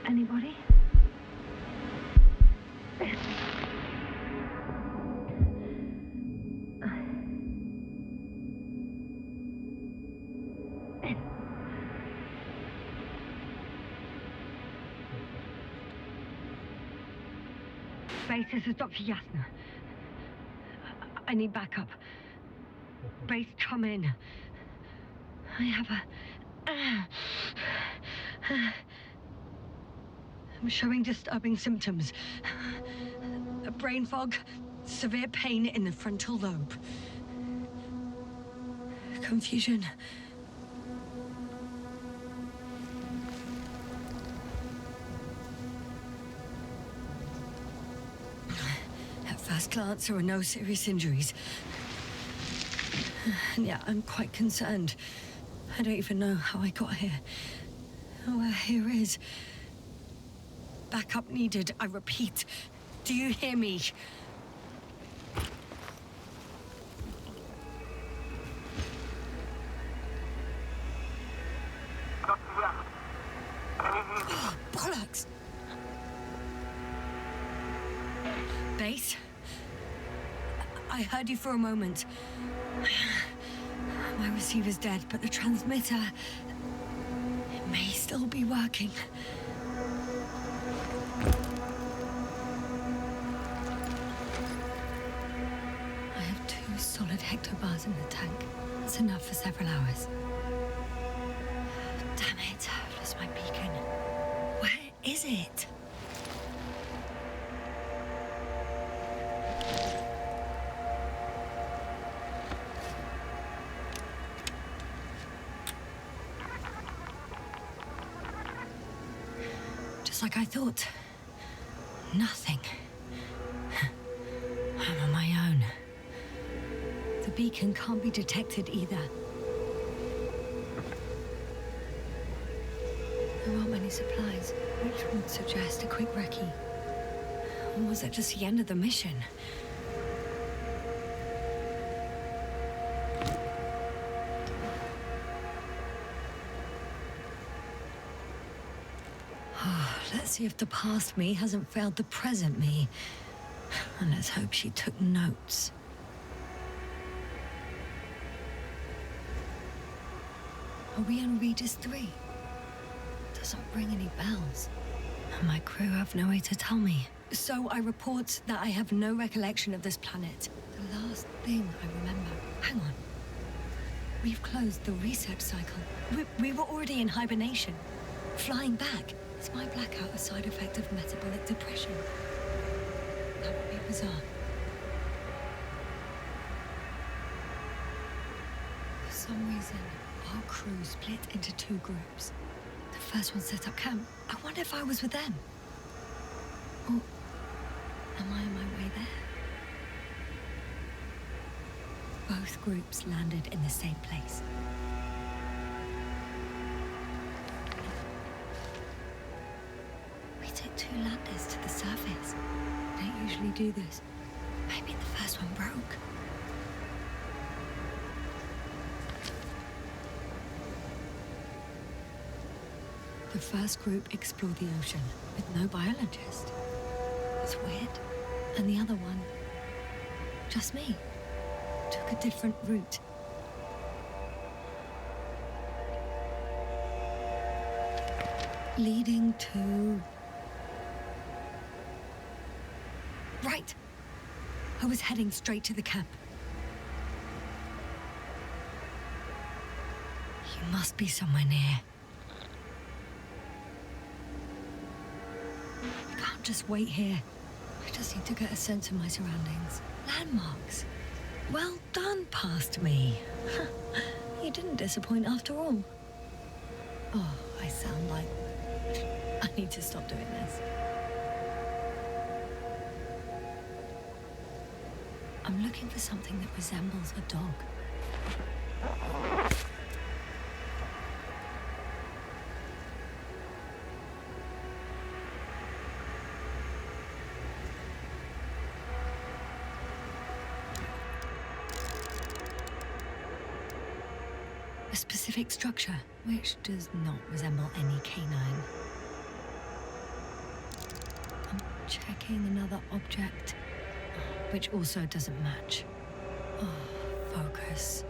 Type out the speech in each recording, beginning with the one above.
Anybody? Base, this is Dr. Yasna. I need backup. Base, come in. I have I'm showing disturbing symptoms. A brain fog, severe pain in the frontal lobe. Confusion. At first glance, there are no serious injuries. And yet, I'm quite concerned. I don't even know how I got here. Where here is. Backup needed, I repeat. Do you hear me? Oh, bollocks! Base? I heard you for a moment. My receiver's dead, but the transmitter... it may still be working. I have 2 solid hectobars in the tank. That's enough for several hours. Damn it, I've lost my beacon. Where is it? Just like I thought. Nothing. I'm on my own. The beacon can't be detected either. There aren't many supplies, which would suggest a quick recce. Or was it just the end of the mission? Let's see if the past me hasn't failed the present me. And let's hope she took notes. Are we on Regis 3? Doesn't ring any bells. And my crew have no way to tell me. So I report that I have no recollection of this planet. The last thing I remember... Hang on. We've closed the research cycle. We were already in hibernation. Flying back. Is my blackout a side effect of metabolic depression? That would be bizarre. For some reason, our crew split into 2 groups. The first one set up camp. I wonder if I was with them. Or am I on my way there? Both groups landed in the same place. We took 2 landers to the surface. We don't usually do this. Maybe the first one broke. The first group explored the ocean with no biologist. It's weird. And the other one, just me, took a different route. Leading to... Right. I was heading straight to the camp. You must be somewhere near. I can't just wait here. I just need to get a sense of my surroundings. Landmarks. Well done, past me. You didn't disappoint after all. Oh, I sound like... I need to stop doing this. I'm looking for something that resembles a dog. A specific structure, which does not resemble any canine. I'm checking another object, which also doesn't match. Oh, focus.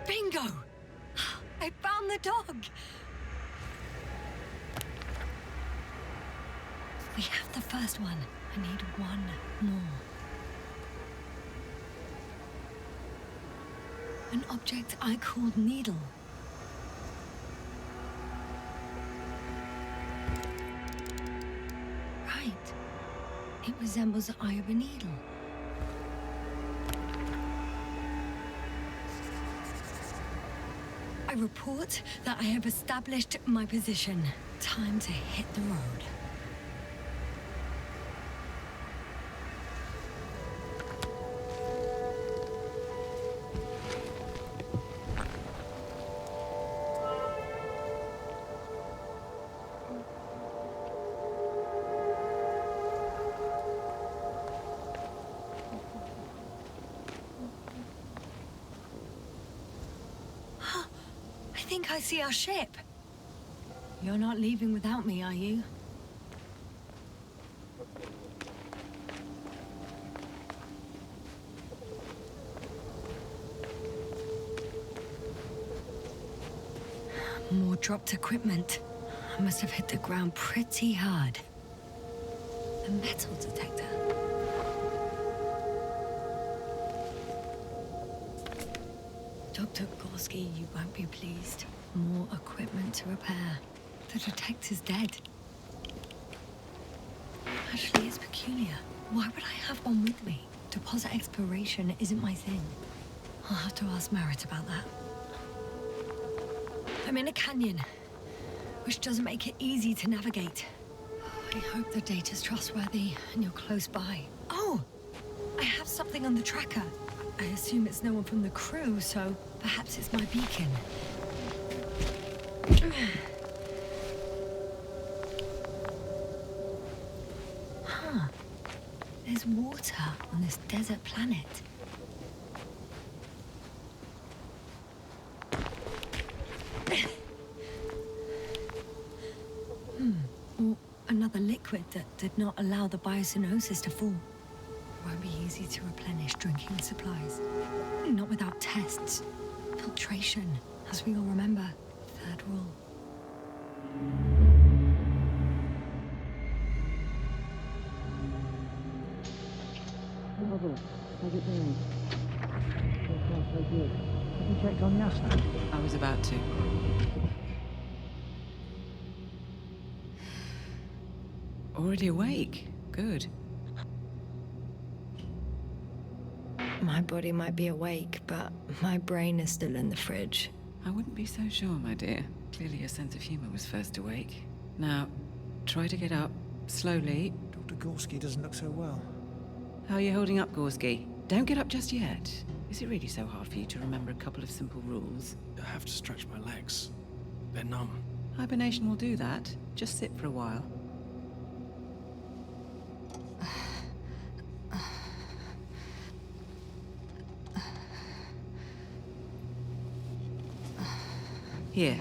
Bingo! I found the dog! We have the first one. I need one more. An object I called needle. Right. It resembles the eye of a needle. I report that I have established my position. Time to hit the road. I think I see our ship. You're not leaving without me, are you? More dropped equipment. I must have hit the ground pretty hard. A metal detector. Dr. Gorski, you won't be pleased. More equipment to repair. The detector's dead. Actually, it's peculiar. Why would I have one with me? Deposit exploration isn't my thing. I'll have to ask Merritt about that. I'm in a canyon, which doesn't make it easy to navigate. I hope the data's trustworthy and you're close by. Oh! I have something on the tracker. I assume it's no one from the crew, so perhaps it's my beacon. Huh. There's water on this desert planet. Or another liquid that did not allow the biocenosis to fall. Won't be easy to replenish drinking supplies. Not without tests. Filtration, as we all remember. Third rule. Bravo, how's it going? So far, so good. Have you checked on Yasna? I was about to. Already awake? Good. My body might be awake, but my brain is still in the fridge. I wouldn't be so sure, my dear. Clearly your sense of humor was first awake. Now, try to get up, slowly. Dr. Gorski doesn't look so well. How are you holding up, Gorski? Don't get up just yet. Is it really so hard for you to remember a couple of simple rules? I have to stretch my legs. They're numb. Hibernation will do that. Just sit for a while. Here,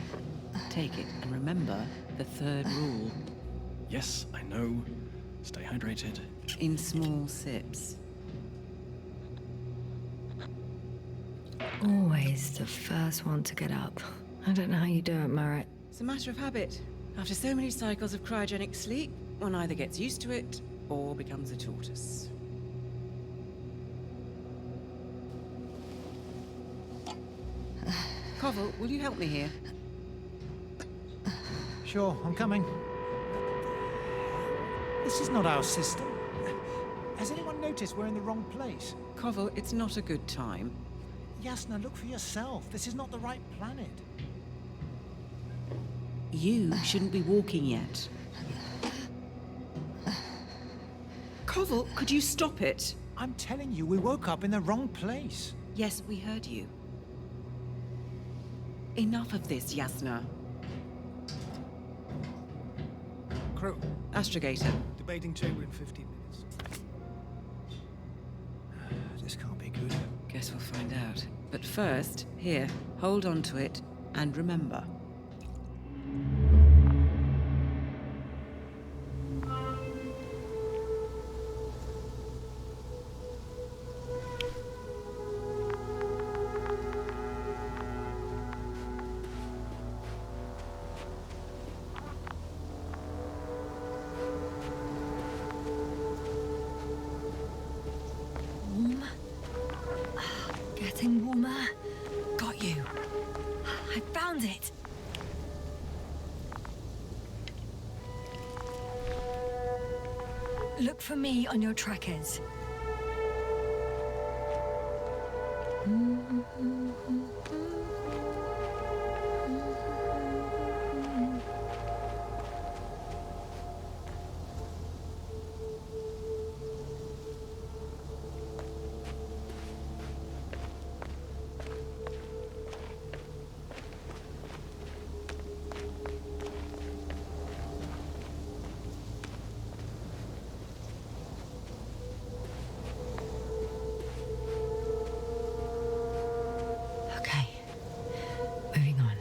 take it, and remember the third rule. Yes, I know. Stay hydrated. In small sips. Always the first one to get up. I don't know how you do it, Merritt. It's a matter of habit. After so many cycles of cryogenic sleep, one either gets used to it or becomes a tortoise. Koval, will you help me here? Sure, I'm coming. This is not our system. Has anyone noticed we're in the wrong place? Koval, it's not a good time. Yasna, look for yourself. This is not the right planet. You shouldn't be walking yet. Koval, could you stop it? I'm telling you, we woke up in the wrong place. Yes, we heard you. Enough of this, Yasna. Crew, Astrogator. debating chamber in 15 minutes. This can't be good. Guess we'll find out. But first, here, hold on to it, and remember. Warm. Getting warmer. Got you. I found it. Look for me on your trackers. Okay. Moving on.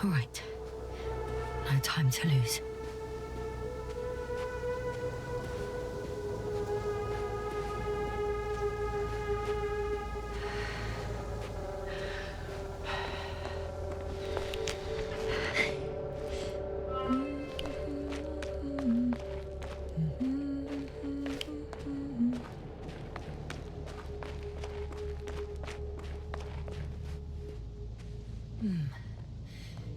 All right. No time to lose.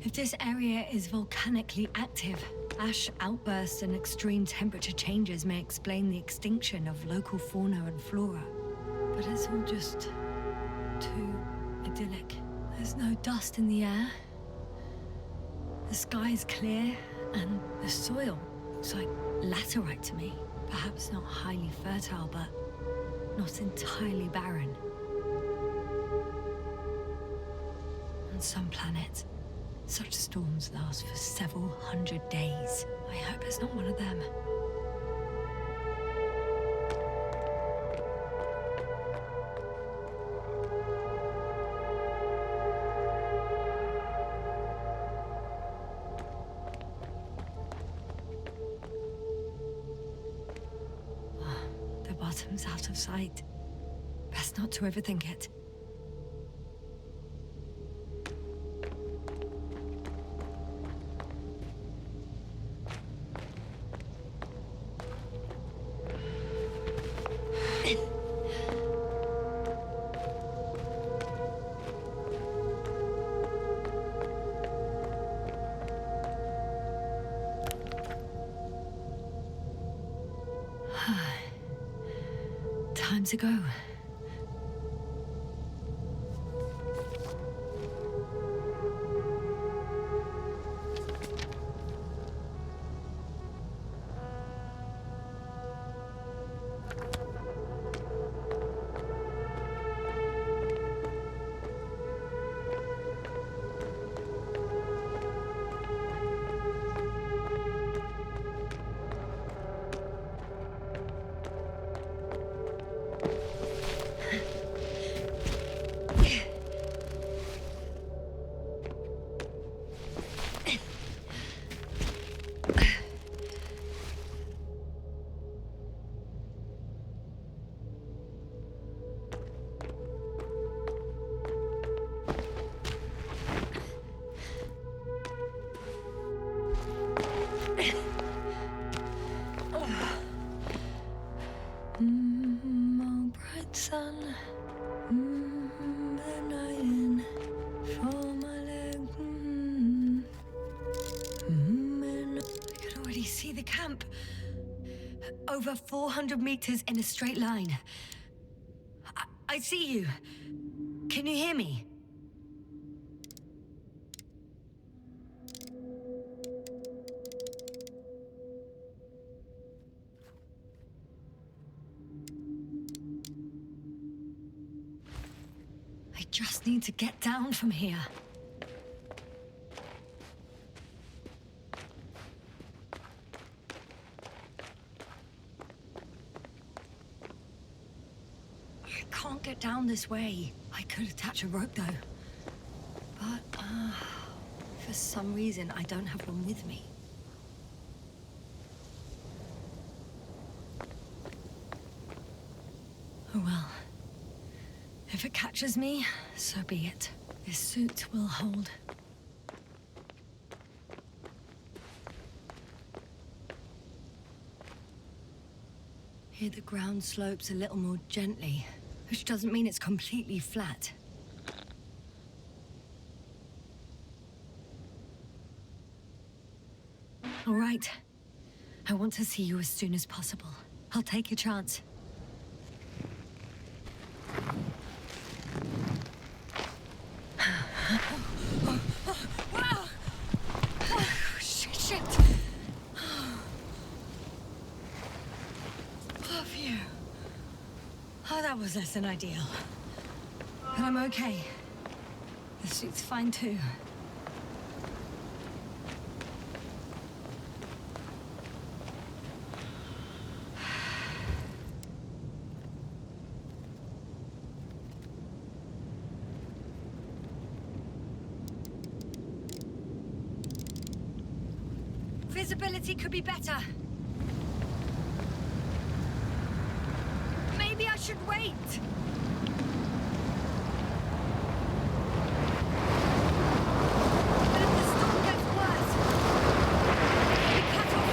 If this area is volcanically active, ash outbursts and extreme temperature changes may explain the extinction of local fauna and flora. But it's all just too idyllic. There's no dust in the air. The sky is clear, and the soil looks like laterite to me. Perhaps not highly fertile, but not entirely barren. On some planets, such storms last for several hundred days. I hope it's not one of them. The bottom's out of sight. Best not to overthink it. Time to go. camp. Over 400 meters in a straight line. I see you. Can you hear me? I just need to get down from here. I can't get down this way. I could attach a rope though. But, for some reason, I don't have one with me. Oh well. If it catches me, so be it. This suit will hold. Here the ground slopes a little more gently, which doesn't mean it's completely flat. All right. I want to see you as soon as possible. I'll take your chance. Shit. Oh, phew. Oh, that was less than ideal. But I'm okay. The suit's fine too. Visibility could be better. Maybe I should wait. But if the storm gets worse, we cut off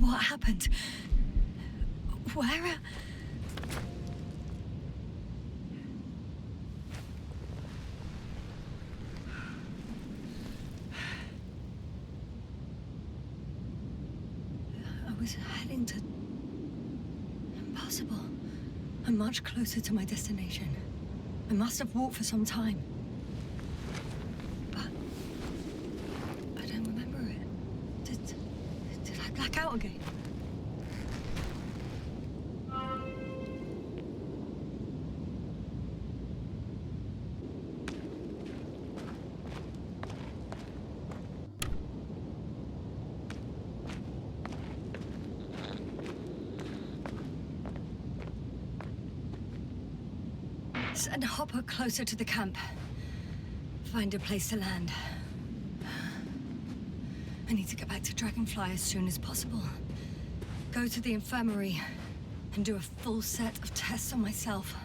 What happened? Where? I was heading to... Impossible. I'm much closer to my destination. I must have walked for some time. But... I don't remember it. Did I black out again? Send Hopper closer to the camp. Find a place to land. I need to get back to Dragonfly as soon as possible. Go to the infirmary and do a full set of tests on myself.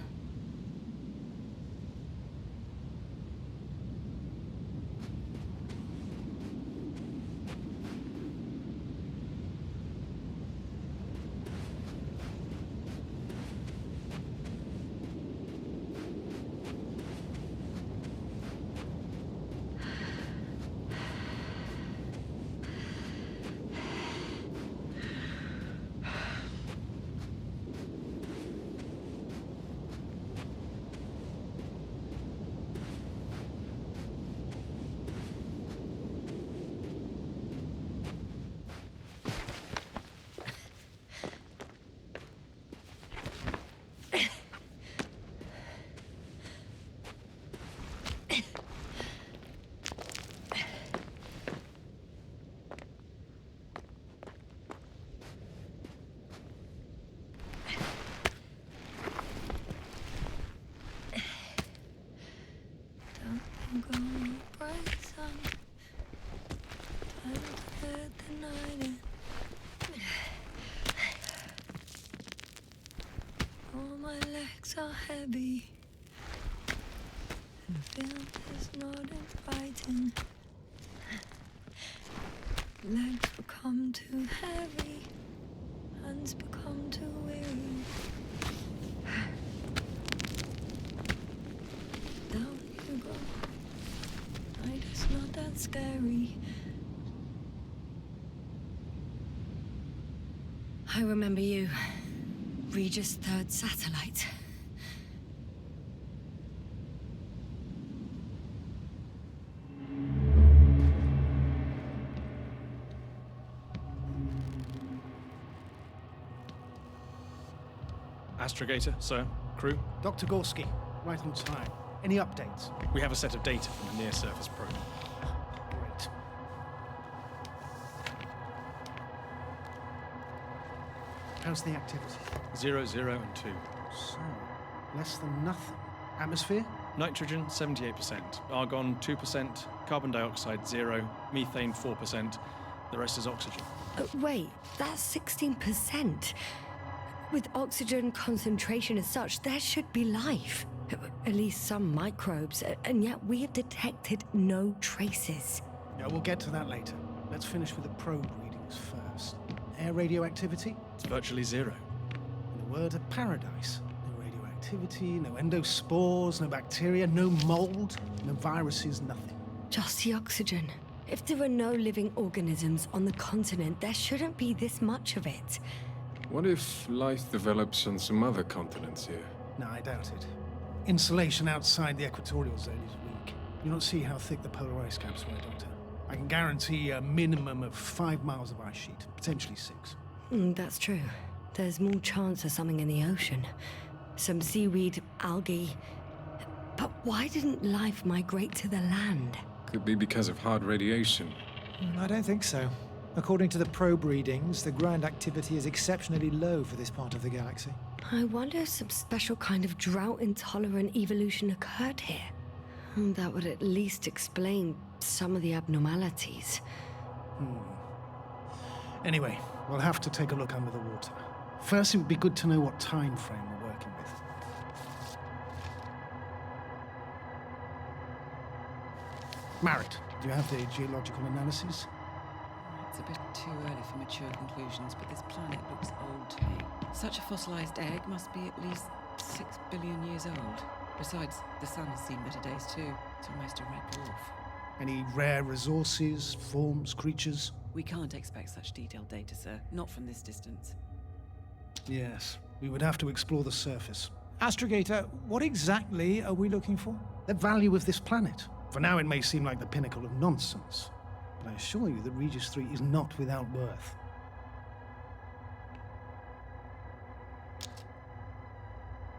go, bright sun. Time to let the night in. All my legs are heavy. And film is not inviting. Legs become too heavy. Hands become too weary. Down you go. Night is not that scary. I remember you. Regis' third satellite. Astrogator, sir, crew. Dr. Gorski, right on time. Any updates? We have a set of data from the near-surface probe. Great. How's the activity? 0, 0, and 2. So, less than nothing. Atmosphere? Nitrogen, 78%. Argon, 2%. Carbon dioxide, 0. Methane, 4%. The rest is oxygen. Wait, that's 16%. With oxygen concentration as such, there should be life. At least some microbes, and yet we have detected no traces. Yeah, we'll get to that later. Let's finish with the probe readings first. Air radioactivity? It's virtually 0. In a word, a paradise. No radioactivity, no endospores, no bacteria, no mold, no viruses, nothing. Just the oxygen. If there are no living organisms on the continent, there shouldn't be this much of it. What if life develops on some other continents here? No, I doubt it. Insulation outside the equatorial zone is weak. You don't see how thick the polar ice caps were, Doctor. I can guarantee a minimum of 5 miles of ice sheet, potentially 6. That's true. There's more chance of something in the ocean. Some seaweed, algae. But why didn't life migrate to the land? Could be because of hard radiation. I don't think so. According to the probe readings, the ground activity is exceptionally low for this part of the galaxy. I wonder if some special kind of drought-intolerant evolution occurred here. That would at least explain some of the abnormalities. Anyway, we'll have to take a look under the water. First, it would be good to know what time frame we're working with. Marit, do you have the geological analysis? It's a bit too early for mature conclusions, but this planet looks old to me. Such a fossilized egg must be at least 6 billion years old. Besides, the sun has seen better days too. It's almost a red dwarf. Any rare resources, forms, creatures? We can't expect such detailed data, sir. Not from this distance. Yes, we would have to explore the surface. Astrogator, what exactly are we looking for? The value of this planet. For now, it may seem like the pinnacle of nonsense, but I assure you that Regis 3 is not without worth.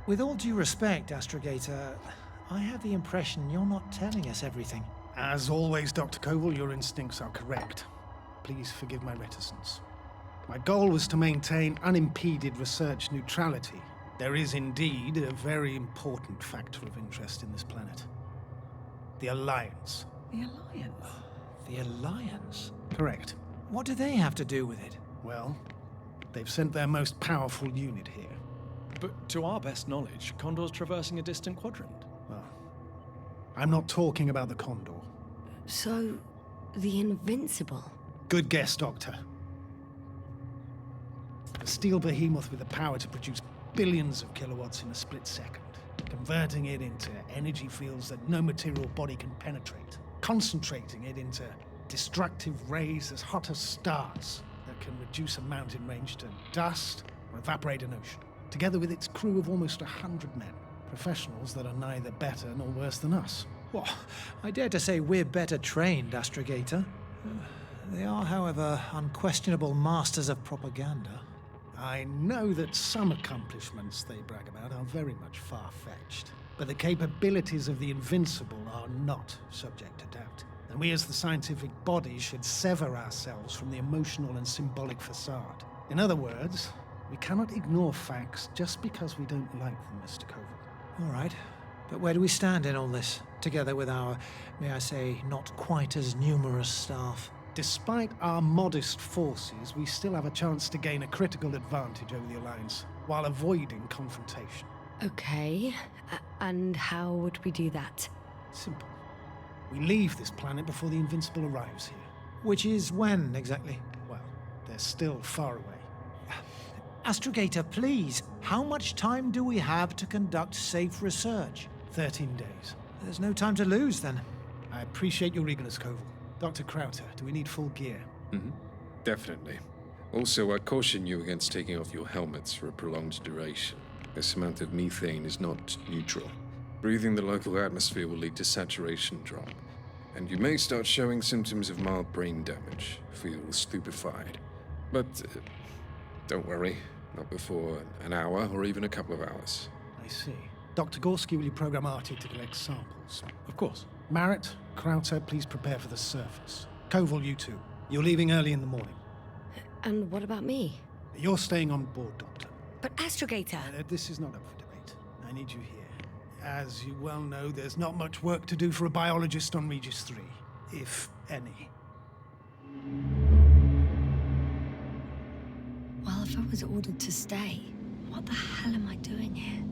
With all due respect, Astrogator, I have the impression you're not telling us everything. As always, Dr. Koval, your instincts are correct. Please forgive my reticence. My goal was to maintain unimpeded research neutrality. There is indeed a very important factor of interest in this planet. The Alliance. The Alliance? The Alliance? Correct. What do they have to do with it? Well, they've sent their most powerful unit here. But to our best knowledge, Condor's traversing a distant quadrant. Well, I'm not talking about the Condor. So, the Invincible. Good guess, Doctor. A steel behemoth with the power to produce billions of kilowatts in a split second, converting it into energy fields that no material body can penetrate, concentrating it into destructive rays as hot as stars that can reduce a mountain range to dust or evaporate an ocean, together with its crew of almost 100 men, professionals that are neither better nor worse than us. Well, I dare to say we're better trained, Astrogator. They are, however, unquestionable masters of propaganda. I know that some accomplishments they brag about are very much far-fetched, but the capabilities of the Invincible are not subject to doubt. And we as the scientific body should sever ourselves from the emotional and symbolic facade. In other words, we cannot ignore facts just because we don't like them, Mr. Koval. All right, but where do we stand in all this? together with our, may I say, not quite as numerous staff. Despite our modest forces, we still have a chance to gain a critical advantage over the Alliance, while avoiding confrontation. Okay, and how would we do that? Simple. We leave this planet before the Invincible arrives here. Which is when, exactly? Well, they're still far away. Astrogator, please, how much time do we have to conduct safe research? 13 days. There's no time to lose, then. I appreciate your eagerness, Koval. Dr. Crowther, do we need full gear? Definitely. Also, I caution you against taking off your helmets for a prolonged duration. This amount of methane is not neutral. Breathing the local atmosphere will lead to saturation drop, and you may start showing symptoms of mild brain damage, feel stupefied. But don't worry, not before an hour or even a couple of hours. I see. Dr. Gorski, will you program Artie to collect samples? Of course. Marrett, Crowther, please prepare for the surface. Koval, you two. You're leaving early in the morning. And what about me? You're staying on board, Doctor. But Astrogator... This is not up for debate. I need you here. As you well know, there's not much work to do for a biologist on Regis 3, if any. Well, if I was ordered to stay, what the hell am I doing here?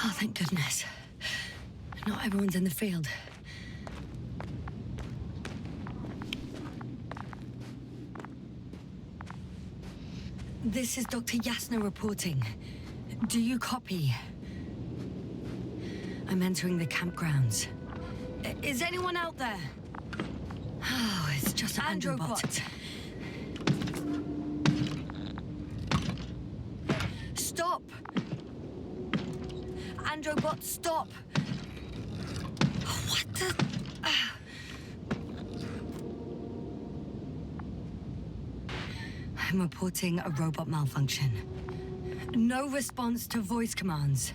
Oh, thank goodness. Not everyone's in the field. This is Dr. Yasna reporting. Do you copy? I'm entering the campgrounds. Is anyone out there? Oh, it's just an Androbot. Stop! Androbot, stop! What the... I'm reporting a robot malfunction. No response to voice commands.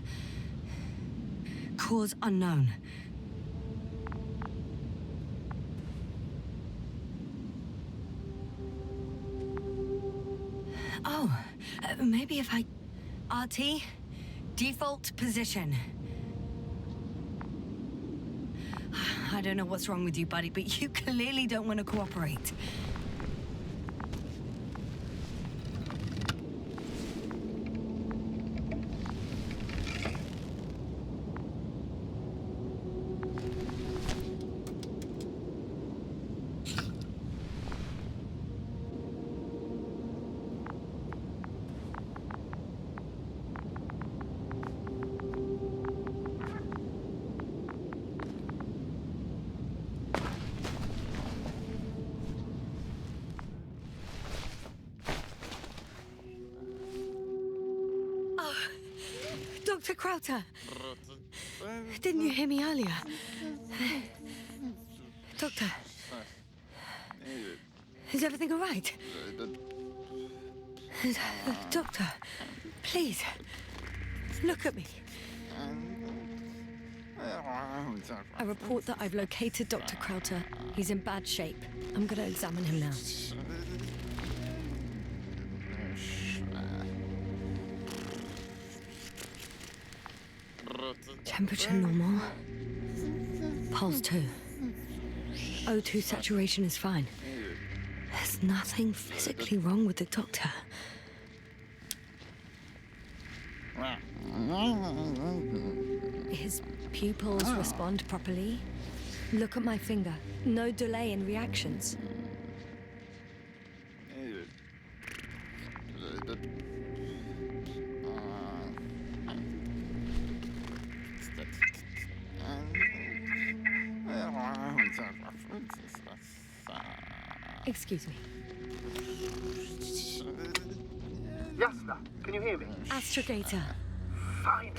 Cause unknown. Oh, maybe if I... RT? Default position. I don't know what's wrong with you, buddy, but you clearly don't want to cooperate. Dr. Crowther! Didn't you hear me earlier? Doctor? Is everything all right? Doctor, please, look at me. I report that I've located Dr. Crowther. He's in bad shape. I'm gonna examine him now. Temperature normal. Pulse 2. O2 saturation is fine. There's nothing physically wrong with the doctor. His pupils respond properly. Look at my finger. No delay in reactions. Excuse me. Yasna, can you hear me? Astrogator. Finally.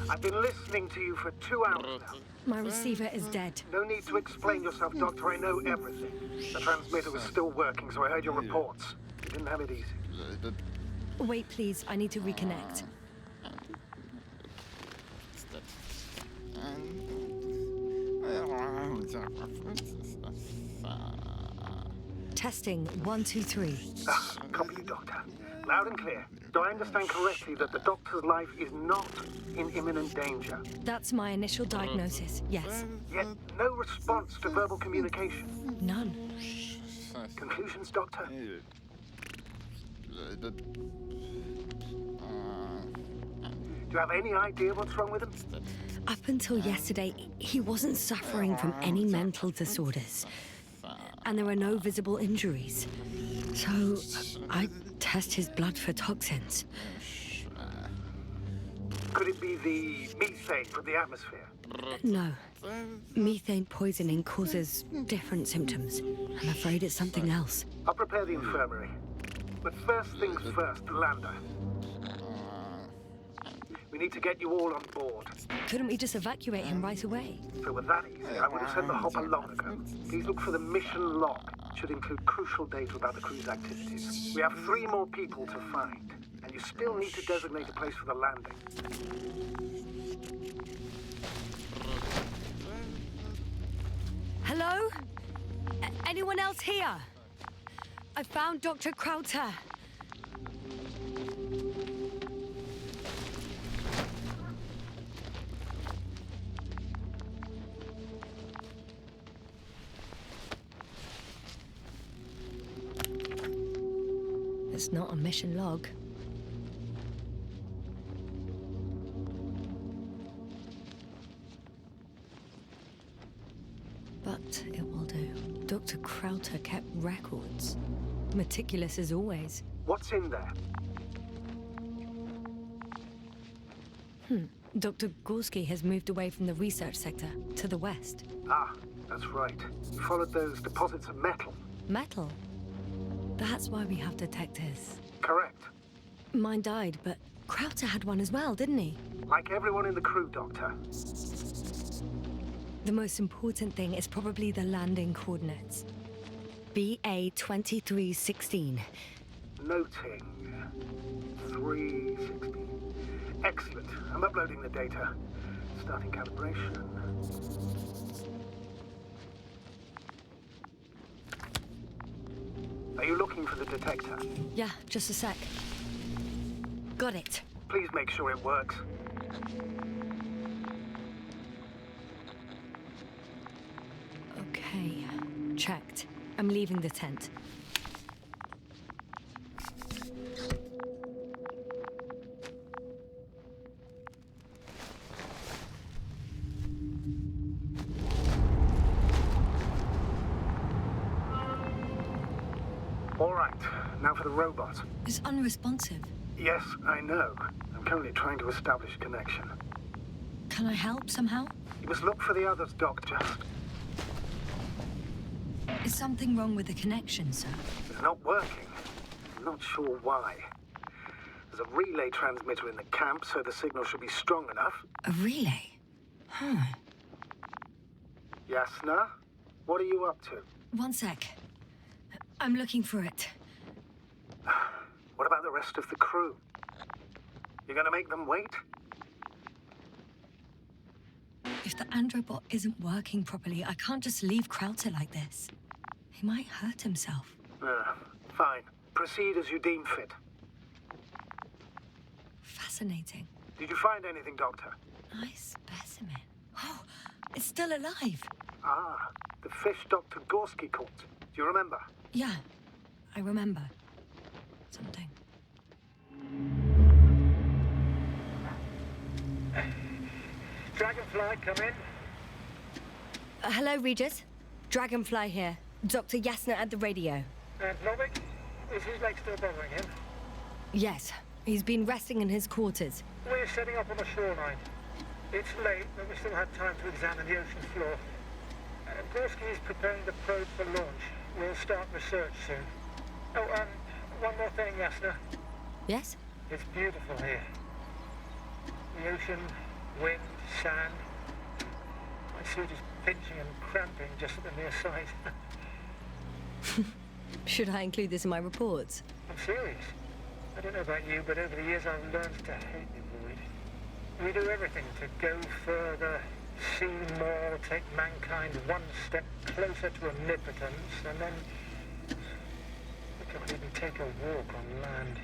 I've been listening to you for 2 hours now. My receiver is dead. No need to explain yourself, Doctor. I know everything. The transmitter was still working, so I heard your reports. You didn't have it easy. Wait, please. I need to reconnect. Testing 1, 2, 3. Copy you, Doctor. Loud and clear. Do I understand correctly that the Doctor's life is not in imminent danger? That's my initial diagnosis, yes. Yet no response to verbal communication. None. Conclusions, Doctor? Do you have any idea what's wrong with him? Up until yesterday, he wasn't suffering from any mental disorders. And there are no visible injuries. So, I test his blood for toxins. Could it be the methane from the atmosphere? No. Methane poisoning causes different symptoms. I'm afraid it's something else. I'll prepare the infirmary. But first things first, the lander. We need to get you all on board. Couldn't we just evacuate him right away? If it were that easy, I would have sent the hopper long ago. Please look for the mission log. It should include crucial data about the crew's activities. We have 3 more people to find, and you still need to designate a place for the landing. Hello? Anyone else here? I found Dr. Krauter. It's not a mission log. But it will do. Dr. Krauter kept records. Meticulous as always. What's in there? Dr. Gorski has moved away from the research sector to the west. Ah, that's right. You followed those deposits of metal. Metal? That's why we have detectors. Correct. Mine died, but Krauter had one as well, didn't he? Like everyone in the crew, Doctor. The most important thing is probably the landing coordinates. BA 2316. Noting. 316. Excellent. I'm uploading the data. Starting calibration. Are you looking for the detector? Yeah, just a sec. Got it. Please make sure it works. Okay, checked. I'm leaving the tent. All right, now for the robot. It's unresponsive. Yes, I know. I'm currently trying to establish a connection. Can I help somehow? You must look for the others, Doc, just. Is something wrong with the connection, sir? It's not working. I'm not sure why. There's a relay transmitter in the camp, so the signal should be strong enough. A relay? Yasna, what are you up to? One sec. I'm looking for it. What about the rest of the crew? You're gonna make them wait? If the androbot isn't working properly, I can't just leave Krauter like this. He might hurt himself. Fine. Proceed as you deem fit. Fascinating. Did you find anything, Doctor? Nice specimen. Oh, it's still alive. Ah, the fish Dr. Gorski caught. Do you remember? Yeah, I remember. Something. Dragonfly, come in. Hello, Regis. Dragonfly here. Dr. Yasna at the radio. And Novik? Is his leg still bothering him? Yes, he's been resting in his quarters. We're setting up on the shoreline. It's late, but we still have time to examine the ocean floor. Gorski is preparing the probe for launch. We'll start research soon. Oh, one more thing, Yasna. Yes? It's beautiful here. The ocean, wind, sand. My suit is pinching and cramping just at the mere sight. Should I include this in my reports? I'm serious. I don't know about you, but over the years I've learned to hate the void. We do everything to go further, see more, take mankind one step closer to omnipotence, and then we can't even take a walk on land.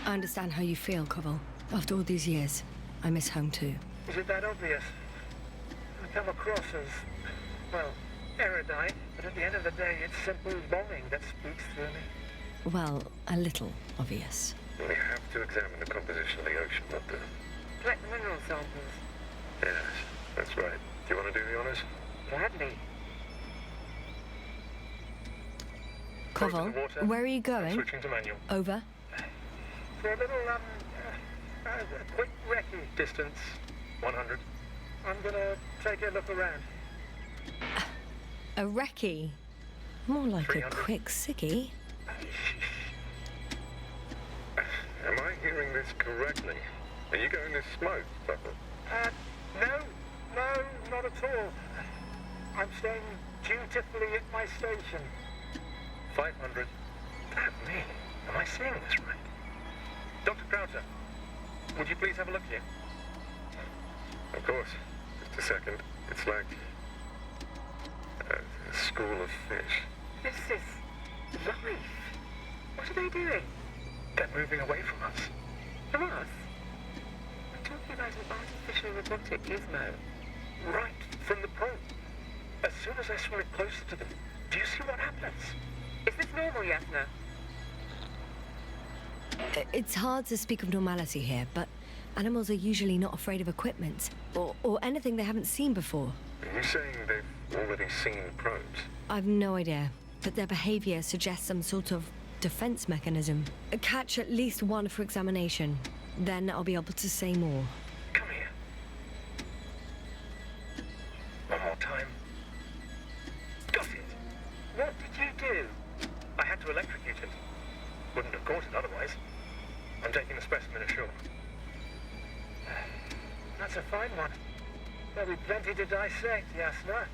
I understand how you feel, Koval. After all these years, I miss home too. Is it that obvious? I come across as, well, erudite, but at the end of the day, it's simple longing that speaks through me. Well, a little obvious. We have to examine the composition of the ocean, Doctor. Collect the mineral samples. Yes, that's right. Do you want to do the honors? Gladly. Koval, where are you going? Switching to manual. Over. For a little, a quick recce. Distance, 100. I'm gonna take a look around. A recce? More like a 300. quick sickie. Am I hearing this correctly? Are you going to smoke, Doctor? No, not at all. I'm staying dutifully at my station. 500. Damn me, am I seeing this right? Dr. Crowther, would you please have a look here? Of course. Just a second. It's like a school of fish. This is life. What are they doing? They're moving away from us. From us? I'm talking about an artificial robotic gizmo. Right from the probe. As soon as I swim it closer to them, do you see what happens? Is this normal, Yasna? It's hard to speak of normality here, but animals are usually not afraid of equipment or anything they haven't seen before. Are you saying they've already seen probes? I've no idea, but their behavior suggests some sort of defense mechanism. Catch at least one for examination. Then I'll be able to say more. Come here. One more time. Got it! What did you do? I had to electrocute it. Wouldn't have caught it otherwise. I'm taking the specimen ashore. That's a fine one. There'll be plenty to dissect, Yasna.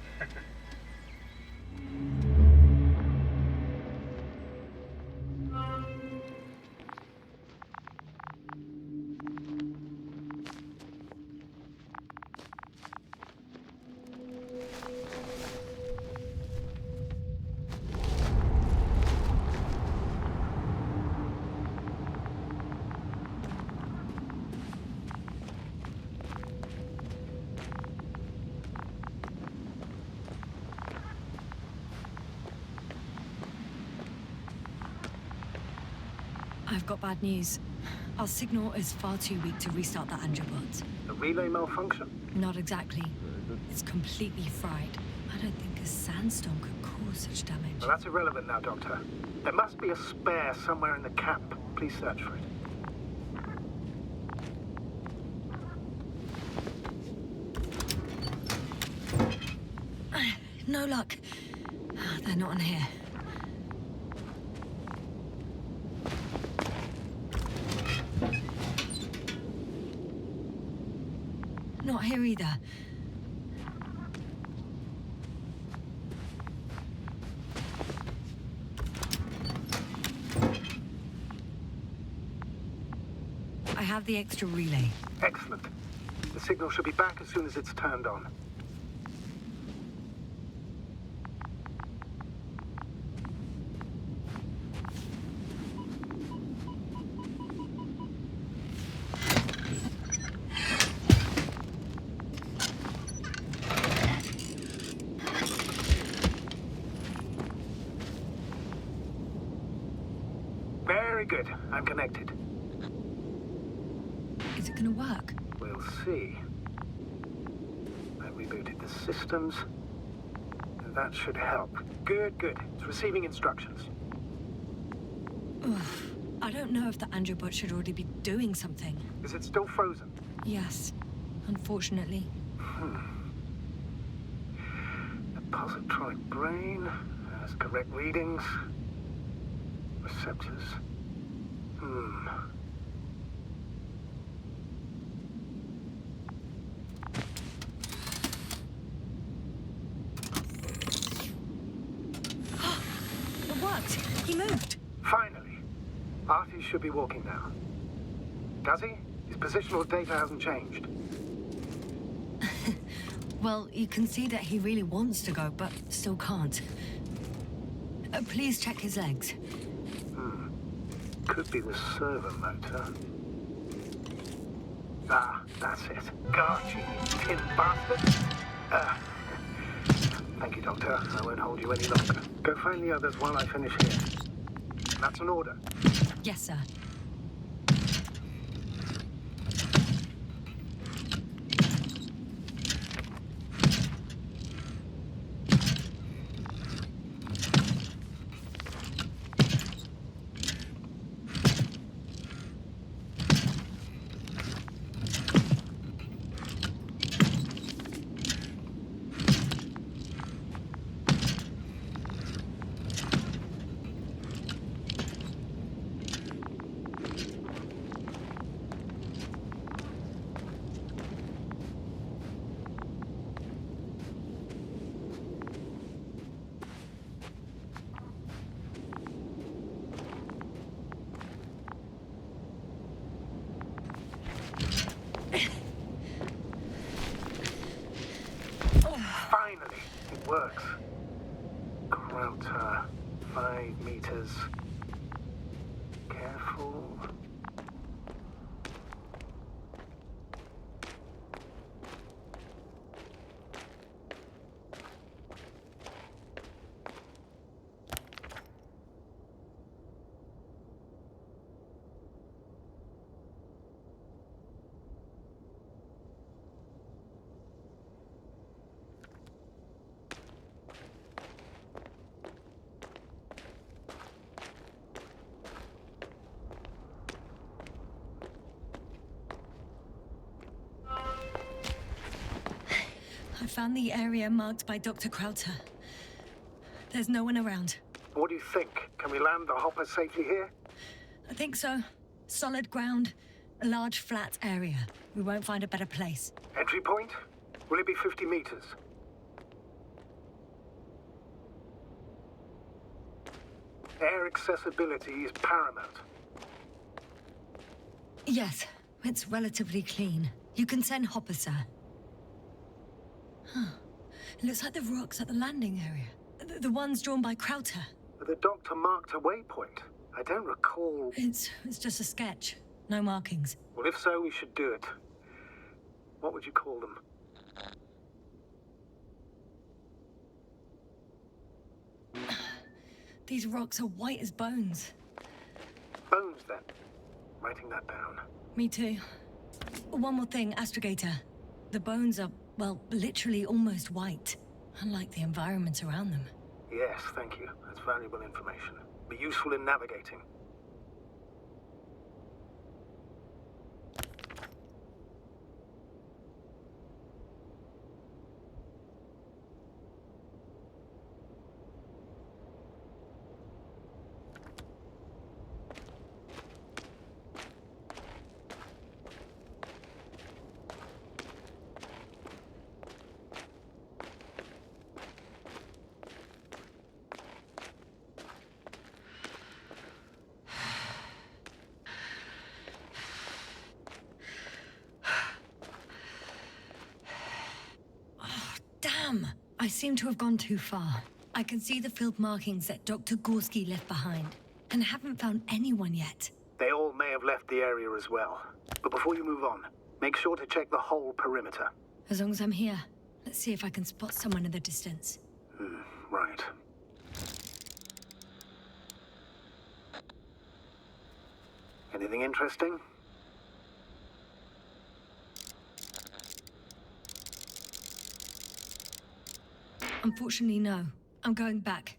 I've got bad news. Our signal is far too weak to restart the Androbot. A relay malfunction? Not exactly. It's completely fried. I don't think a sandstorm could cause such damage. Well, that's irrelevant now, Doctor. There must be a spare somewhere in the camp. Please search for it. No luck. They're not in here. Not here either. I have the extra relay. Excellent. The signal should be back as soon as it's turned on. Very good. I'm connected. Is it gonna work? We'll see. I rebooted the systems. That should help. Good. It's receiving instructions. Oof. I don't know if the Androbot should already be doing something. Is it still frozen? Yes, unfortunately. The positronic brain has correct readings. Receptors. worked. He moved. Finally. Artie should be walking now. Does he? His positional data hasn't changed. Well, you can see that he really wants to go, but still can't. Please check his legs. Could be the servo motor. Ah, that's it. Got you, tin bastard. Thank you, Doctor. I won't hold you any longer. Go find the others while I finish here. That's an order. Yes, sir. Finally, it works. Krauter, 5 meters. Careful. I found the area marked by Dr. Krauter. There's no one around. What do you think? Can we land the hopper safely here? I think so. Solid ground, a large flat area. We won't find a better place. Entry point? Will it be 50 meters? Air accessibility is paramount. Yes, it's relatively clean. You can send Hopper, sir. Huh. It looks like the rocks at the landing area. The ones drawn by Krauter. The doctor marked a waypoint. I don't recall... It's just a sketch. No markings. Well, if so, we should do it. What would you call them? These rocks are white as bones. Bones, then. Writing that down. Me too. One more thing, Astrogator. The bones are, well, literally almost white. Unlike the environment around them. Yes, thank you. That's valuable information. Be useful in navigating. Damn! I seem to have gone too far. I can see the field markings that Dr. Gorski left behind, and haven't found anyone yet. They all may have left the area as well. But before you move on, make sure to check the whole perimeter. As long as I'm here, let's see if I can spot someone in the distance. Right. Anything interesting? Unfortunately, no. I'm going back.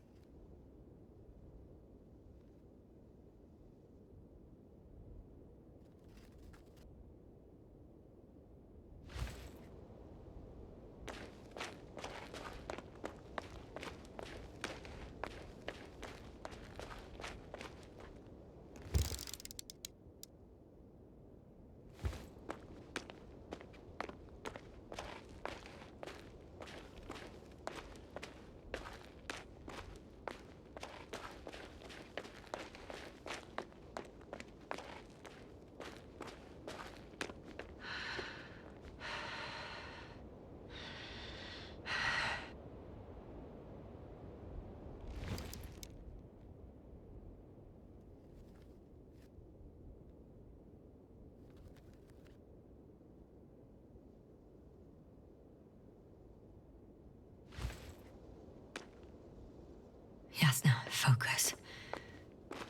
Yes, now, focus.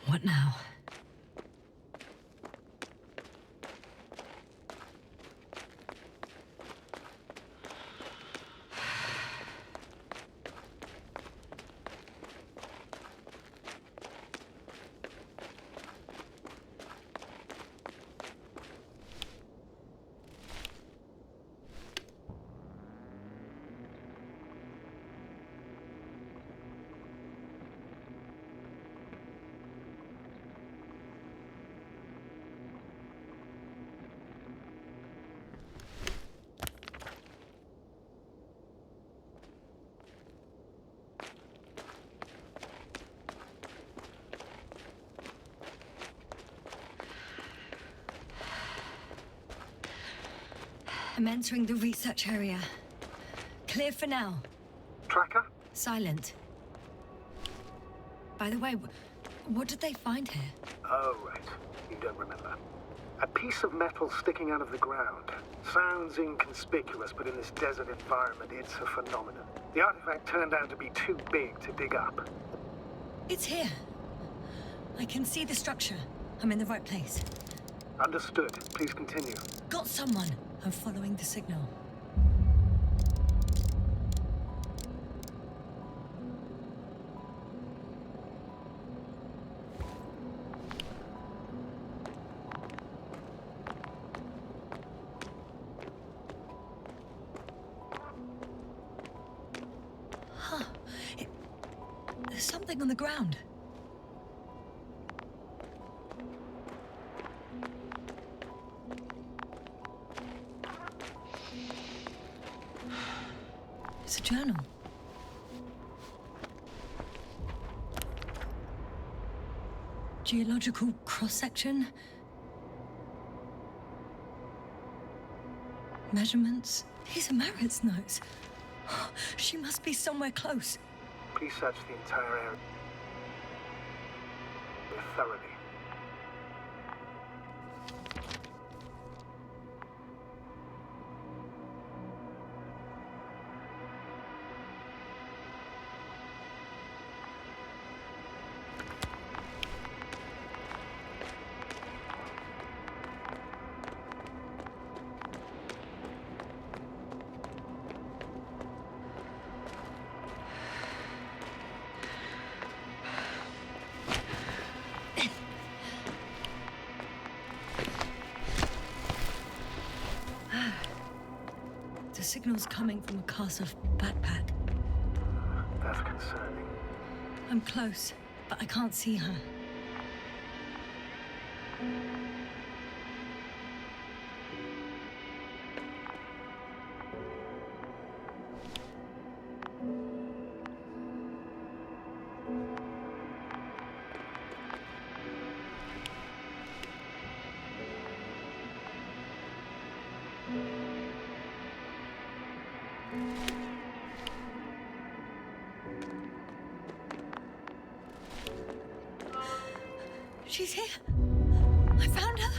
What now? I'm entering the research area. Clear for now. Tracker? Silent. By the way, what did they find here? Oh, right. You don't remember. A piece of metal sticking out of the ground. Sounds inconspicuous, but in this desert environment, it's a phenomenon. The artifact turned out to be too big to dig up. It's here. I can see the structure. I'm in the right place. Understood. Please continue. Got someone. I'm following the signal. Huh. There's something on the ground. It's a journal. Geological cross-section. Measurements. These are Marit's notes. She must be somewhere close. Please search the entire area thoroughly. The signal's coming from a cast of backpack. That's concerning. I'm close, but I can't see her. She's here. I found her.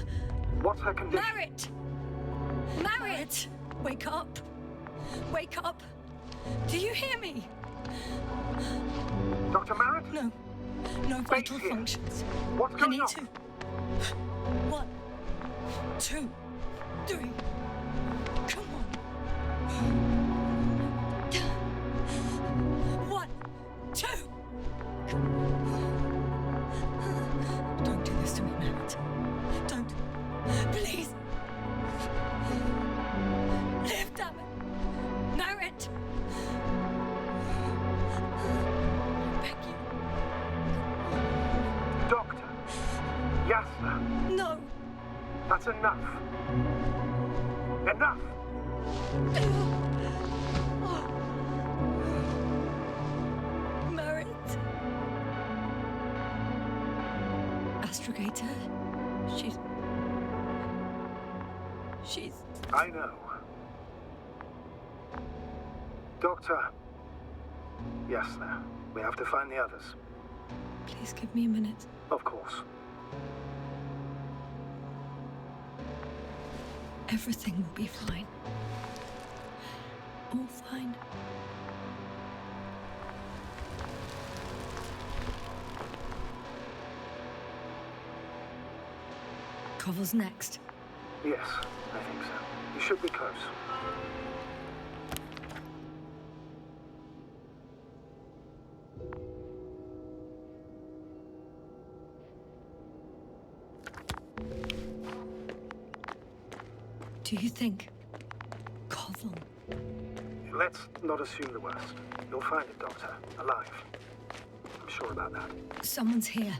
What's her condition? Marit! Marit! Wake up. Wake up. Do you hear me? Dr. Marit? No. No vital here. functions. What's I going need on? to. 1, 2, 3. Come on. 1, 2. Don't do this to me, Marit. Don't. Please. Live, damn it. Marit. I beg you. Doctor. Yasna. No. That's enough. Enough! Marit. Astrogator. She's... I know. Doctor. Yasna. We have to find the others. Please give me a minute. Of course. Everything will be fine. All fine. Koval's next. Yes, I think so. You should be close. Do you think Koval? Let's not assume the worst. You'll find it, Doctor. Alive. I'm sure about that. Someone's here.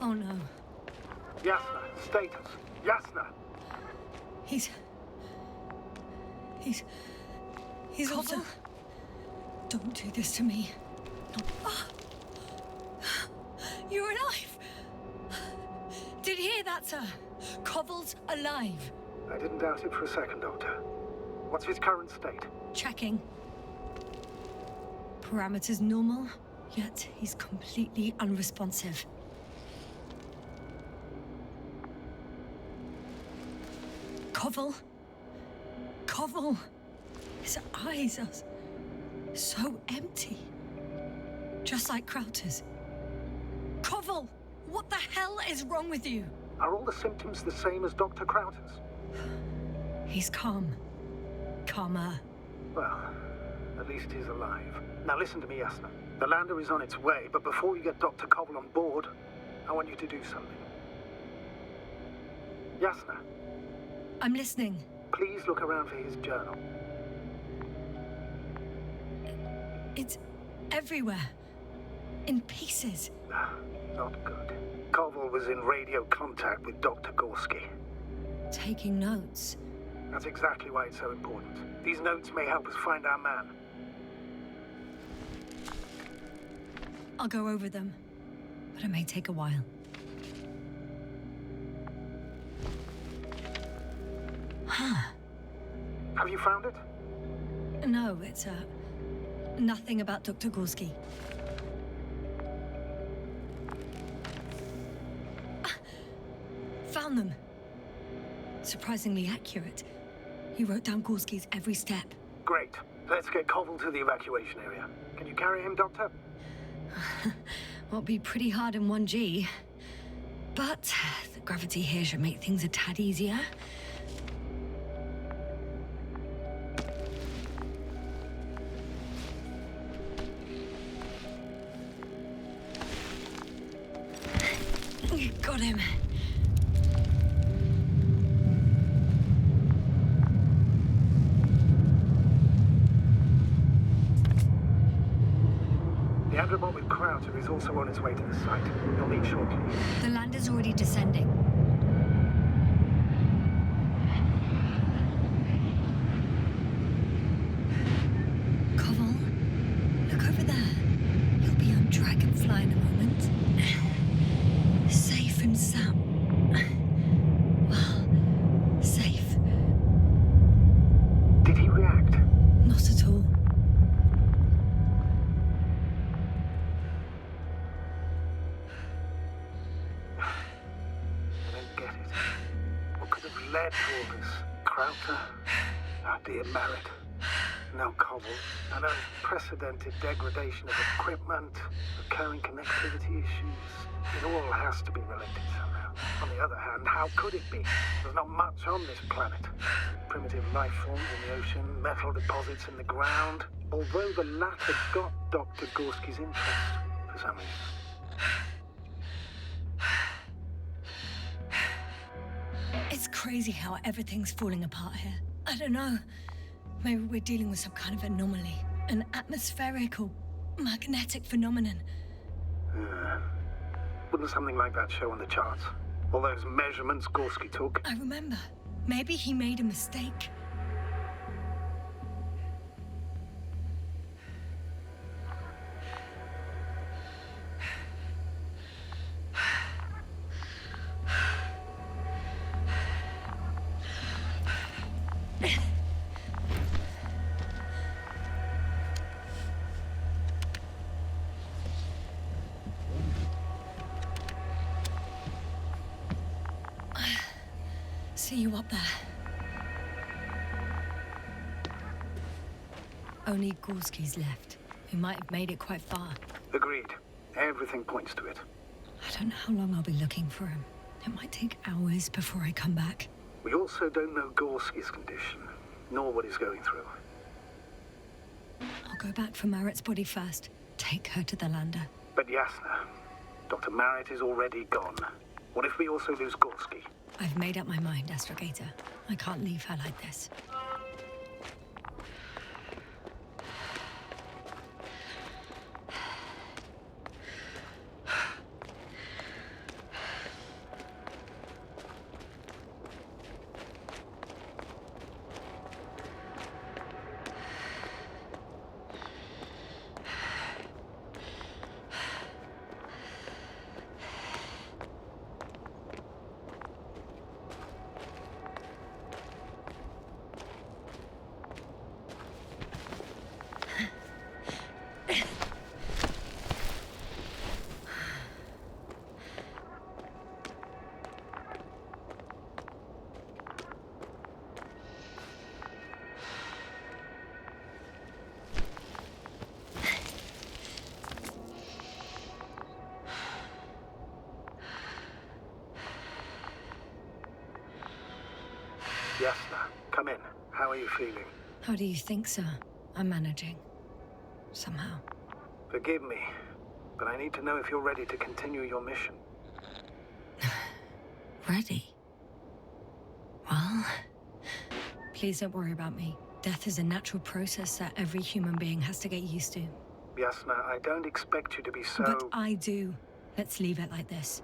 Oh no. Yasna, status. Yasna. He's also... Don't do this to me. No. Ah! You're alive! Did you hear that, sir? Koval's alive. I didn't doubt it for a second, Doctor. What's his current state? Checking. Parameters normal, yet he's completely unresponsive. Koval. His eyes are so empty. Just like Krauter's. Koval, what the hell is wrong with you? Are all the symptoms the same as Dr. Krauter's? He's calm. Calmer. Well, at least he's alive. Now listen to me, Yasna. The lander is on its way, but before you get Dr. Koval on board, I want you to do something. Yasna. I'm listening. Please look around for his journal. It's everywhere. In pieces. Not good. Koval was in radio contact with Dr. Gorski. Taking notes. That's exactly why it's so important. These notes may help us find our man. I'll go over them, but it may take a while. Huh. Have you found it? No, it's, nothing about Dr. Gorski. Found them. Surprisingly accurate. He wrote down Gorski's every step. Great. Let's get Koval to the evacuation area. Can you carry him, Doctor? Will be pretty hard in 1G. But the gravity here should make things a tad easier. Got him. The Andromot with Krauter is also on its way to the site. You'll meet shortly. The lander's already descending. Koval, look over there. You'll be on Dragonfly in a moment. Safe and sound. Well, safe. Did he react? Not at all. I don't get it. What could have led to all this? Krauter? Our dear Merritt. Now Koval. An unprecedented degradation of equipment, recurring connectivity issues. It all has to be related somehow. On the other hand, how could it be? There's not much on this planet. Primitive life forms in the ocean, metal deposits in the ground. Although the latter got Dr. Gorski's interest for some reason. It's crazy how everything's falling apart here. I don't know. Maybe we're dealing with some kind of anomaly. An atmospheric or magnetic phenomenon. Wouldn't something like that show on the charts? All those measurements Gorski took? I remember. Maybe he made a mistake. See you up there. Only Gorski's left. We might have made it quite far. Agreed. Everything points to it. I don't know how long I'll be looking for him. It might take hours before I come back. We also don't know Gorski's condition, nor what he's going through. I'll go back for Marit's body first. Take her to the lander. But Yasna, Dr. Marit is already gone. What if we also lose Gorski? I've made up my mind, Astrogator. I can't leave her like this. Yasna, come in. How are you feeling? How do you think, sir? I'm managing. Somehow. Forgive me, but I need to know if you're ready to continue your mission. Ready? Well, please don't worry about me. Death is a natural process that every human being has to get used to. Yasna, I don't expect you to be so... But I do. Let's leave it like this.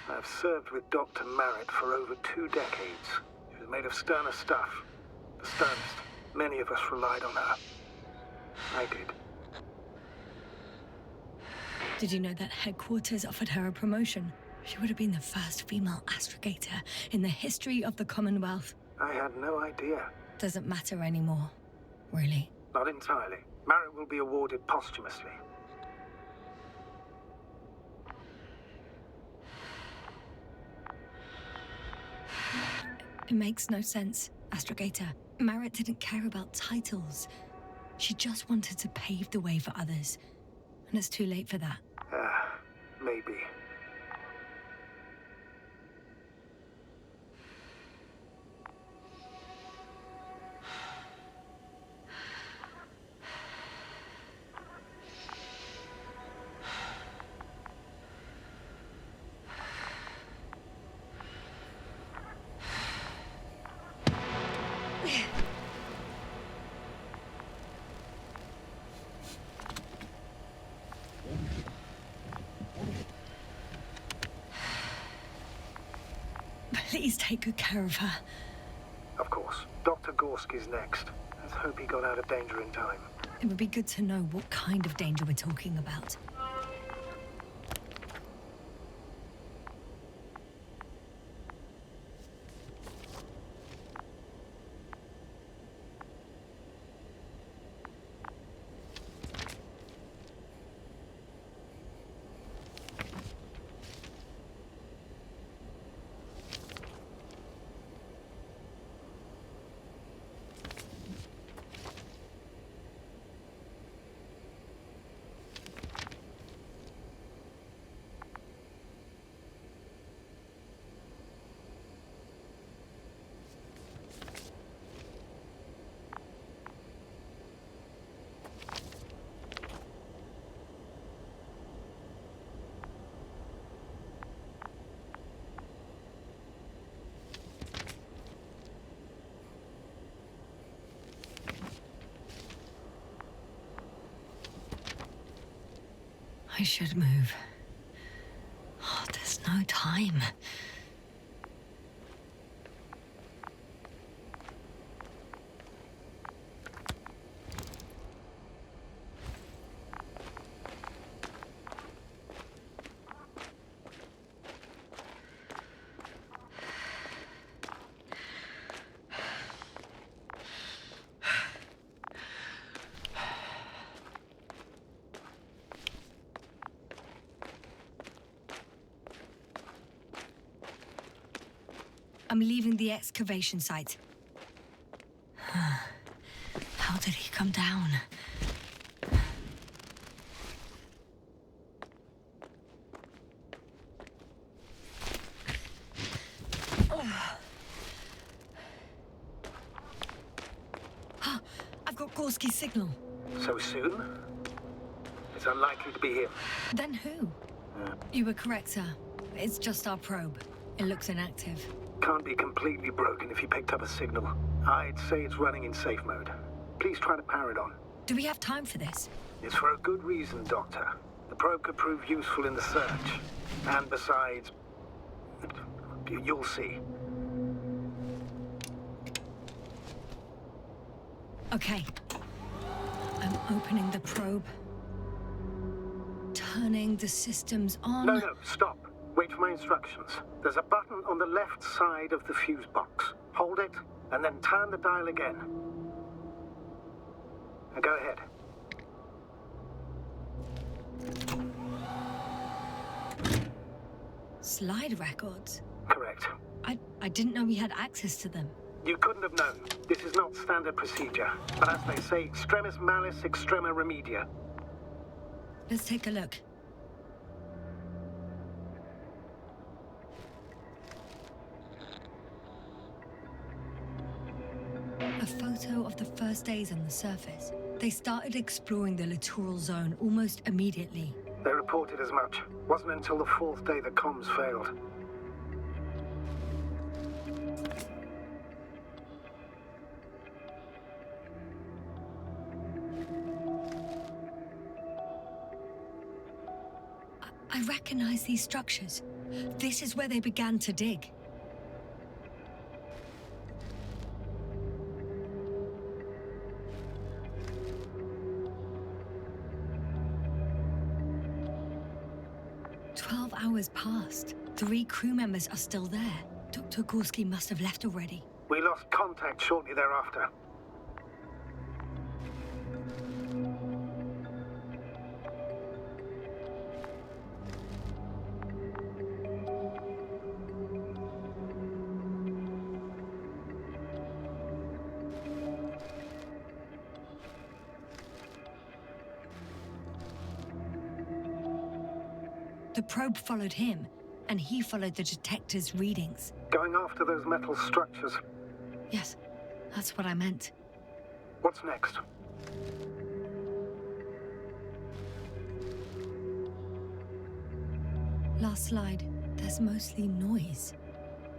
I've served with Dr. Marit for over 2 decades. She was made of sterner stuff. The sternest. Many of us relied on her. I did. Did you know that headquarters offered her a promotion? She would have been the first female astrogator in the history of the Commonwealth. I had no idea. Doesn't matter anymore, really. Not entirely. Marit will be awarded posthumously. It makes no sense, Astrogator. Marit didn't care about titles. She just wanted to pave the way for others. And it's too late for that. Maybe. Please take good care of her. Of course. Dr. Gorski's next. Let's hope he got out of danger in time. It would be good to know what kind of danger we're talking about. I should move. Oh, there's no time. I'm leaving the excavation site. How did he come down? I've got Gorski's signal. So soon? It's unlikely to be him. Then who? You were correct, sir. It's just our probe. It looks inactive. Can't be completely broken if you picked up a signal. I'd say it's running in safe mode. Please try to power it on. Do we have time for this? It's for a good reason, Doctor. The probe could prove useful in the search. And besides... you'll see. Okay. I'm opening the probe. Turning the systems on. No, stop. Wait for my instructions. There's a button on the left side of the fuse box. Hold it, and then turn the dial again. Now go ahead. Slide records? Correct. I didn't know we had access to them. You couldn't have known. This is not standard procedure. But as they say, extremis malis, extrema remedia. Let's take a look. A photo of the first days on the surface. They started exploring the littoral zone almost immediately. They reported as much. Wasn't until the fourth day that comms failed. I recognize these structures. This is where they began to dig. Hours passed. 3 crew members are still there. Dr. Gorski must have left already. We lost contact shortly thereafter. The probe followed him, and he followed the detector's readings. Going after those metal structures. Yes, that's what I meant. What's next? Last slide. There's mostly noise.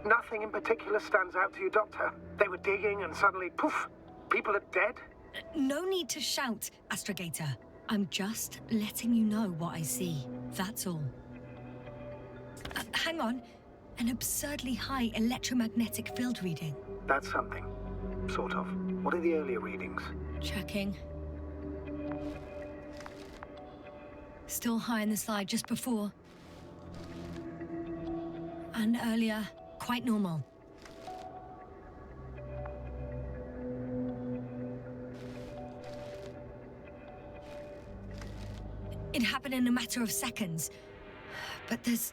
Nothing in particular stands out to you, Doctor. They were digging and suddenly, poof, people are dead? No need to shout, Astrogator. I'm just letting you know what I see. That's all. Hang on. An absurdly high electromagnetic field reading. That's something. Sort of. What are the earlier readings? Checking. Still high in the slide just before. And earlier, quite normal. It happened in a matter of seconds. But there's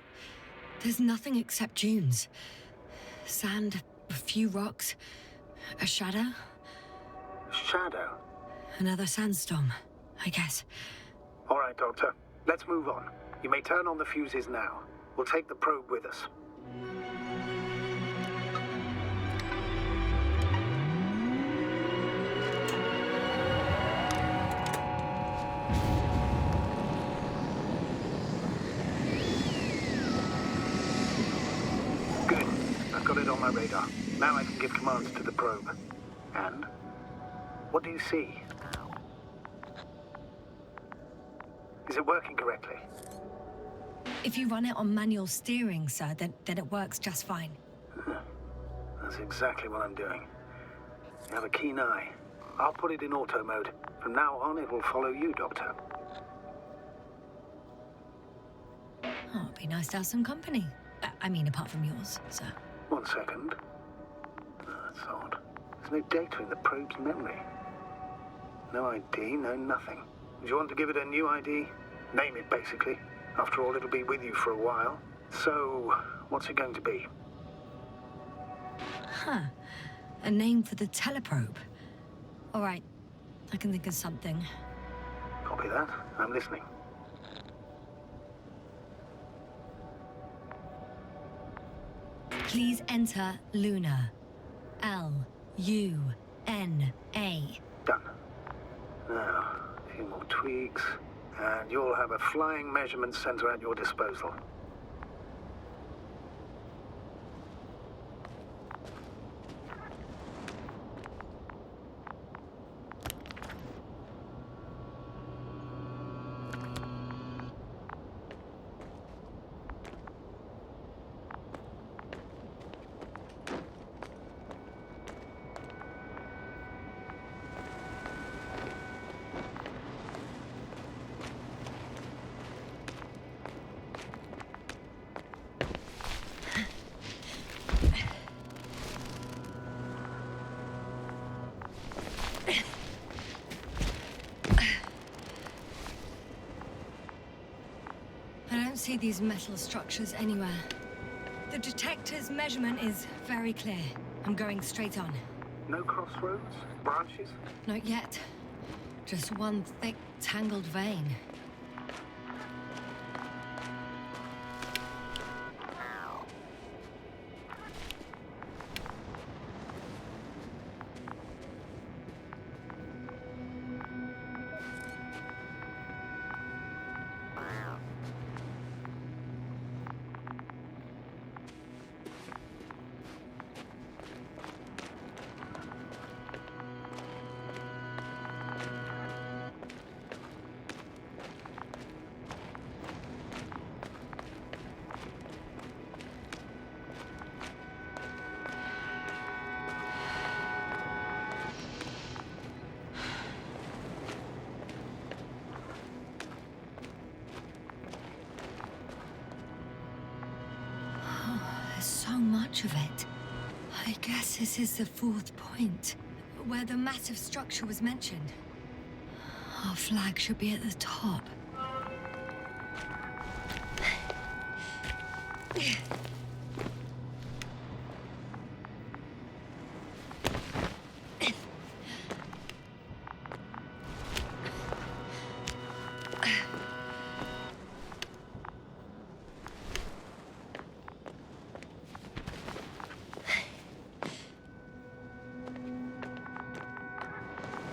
nothing except dunes. Sand, a few rocks, a shadow. Shadow? Another sandstorm, I guess. All right, Doctor. Let's move on. You may turn on the fuses now. We'll take the probe with us. Good. I've got it on my radar. Now I can give commands to the probe. And? What do you see? Is it working correctly? If you run it on manual steering, sir, then it works just fine. That's exactly what I'm doing. You have a keen eye. I'll put it in auto mode. From now on, it will follow you, Doctor. Oh, it'd be nice to have some company. I mean, apart from yours, sir. 1 second. Oh, that's odd. There's no data in the probe's memory. No ID, no nothing. Do you want to give it a new ID? Name it, basically. After all, it'll be with you for a while. So, what's it going to be? Huh. A name for the teleprobe. All right. I can think of something. Copy that. I'm listening. Please enter Luna. L-U-N-A. Done. Now, a few more tweaks, and you'll have a flying measurement center at your disposal. I don't see these metal structures anywhere. The detector's measurement is very clear. I'm going straight on. No crossroads? Branches? Not yet. Just one thick, tangled vein. So much of it. I guess this is the fourth point, where the massive structure was mentioned. Our flag should be at the top.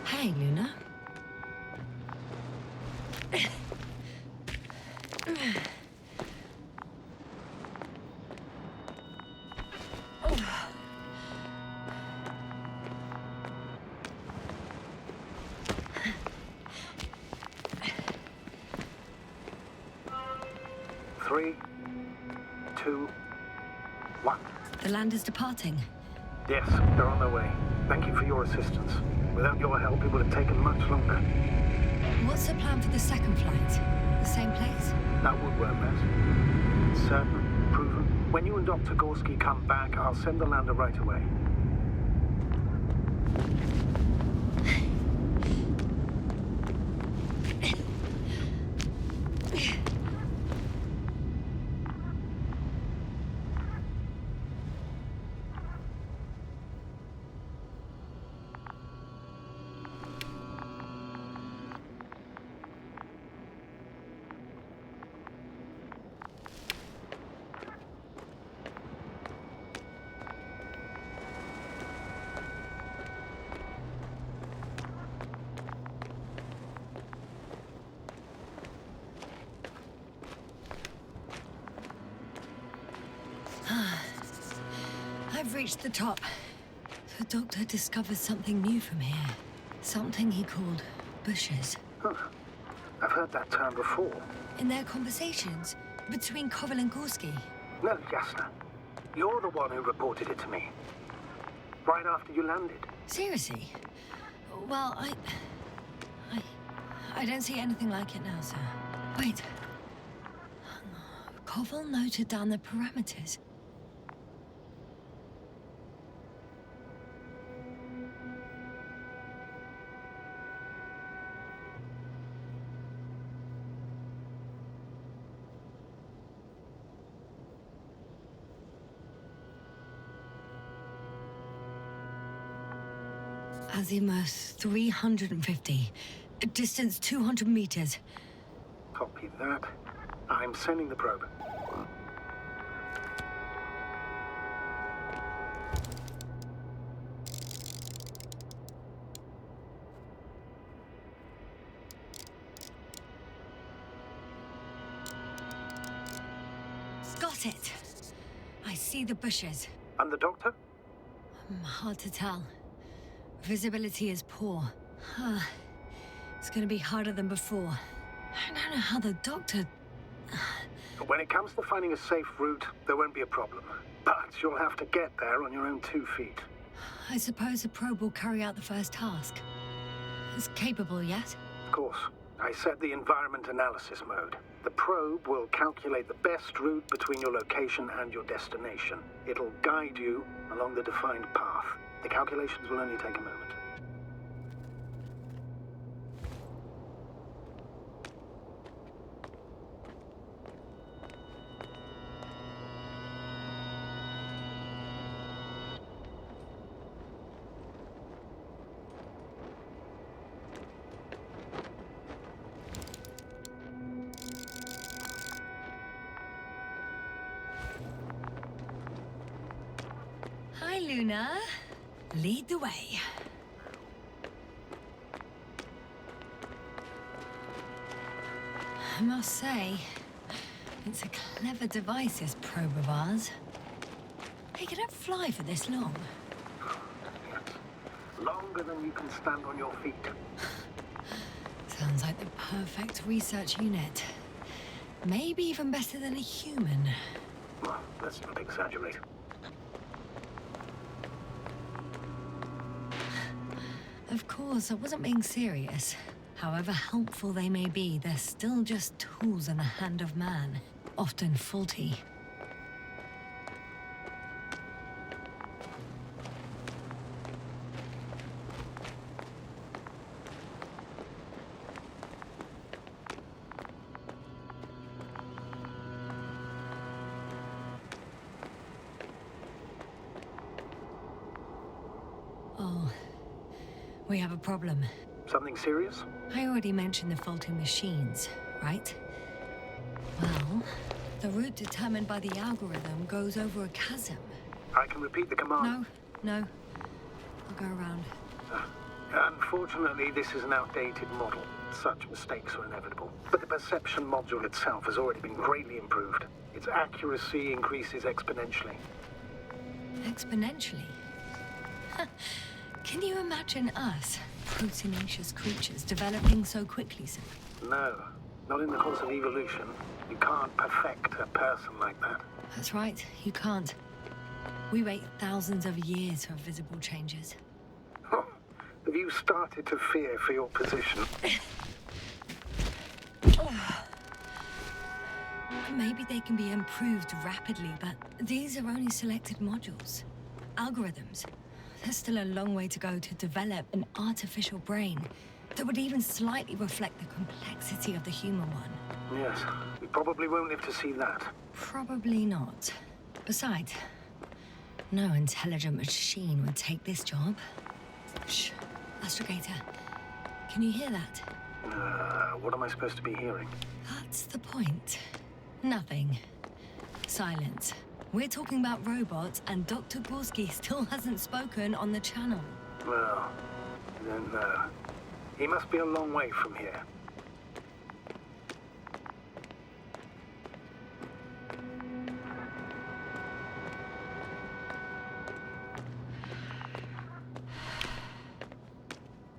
Hey, Luna. Three, two, one. The land is departing. Yes, they're on their way. Thank you for your assistance. Without your help, it would have taken much longer. What's the plan for the second flight? The same place? That would work best. Certain, proven. When you and Dr. Gorski come back, I'll send the lander right away. I've reached the top. The doctor discovered something new from here. Something he called bushes. Huh. I've heard that term before. In their conversations between Koval and Gorski. No, Jasna. You're the one who reported it to me. Right after you landed. Seriously? Well, I don't see anything like it now, sir. Wait. Koval noted down the parameters. Azimuth 350. Distance 200 meters. Copy that. I'm sending the probe. Got it. I see the bushes. And the doctor? Hard to tell. Visibility is poor. It's gonna be harder than before. I don't know how the doctor... When it comes to finding a safe route, there won't be a problem. But you'll have to get there on your own 2 feet. I suppose the probe will carry out the first task. It's capable yet? Of course. I set the environment analysis mode. The probe will calculate the best route between your location and your destination. It'll guide you along the defined path. The calculations will only take a moment. Hi, Luna. Lead the way. I must say, it's a clever device, this probe of ours. Hey, can it fly for this long? Longer than you can stand on your feet. Sounds like the perfect research unit. Maybe even better than a human. Well, let's not exaggerate. Of course, I wasn't being serious. However helpful they may be, they're still just tools in the hand of man, often faulty. Oh, we have a problem. Something serious? I already mentioned the faulty machines, right? Well, the route determined by the algorithm goes over a chasm. I can repeat the command. No. I'll go around. Unfortunately, this is an outdated model. Such mistakes are inevitable. But the perception module itself has already been greatly improved. Its accuracy increases exponentially. Exponentially? Can you imagine us, proteinaceous creatures, developing so quickly, sir? No, not in the course of evolution. You can't perfect a person like that. That's right, you can't. We wait thousands of years for visible changes. Have you started to fear for your position? Maybe they can be improved rapidly, but these are only selected modules. Algorithms. There's still a long way to go to develop an artificial brain that would even slightly reflect the complexity of the human one. Yes, we probably won't live to see that. Probably not. Besides, no intelligent machine would take this job. Shh, Astrogator, can you hear that? What am I supposed to be hearing? That's the point. Nothing. Silence. We're talking about robots, and Dr. Gorski still hasn't spoken on the channel. Well, then, he must be a long way from here.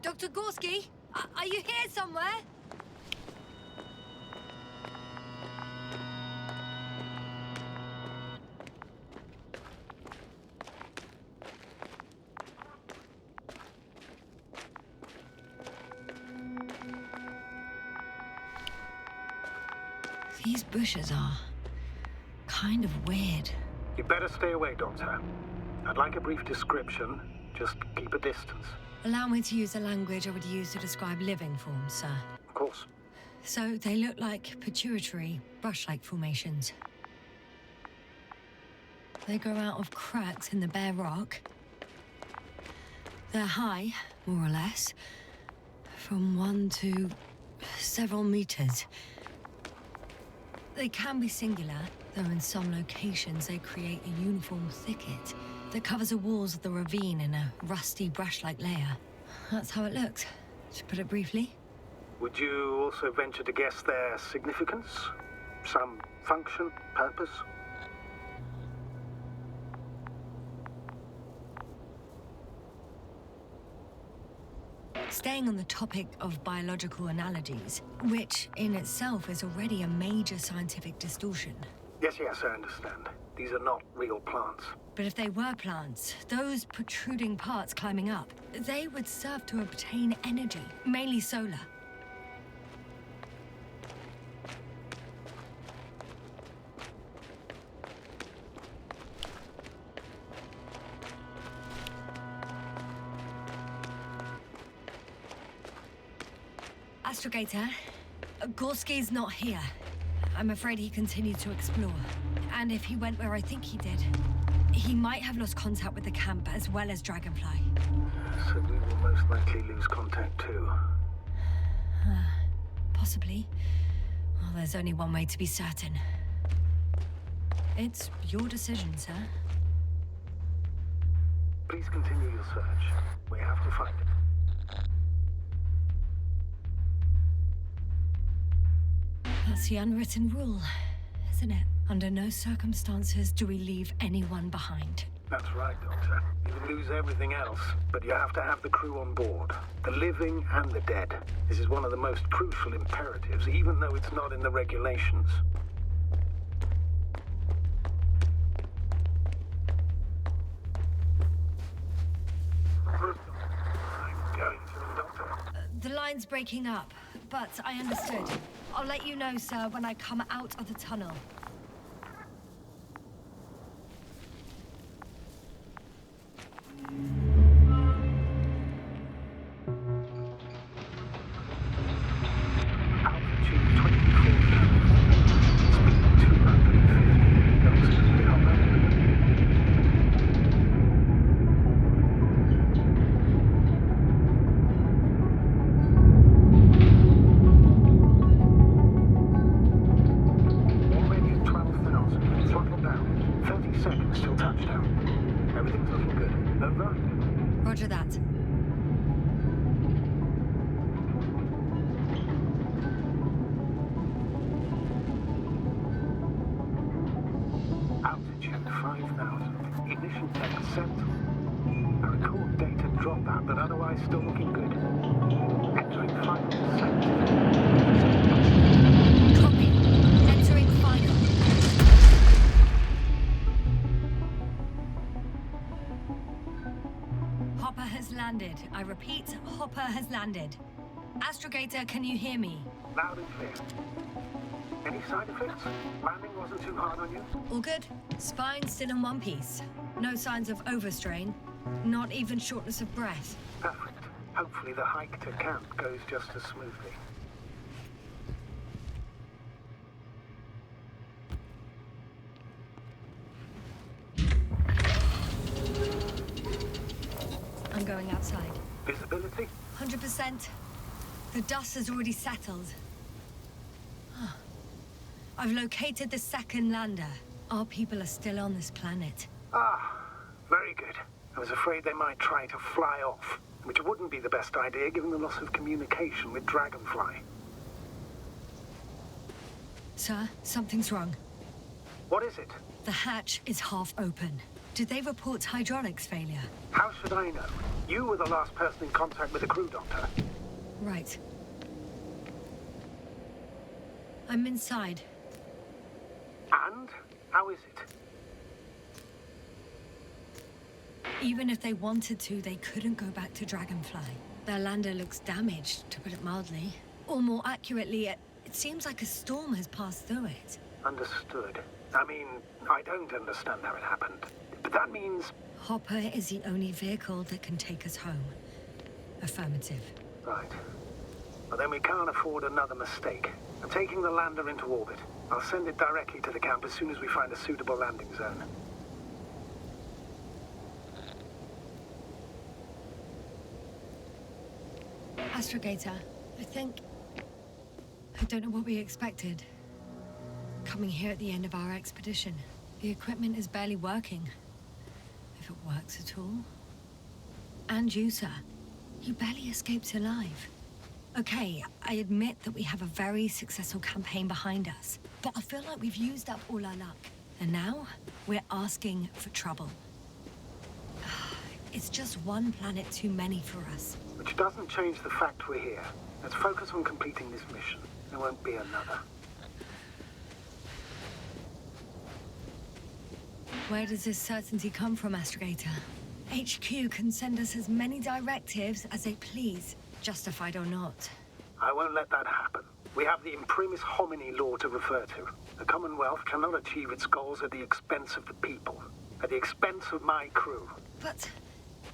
Dr. Gorski, are you here somewhere? These bushes are kind of weird. You better stay away, Doctor. I'd like a brief description. Just keep a distance. Allow me to use the language I would use to describe living forms, sir. Of course. So they look like pituitary, brush-like formations. They grow out of cracks in the bare rock. They're high, more or less. From 1 to several meters. They can be singular, though in some locations they create a uniform thicket that covers the walls of the ravine in a rusty brush-like layer. That's how it looks, to put it briefly. Would you also venture to guess their significance? Some function, purpose? Staying on the topic of biological analogies, which in itself is already a major scientific distortion. Yes, I understand. These are not real plants. But if they were plants, those protruding parts climbing up, they would serve to obtain energy, mainly solar. Astrogator, Gorski's not here. I'm afraid he continued to explore. And if he went where I think he did, he might have lost contact with the camp as well as Dragonfly. So we will most likely lose contact too. Possibly. Well, there's only one way to be certain. It's your decision, sir. Please continue your search. We have to find him. That's the unwritten rule, isn't it? Under no circumstances do we leave anyone behind. That's right, Doctor. You can lose everything else, but you have to have the crew on board. The living and the dead. This is one of the most crucial imperatives, even though it's not in the regulations. I'm going to, Doctor. The line's breaking up, but I understood. I'll let you know, sir, when I come out of the tunnel. Altitude 24,000. Speed 250. Goes to the hopper. Already at 12,000. Throttle down. 30 seconds till touchdown. Everything's looking good. Over? Roger that. Altitude 5,000. Ignition tech set. I record data dropout, but otherwise still looking good. Entering final descent. Copy. Entering final. Hopper has landed. I repeat, Hopper has landed. Astrogator, can you hear me? Loud and clear. Any side effects? Landing wasn't too hard on you? All good. Spine still in one piece. No signs of overstrain. Not even shortness of breath. Perfect. Hopefully the hike to camp goes just as smoothly. I'm going outside. Visibility? 100%. The dust has already settled. I've located the second lander. Our people are still on this planet. Ah, very good. I was afraid they might try to fly off, which wouldn't be the best idea given the loss of communication with Dragonfly. Sir, something's wrong. What is it? The hatch is half open. Did they report hydraulics failure? How should I know? You were the last person in contact with the crew, Doctor. Right. I'm inside. And? How is it? Even if they wanted to, they couldn't go back to Dragonfly. Their lander looks damaged, to put it mildly. Or more accurately, it seems like a storm has passed through it. Understood. I mean, I don't understand how it happened. But that means... Hopper is the only vehicle that can take us home. Affirmative. Right. Well, then we can't afford another mistake. I'm taking the lander into orbit. I'll send it directly to the camp as soon as we find a suitable landing zone. Astrogator, I don't know what we expected. Coming here at the end of our expedition. The equipment is barely working. If it works at all. And you, sir. You barely escaped alive. Okay, I admit that we have a very successful campaign behind us. But I feel like we've used up all our luck. And now, we're asking for trouble. It's just one planet too many for us. Which doesn't change the fact we're here. Let's focus on completing this mission. There won't be another. Where does this certainty come from, Astrogator? HQ can send us as many directives as they please, justified or not. I won't let that happen. We have the imprimis homini law to refer to. The Commonwealth cannot achieve its goals at the expense of the people. At the expense of my crew. But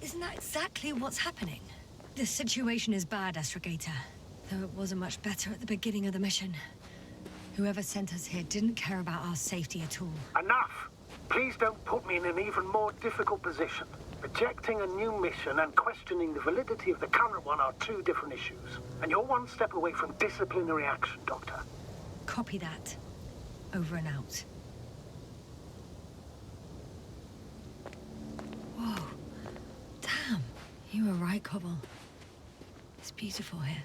isn't that exactly what's happening? The situation is bad, Astrogator. Though it wasn't much better at the beginning of the mission. Whoever sent us here didn't care about our safety at all. Enough! Please don't put me in an even more difficult position. Rejecting a new mission and questioning the validity of the current one are two different issues. And you're one step away from disciplinary action, Doctor. Copy that. Over and out. Whoa. Damn. You were right, Cobble. It's beautiful here.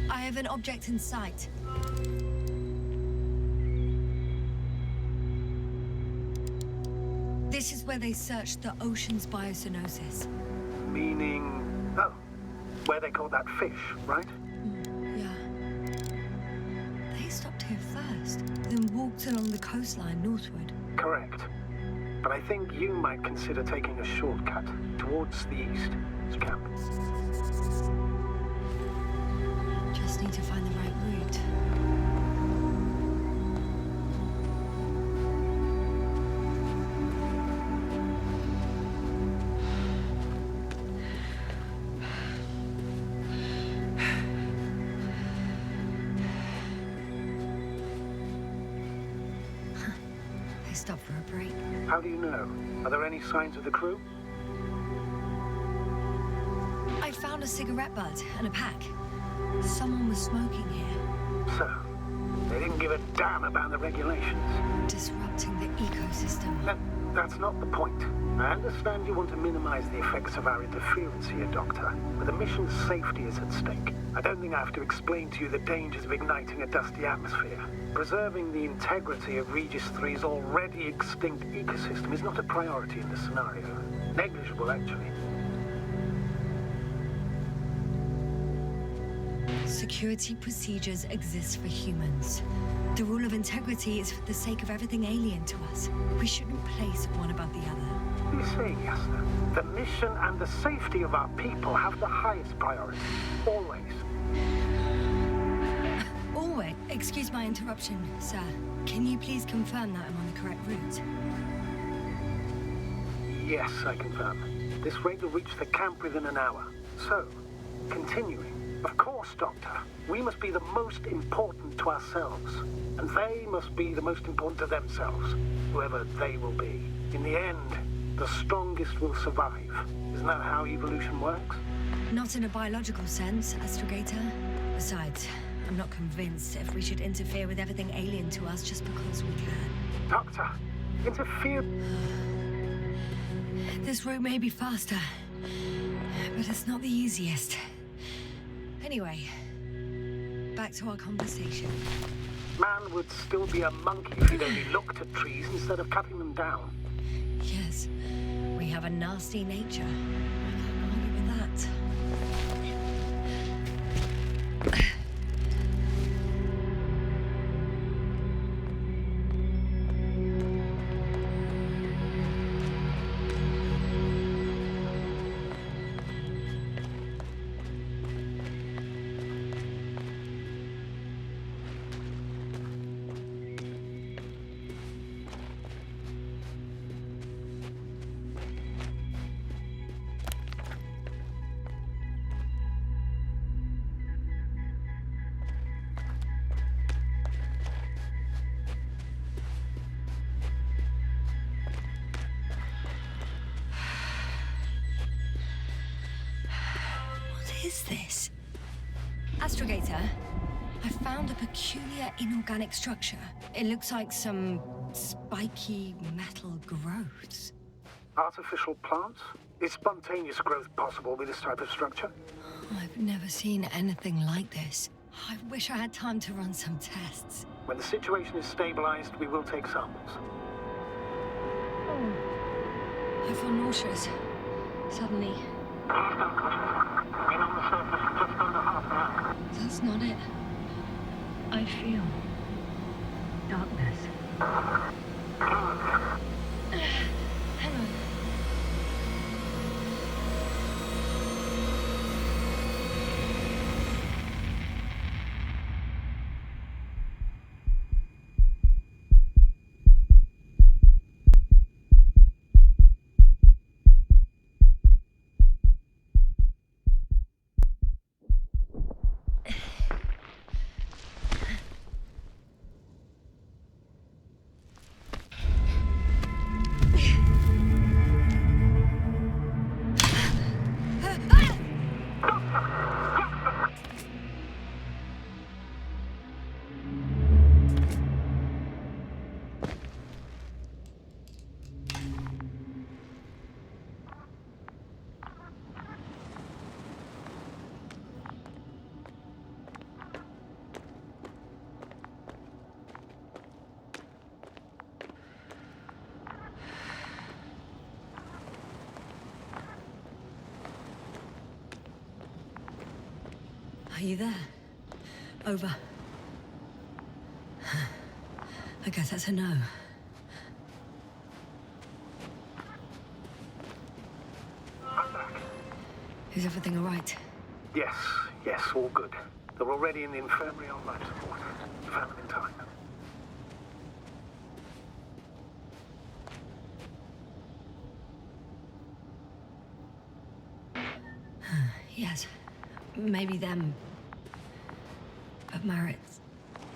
I have an object in sight. This is where they searched the ocean's biosynosis. Meaning... oh, where they caught that fish, right? Yeah. They stopped here first, then walked along the coastline northward. Correct. But I think you might consider taking a shortcut towards the east. Camp. Just need to find the right route. They stopped for a break. How do you know? Are there any signs of the crew? I found a cigarette butt and a pack. Someone was smoking here. So, they didn't give a damn about the regulations. Disrupting the ecosystem. That's not the point. I understand you want to minimize the effects of our interference here, Doctor, but the mission's safety is at stake. I don't think I have to explain to you the dangers of igniting a dusty atmosphere. Preserving the integrity of Regis 3's already extinct ecosystem is not a priority in this scenario. Negligible, actually. Security procedures exist for humans. The rule of integrity is for the sake of everything alien to us. We shouldn't place one above the other. You're saying, yes, sir. The mission and the safety of our people have the highest priority. Always. Always. Excuse my interruption, sir. Can you please confirm that I'm on the correct route? Yes, I confirm. This rate will reach the camp within an hour. So, continuing. Of course, Doctor. We must be the most important to ourselves. And they must be the most important to themselves. Whoever they will be. In the end, the strongest will survive. Isn't that how evolution works? Not in a biological sense, Astrogator. Besides, I'm not convinced if we should interfere with everything alien to us just because we can. Doctor, interfere... This route may be faster, but it's not the easiest. Anyway, back to our conversation. Man would still be a monkey if he'd only looked at trees instead of cutting them down. Yes, we have a nasty nature. I can't argue with that. is this? Astrogator, I found a peculiar inorganic structure. It looks like some spiky metal growths. Artificial plants? Is spontaneous growth possible with this type of structure? I've never seen anything like this. I wish I had time to run some tests. When the situation is stabilized, we will take samples. I feel nauseous. Suddenly. That's not it. I feel darkness. Hang on. Are you there? Over. I guess that's a no. Is everything all right? Yes, all good. They're already in the infirmary on life support. Found them in time. Yes. Maybe them. But Marit's.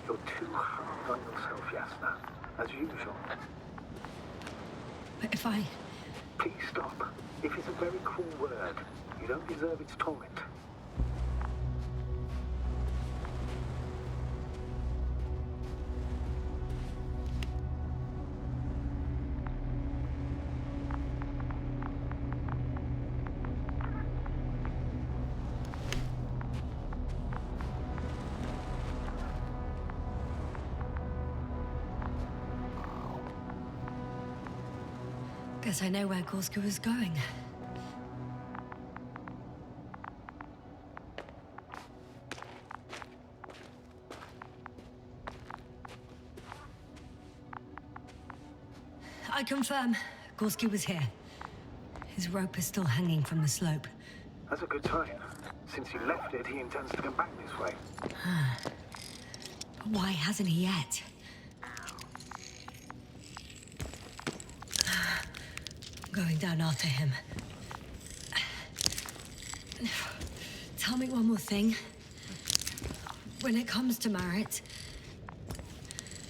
You're too hard on yourself, Yasna. As usual. But if I... Please stop. If it's a very cruel word, you don't deserve its torment. Guess I know where Gorska was going. I confirm, Gorski was here. His rope is still hanging from the slope. That's a good sign. Since he left it, he intends to come back this way. But why hasn't he yet? I'm going down after him. Tell me one more thing. When it comes to Marit,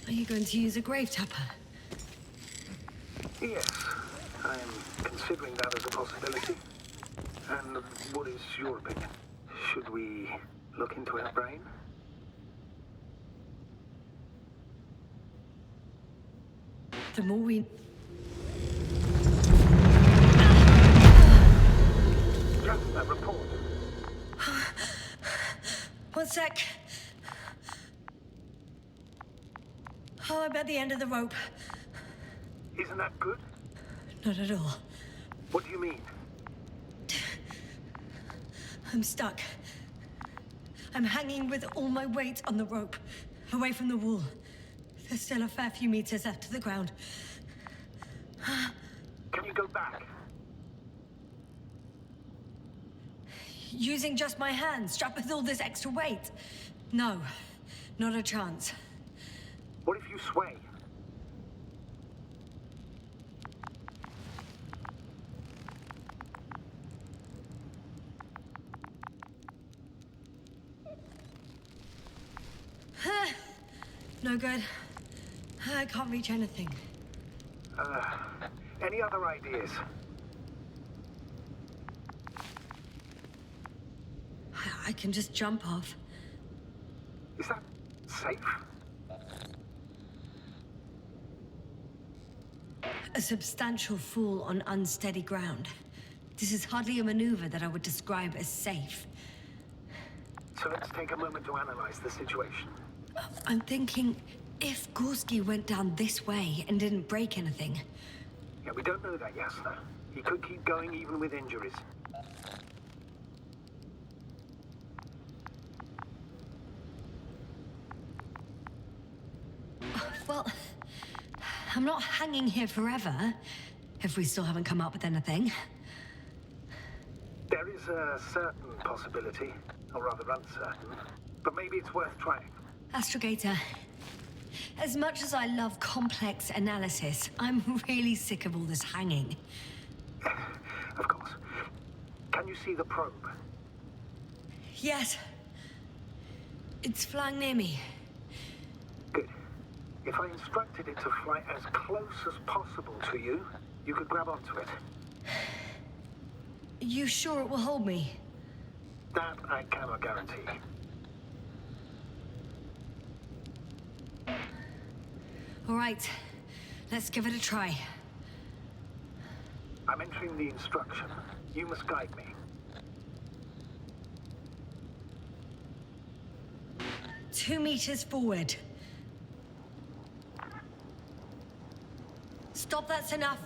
are you going to use a grave tapper? Yes, I'm considering that as a possibility. And what is your opinion? Should we look into her brain? The more we... Just that report. One sec. Oh, I'm at the end of the rope. Isn't that good? Not at all. What do you mean? I'm stuck. I'm hanging with all my weight on the rope, away from the wall. There's still a fair few meters left to the ground. Can you go back? Using just my hands, strapped with all this extra weight? No, not a chance. What if you sway? No good. I can't reach anything. Any other ideas? I can just jump off. Is that safe? A substantial fall on unsteady ground. This is hardly a maneuver that I would describe as safe. So let's take a moment to analyze the situation. I'm thinking, if Gorski went down this way and didn't break anything... Yeah, we don't know that, Yasna. He could keep going even with injuries. Well, I'm not hanging here forever, if we still haven't come up with anything. There is a certain possibility, or rather uncertain, but maybe it's worth trying. Astrogator, as much as I love complex analysis, I'm really sick of all this hanging. Of course. Can you see the probe? Yes. It's flying near me. Good. If I instructed it to fly as close as possible to you, you could grab onto it. You sure it will hold me? That I cannot guarantee. All right, let's give it a try. I'm entering the instruction. You must guide me. 2 meters forward. Stop, that's enough.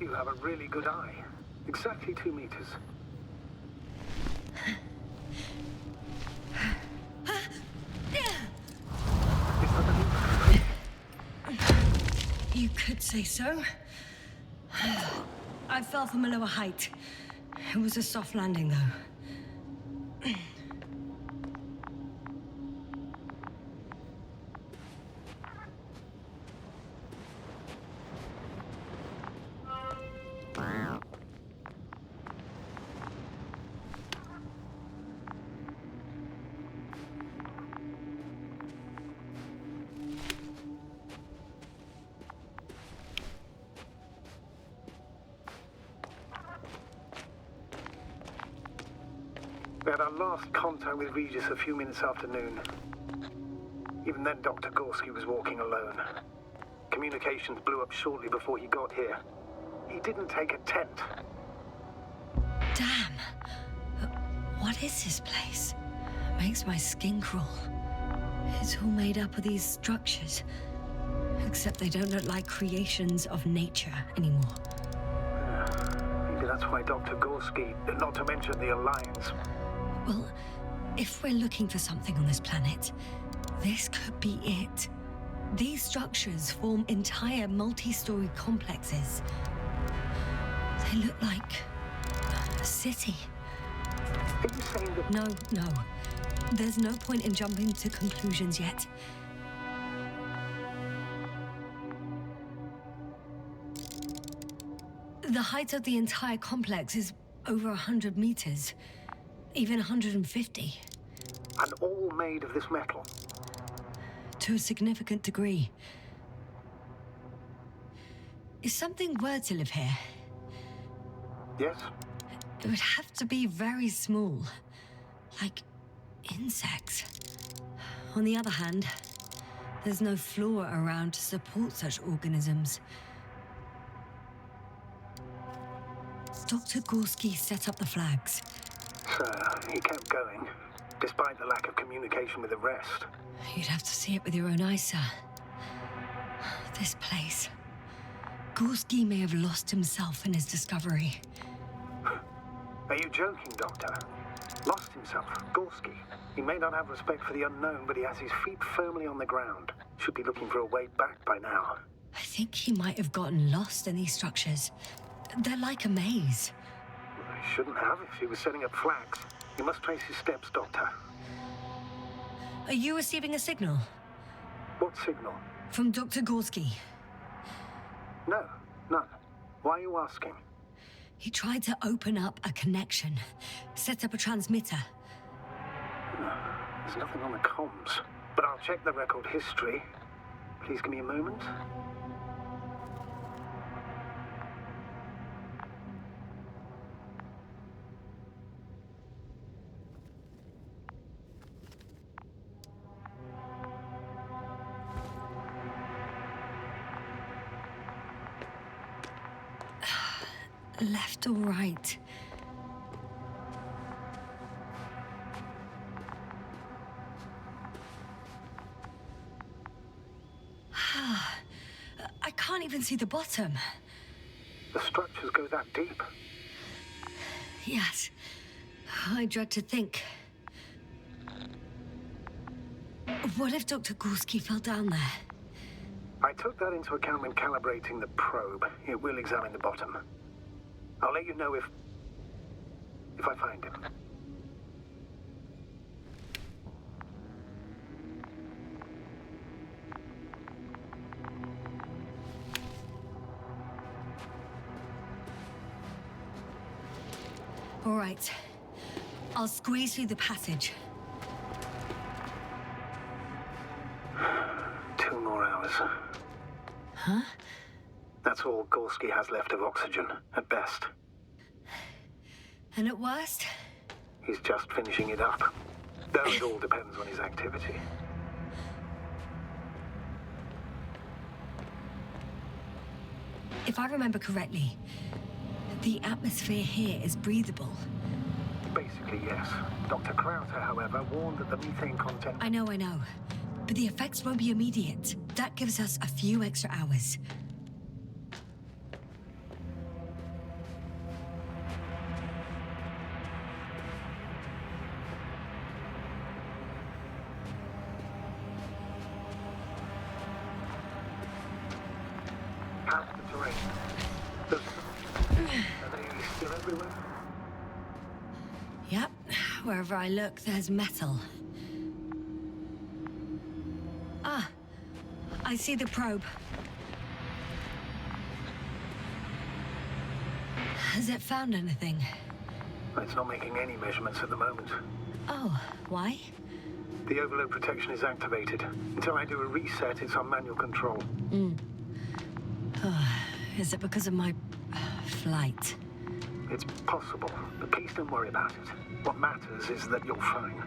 You have a really good eye. Exactly 2 meters. Is the maneuver complete? You could say so. I fell from a lower height. It was a soft landing, though. We had our last contact with Regis a few minutes after noon. Even then, Dr. Gorski was walking alone. Communications blew up shortly before he got here. He didn't take a tent. Damn. What is this place? Makes my skin crawl. It's all made up of these structures. Except they don't look like creations of nature anymore. Maybe that's why Dr. Gorski, not to mention the Alliance. Well, if we're looking for something on this planet, this could be it. These structures form entire multi-story complexes. They look like a city. Are you saying that... No. There's no point in jumping to conclusions yet. The height of the entire complex is over 100 meters. Even 150. And all made of this metal? To a significant degree. If something were to live here, Yes? it would have to be very small. Like insects. On the other hand, there's no flora around to support such organisms. Dr. Gorski set up the flags. So, he kept going, despite the lack of communication with the rest. You'd have to see it with your own eyes, sir. This place. Gorski may have lost himself in his discovery. Are you joking, Doctor? Lost himself, Gorski. He may not have respect for the unknown, but he has his feet firmly on the ground. Should be looking for a way back by now. I think he might have gotten lost in these structures. They're like a maze. He shouldn't have if he was setting up flags. You must trace his steps, Doctor. Are you receiving a signal? What signal? From Dr. Gorski. No, none. Why are you asking? He tried to open up a connection, set up a transmitter. There's nothing on the comms, but I'll check the record history. Please give me a moment. Left or right? I can't even see the bottom. The structures go that deep. Yes. I dread to think. What if Dr. Gorski fell down there? I took that into account when calibrating the probe. It will examine the bottom. I'll let you know if I find him. All right. I'll squeeze through the passage. 2 more hours. Huh? That's all Gorski has left of oxygen, at best. And at worst? He's just finishing it up. Though it all depends on his activity. If I remember correctly, the atmosphere here is breathable. Basically, yes. Dr. Krauter, however, warned that the methane content... I know. But the effects won't be immediate. That gives us a few extra hours. How's the terrain? Are they still everywhere? Yep. Wherever I look, there's metal. Ah. I see the probe. Has it found anything? It's not making any measurements at the moment. Oh, why? The overload protection is activated. Until I do a reset, it's on manual control. Is it because of my flight? It's possible, but please don't worry about it. What matters is that you're fine.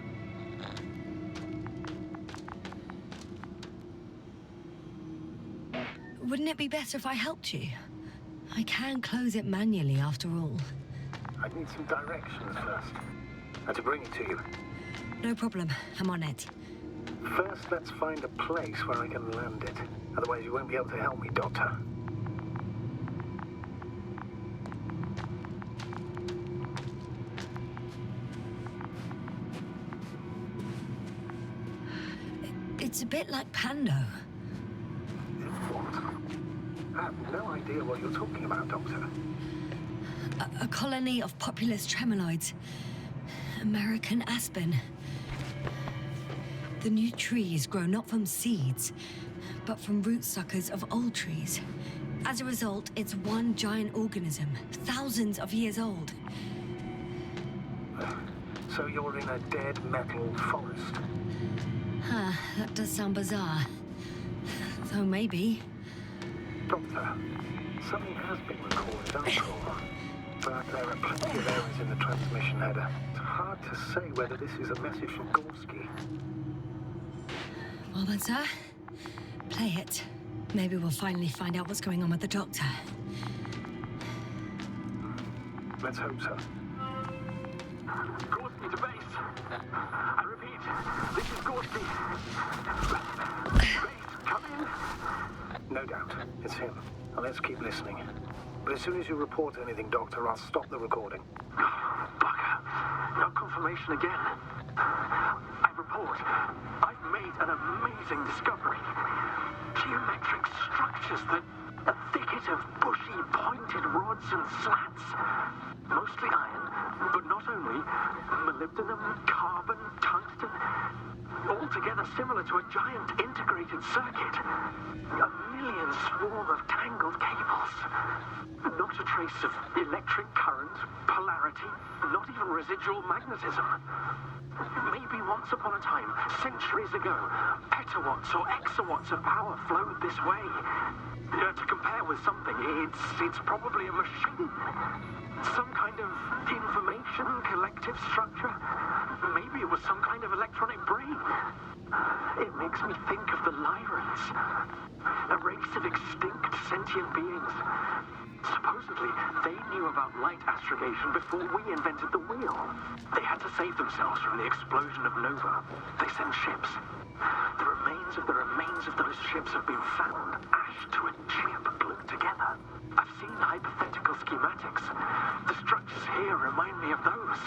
Wouldn't it be better if I helped you? I can close it manually after all. I need some directions first. And to bring it to you. No problem. I'm on it. First, let's find a place where I can land it. Otherwise, you won't be able to help me, Doctor. It's a bit like Pando. What? I have no idea what you're talking about, Doctor. A colony of populous tremoloids. American aspen. The new trees grow not from seeds, but from root suckers of old trees. As a result, it's one giant organism, thousands of years old. So you're in a dead metal forest? Huh, that does sound bizarre. Though maybe. Doctor, something has been recorded, after all. But there are plenty of errors in the transmission header. It's hard to say whether this is a message from Gorski. Well then, sir, play it. Maybe we'll finally find out what's going on with the doctor. Let's hope so. Gorski to base. I repeat, this is Gorski. Base, come in. No doubt, it's him. Now let's keep listening. But as soon as you report anything, Doctor, I'll stop the recording. Bugger. No confirmation again. I report. I've made an amazing discovery. Geometric structures that a thicket of bushy, pointed rods and slats. Mostly iron, but not only. Molybdenum, carbon, tungsten. Altogether similar to a giant integrated circuit. A million swarm of tangled cables. Not a trace of electric current, polarity, not even residual magnetism. Maybe once upon a time, centuries ago, petawatts or exawatts of power flowed this way. To compare with something, it's probably a machine. Some kind of information collective structure. Maybe it was some kind of electronic brain. It makes me think of the Lyrans, a race of extinct sentient beings. Supposedly, they knew about light astrogation before we invented the wheel. They had to save themselves from the explosion of Nova. They send ships. The remains of those ships have been found, ashed to a chip glued together. I've seen hypothetical schematics. The structures here remind me of those.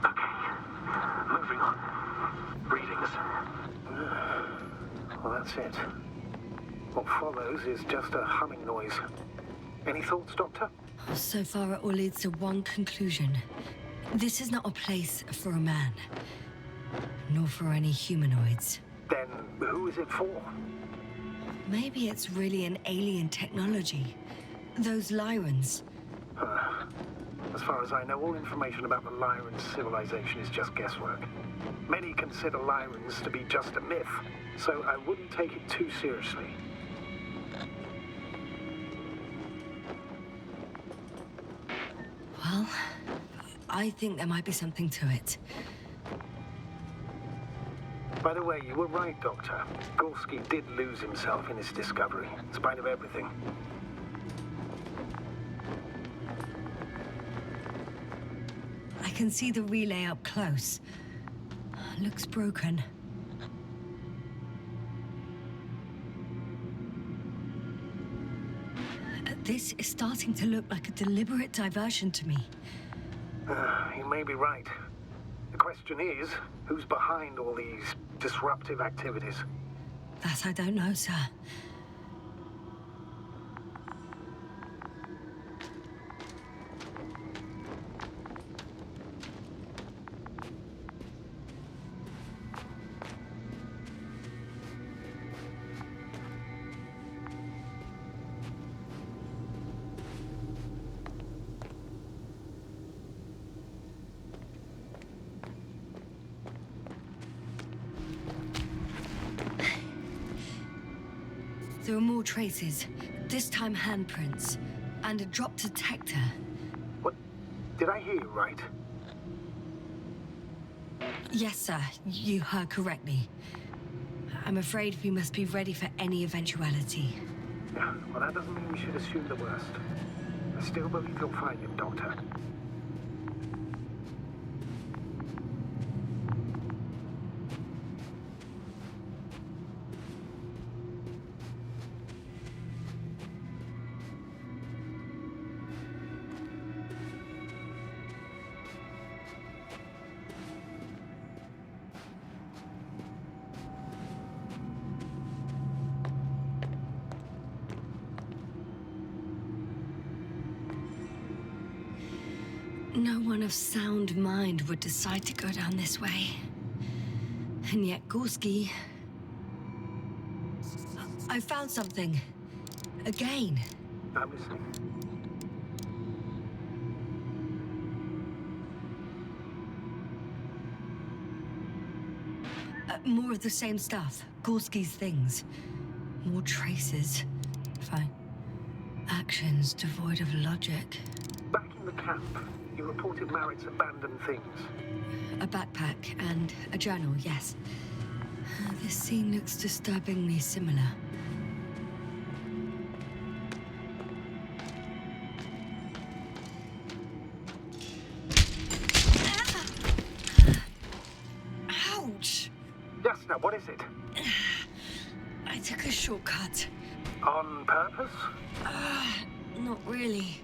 Okay, moving on. Readings. Well, that's it. What follows is just a humming noise. Any thoughts, Doctor? So far, it all leads to one conclusion. This is not a place for a man, nor for any humanoids. Then who is it for? Maybe it's really an alien technology. Those Lyrans. As far as I know, all information about the Lyran civilization is just guesswork. Many consider Lyrans to be just a myth, so I wouldn't take it too seriously. Well, I think there might be something to it. By the way, you were right, Doctor. Gorski did lose himself in his discovery, in spite of everything. I can see the relay up close. Looks broken. This is starting to look like a deliberate diversion to me. You may be right. The question is, who's behind all these disruptive activities? That I don't know, sir. There are more traces, this time handprints, and a drop detector. What? Did I hear you right? Yes, sir, you heard correctly. I'm afraid we must be ready for any eventuality. Yeah, well, that doesn't mean we should assume the worst. I still believe you'll find him, Doctor. No one of sound mind would decide to go down this way. And yet Gorski... I found something. Again. I'm listening. More of the same stuff. Gorski's things. More traces. Fine. Actions devoid of logic. Back in the camp, you reported Merritt's abandoned things. A backpack and a journal, yes. This scene looks disturbingly similar. Ouch! Yes, now what is it? I took a shortcut. On purpose? Not really.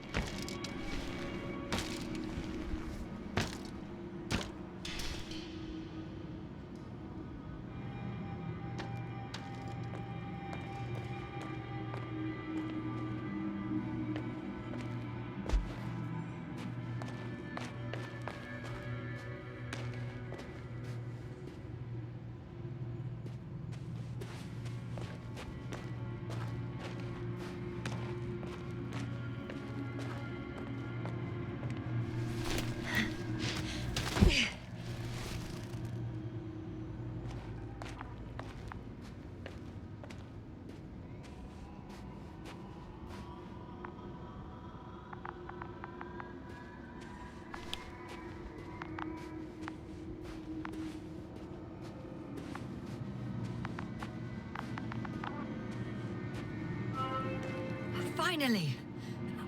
Finally!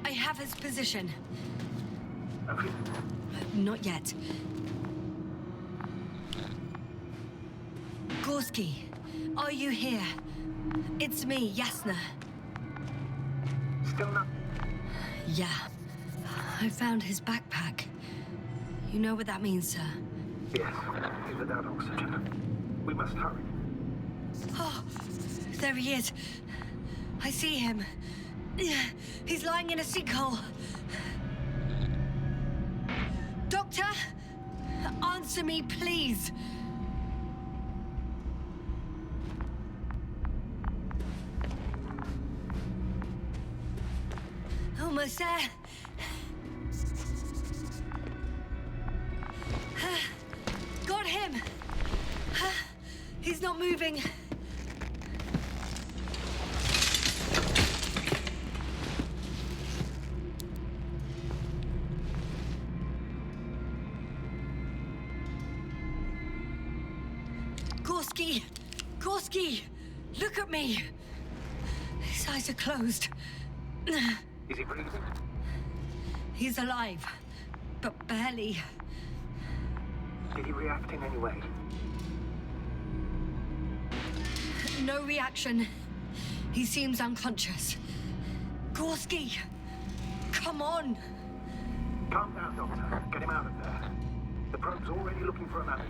I have his position. Okay. Not yet. Gorski, are you here? It's me, Yasna. Still not. Yeah. I found his backpack. You know what that means, sir? Yes, he's without oxygen. We must hurry. Oh, there he is. I see him. He's lying in a sinkhole. Doctor, answer me, please. Almost there. Got him. He's not moving. Gorski! Gorski! Look at me! His eyes are closed. Is he breathing? He's alive, but barely. Did he react in any way? No reaction. He seems unconscious. Gorski! Come on! Calm down, Doctor. Get him out of there. The probe's already looking for an answer.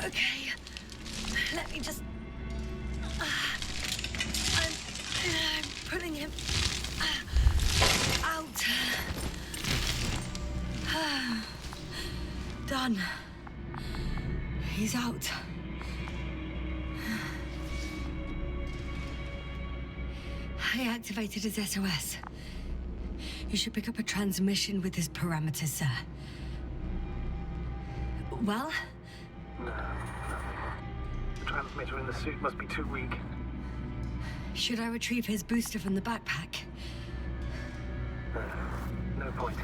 Okay. Let me just... I'm pulling him out. Done. He's out. I activated his SOS. You should pick up a transmission with his parameters, sir. Well? No, nothing. The transmitter in the suit must be too weak. Should I retrieve his booster from the backpack? No point.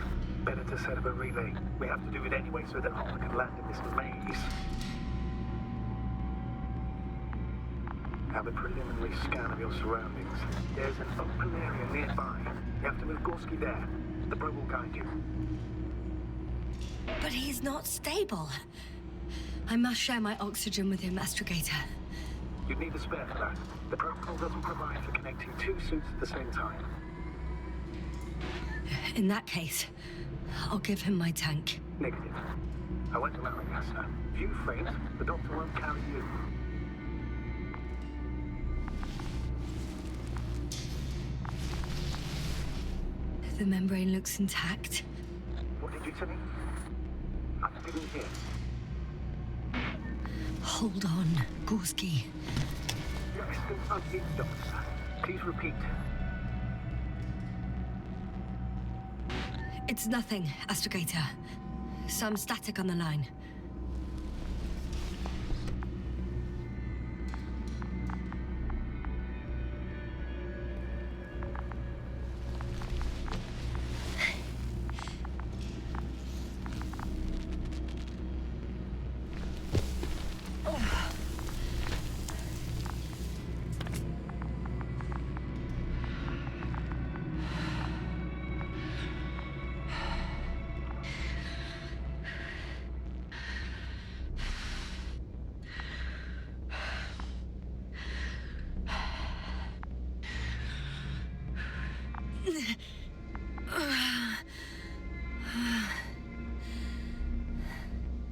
Better to set up a relay. We have to do it anyway so that Hopper can land in this maze. Have a preliminary scan of your surroundings. There's an open area nearby. You have to move Gorski there. The probe will guide you. But he's not stable. I must share my oxygen with him, Astrogator. You'd need a spare for that. The protocol doesn't provide for connecting two suits at the same time. In that case, I'll give him my tank. Negative. I won't allow it, Yasna. If you faint, the doctor won't carry you. The membrane looks intact. What did you say? I didn't hear. Hold on, Gorski. You're still unhinged, Doctor. Please repeat. It's nothing, Astrogator. Some static on the line.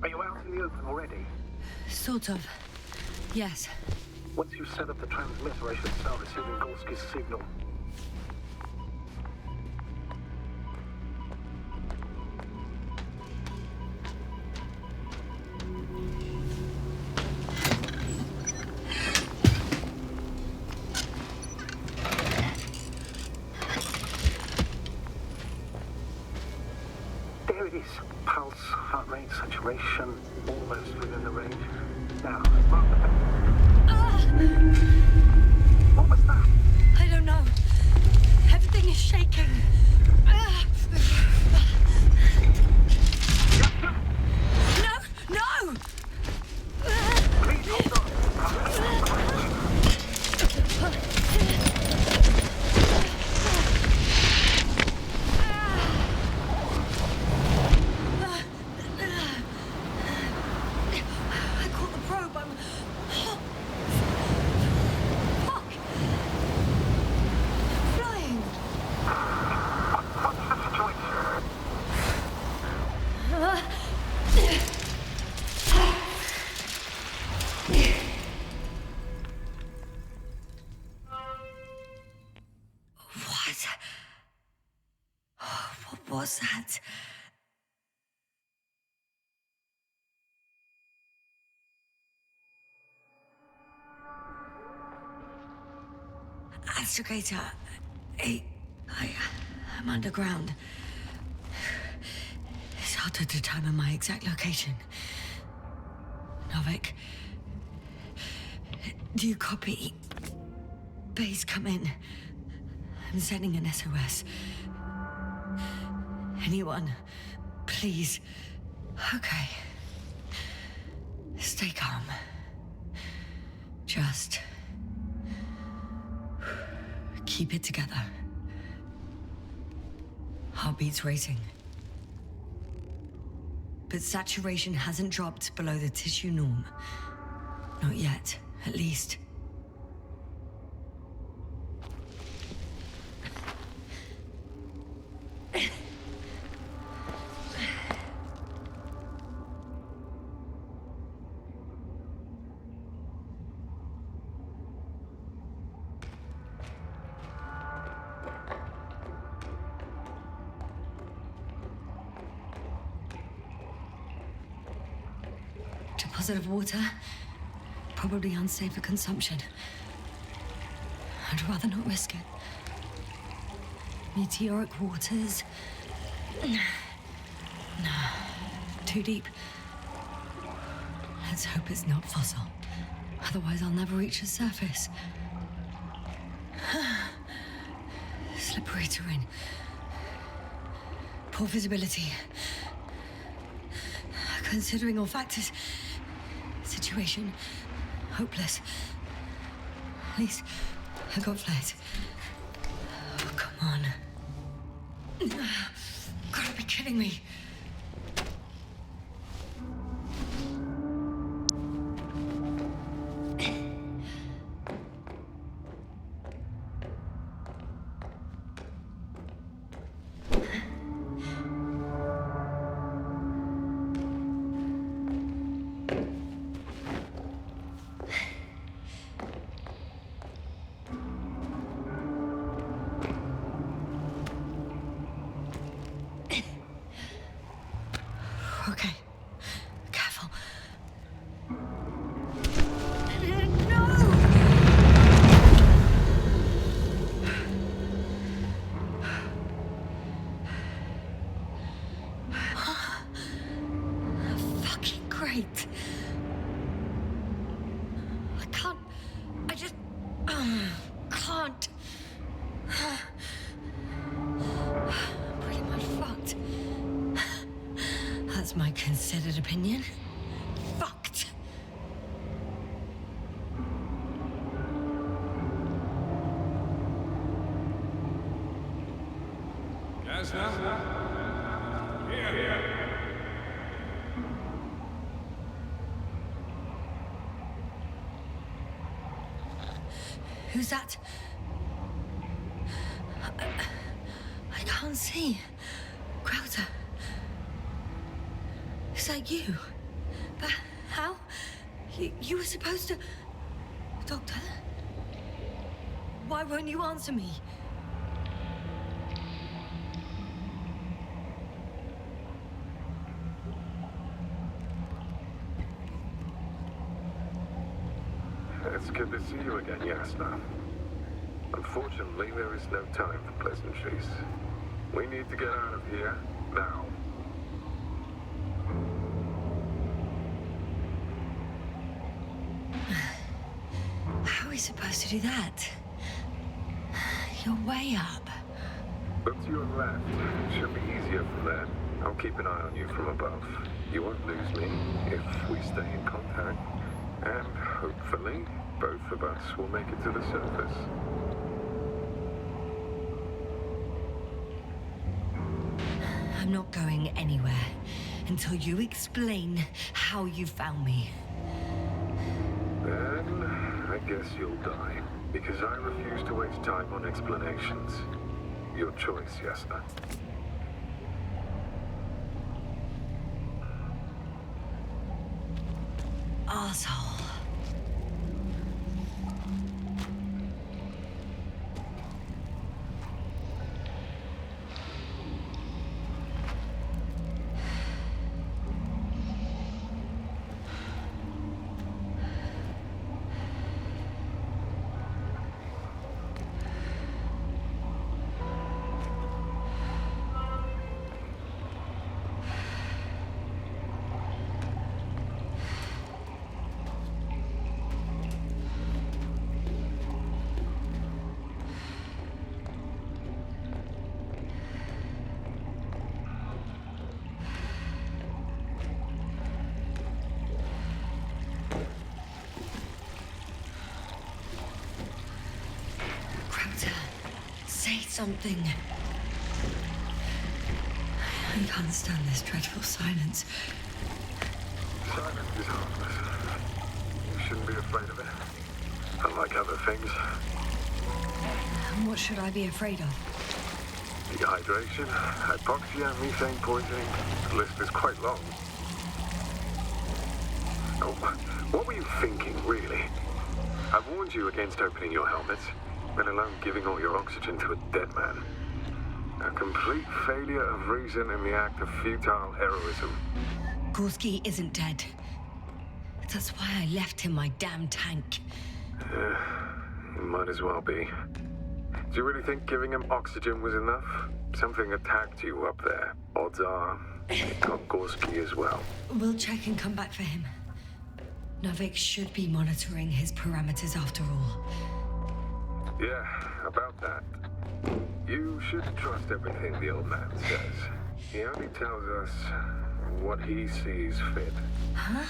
Are you out in the open already? Sort of. Yes. Once you set up the transmitter, I should start receiving Gorski's signal. There it is. Pulse, heart rate, saturation, almost within the range. Now, mark the... What was that? I don't know. Everything is shaking. No! No! Please hold on. What's that? Astrogator, I'm underground. It's hard to determine my exact location. Novik, do you copy? Base, come in. I'm sending an SOS. Anyone, please. Okay. Stay calm. Just keep it together. Heartbeat's racing. But saturation hasn't dropped below the tissue norm. Not yet, at least. Deposit of water, probably unsafe for consumption. I'd rather not risk it. Meteoric waters. No, too deep. Let's hope it's not fossil. Otherwise, I'll never reach the surface. Slippery terrain. Poor visibility. Considering all factors, situation hopeless. At least I got flares. Oh, come on. Gotta be kidding me. Okay. Careful. No! Fucking great. I just can't. I'm pretty much fucked. That's my considered opinion. Fucked. Who's that? I can't see. Crowder. Is that you? But how? You were supposed to... Doctor? Why won't you answer me? It's good to see you again, Yasna. Unfortunately, there is no time for pleasantries. We need to get out of here, now. How are we supposed to do that? You're way up. Look to your left. Should be easier from there. I'll keep an eye on you from above. You won't lose me if we stay in contact. And hopefully, both of us will make it to the surface. I'm not going anywhere until you explain how you found me. Then, I guess you'll die. Because I refuse to waste time on explanations. Your choice, Yasna. Arsehole. something. I can't stand this dreadful silence. Silence is harmless. You shouldn't be afraid of it. Unlike other things. What should I be afraid of? Dehydration, hypoxia, methane poisoning. The list is quite long. Oh, what were you thinking, really? I warned you against opening your helmets, let alone giving all your oxygen to a dead man. A complete failure of reason in the act of futile heroism. Gorski isn't dead. That's why I left him my damn tank. It might as well be. Do you really think giving him oxygen was enough? Something attacked you up there. Odds are, it got Gorski as well. We'll check and come back for him. Novik should be monitoring his parameters after all. Yeah, about that. You should trust everything the old man says. He only tells us what he sees fit. Huh?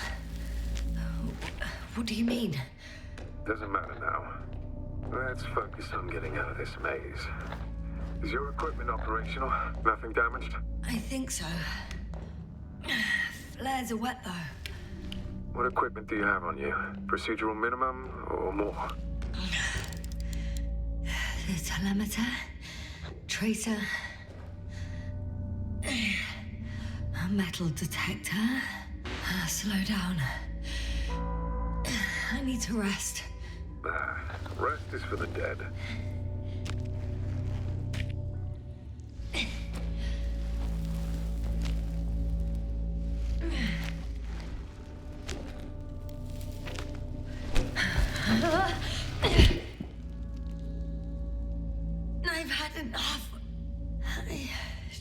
What do you mean? Doesn't matter now. Let's focus on getting out of this maze. Is your equipment operational? Nothing damaged? I think so. Flares are wet, though. What equipment do you have on you? Procedural minimum or more? The telemeter, tracer, a metal detector. Slow down. I need to rest. Rest is for the dead. I've had enough.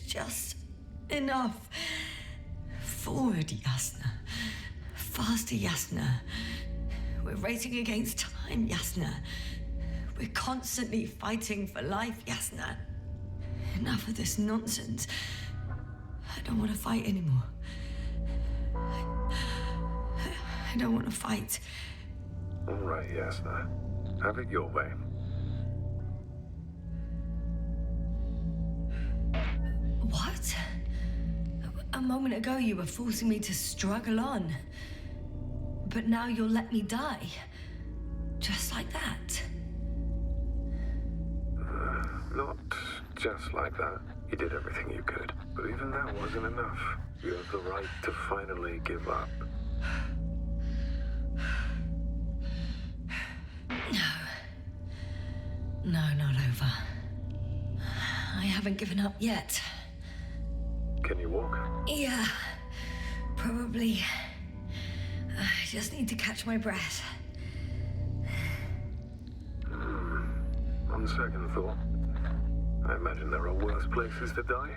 Just enough. Forward, Yasna. Faster, Yasna. We're racing against time, Yasna. We're constantly fighting for life, Yasna. Enough of this nonsense. I don't want to fight anymore. I don't want to fight. All right, Yasna. Have it your way. What? A moment ago you were forcing me to struggle on. But now you'll let me die. Just like that. Not just like that. You did everything you could. But even that wasn't enough. You have the right to finally give up. No, not over. I haven't given up yet. Can you walk? Yeah, probably. I just need to catch my breath. On second thought, I imagine there are worse places to die.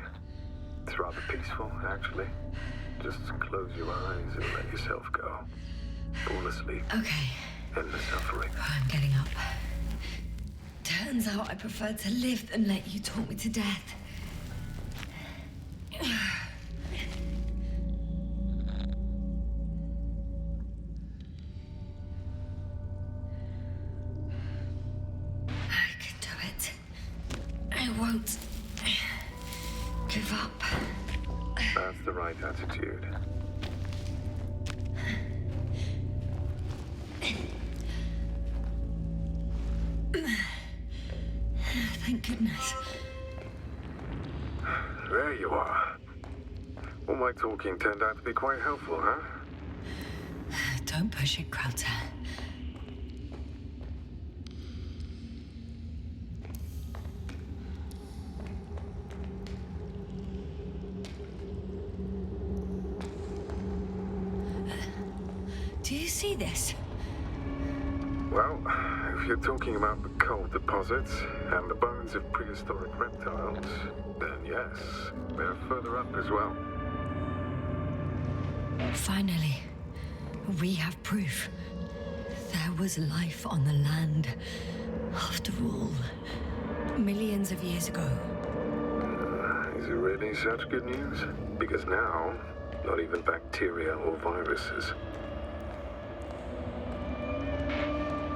It's rather peaceful, actually. Just close your eyes and let yourself go. Fall asleep. Okay. End the suffering. I'm getting up. Turns out I prefer to live than let you talk me to death. I can do it. I won't give up. That's the right attitude. Thank goodness. There you are. All my talking turned out to be quite helpful, huh? Don't push it, Krauter. Do you see this? Well, if you're talking about the coal deposits and the bones of prehistoric reptiles, then yes, they're further up as well. Finally, we have proof. There was life on the land. After all, millions of years ago. Is it really such good news? Because now, not even bacteria or viruses.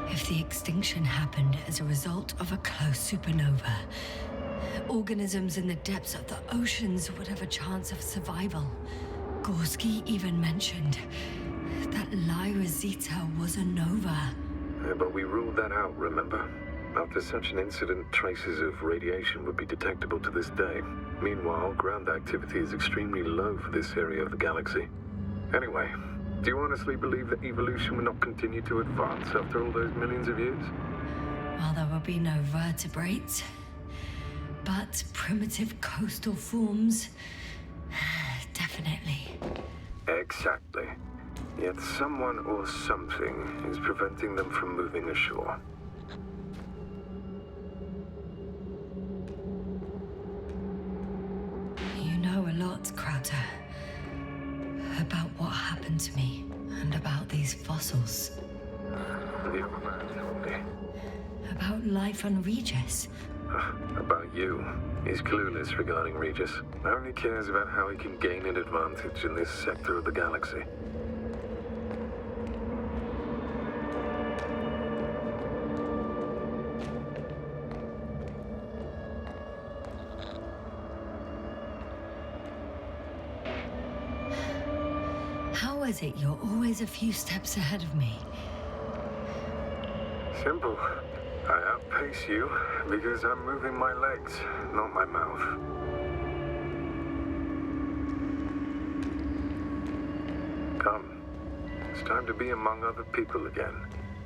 If the extinction happened as a result of a close supernova, Organisms in the depths of the oceans would have a chance of survival. Gorski even mentioned that Lyra Zeta was a nova. But we ruled that out, remember? After such an incident, traces of radiation would be detectable to this day. Meanwhile, ground activity is extremely low for this area of the galaxy. Anyway, do you honestly believe that evolution will not continue to advance after all those millions of years? Well, there will be no vertebrates, but primitive coastal forms, definitely. Exactly. Yet someone or something is preventing them from moving ashore. You know a lot, Crowder. About what happened to me, and about these fossils. The other man told me. About life on Regis. About you. He's clueless regarding Regis. Only cares about how he can gain an advantage in this sector of the galaxy. How is it you're always a few steps ahead of me? Simple. I outpace you because I'm moving my legs, not my mouth. Come. It's time to be among other people again.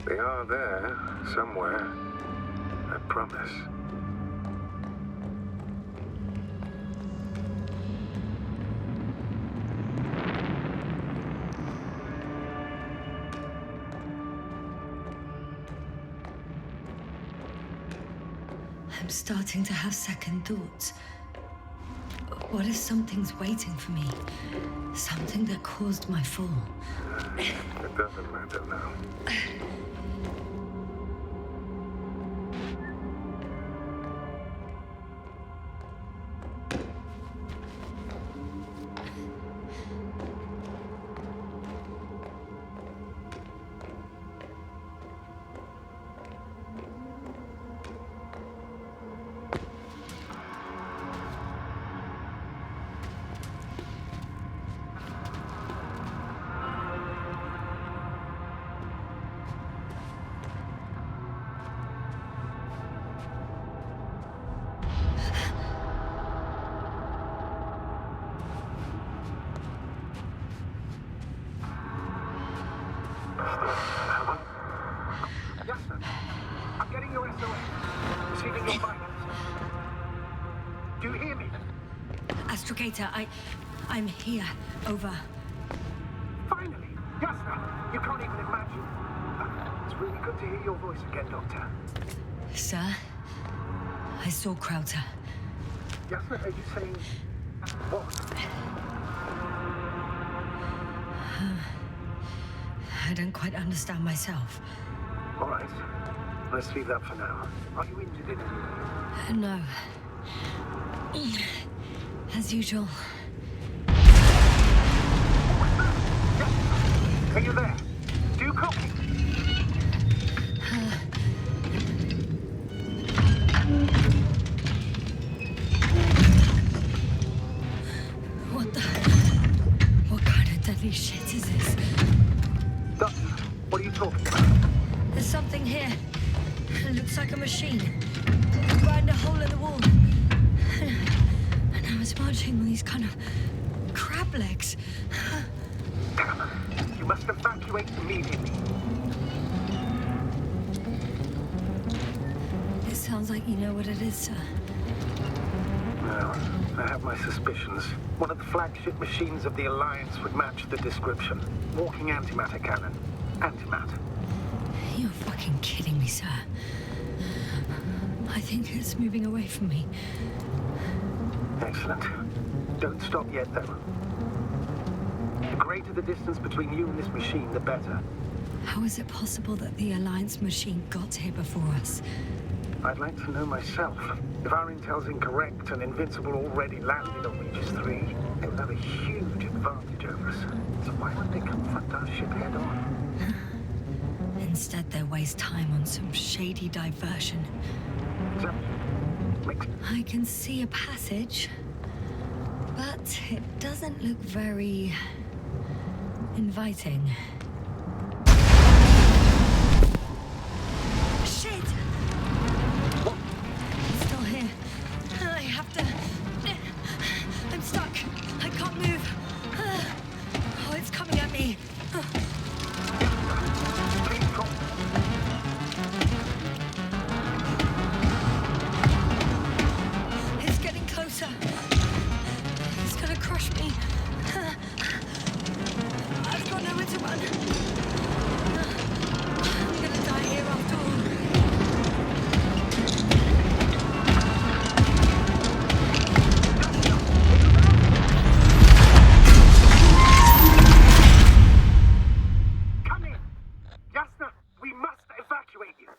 They are there, somewhere. I promise. I'm starting to have second thoughts. What if something's waiting for me? Something that caused my fall? It doesn't matter now. Yes, sir. I'm getting your SOS. Receiving your findings. Do you hear me? Astrogator, I'm here. Over. Finally! Yes, sir. You can't even imagine. It's really good to hear your voice again, Doctor. Sir? I saw Crowder. Yes, sir. Are you saying what? I don't quite understand myself. All right. Let's leave that for now. Are you injured in any way? No. As usual. Are you there? Do you copy? What kind of deadly shit is this? Doctor, what are you talking about? There's something here. It looks like a machine. It burned a hole in the wall. And now it's marching on these kind of crab legs. You must evacuate immediately. It sounds like you know what it is, sir. No, I have my suspicions. One of the flagship machines of the Alliance would match the description. Walking antimatter cannon. Antimatter. You're fucking kidding me, sir. I think it's moving away from me. Excellent. Don't stop yet, though. The greater the distance between you and this machine, the better. How is it possible that the Alliance machine got here before us? I'd like to know myself. If our intel's incorrect and Invincible already landed on Regis 3, they would have a huge advantage over us. So why would they confront our ship head on? Instead, they waste time on some shady diversion. So, makes... I can see a passage, but it doesn't look very inviting. Shit! It's still here. I have to... I'm stuck. I can't move. Oh, it's coming at me. It's getting closer. It's gonna crush me. I've got nowhere to run. I'm gonna die here after all. Come in! Yasna, we must evacuate you.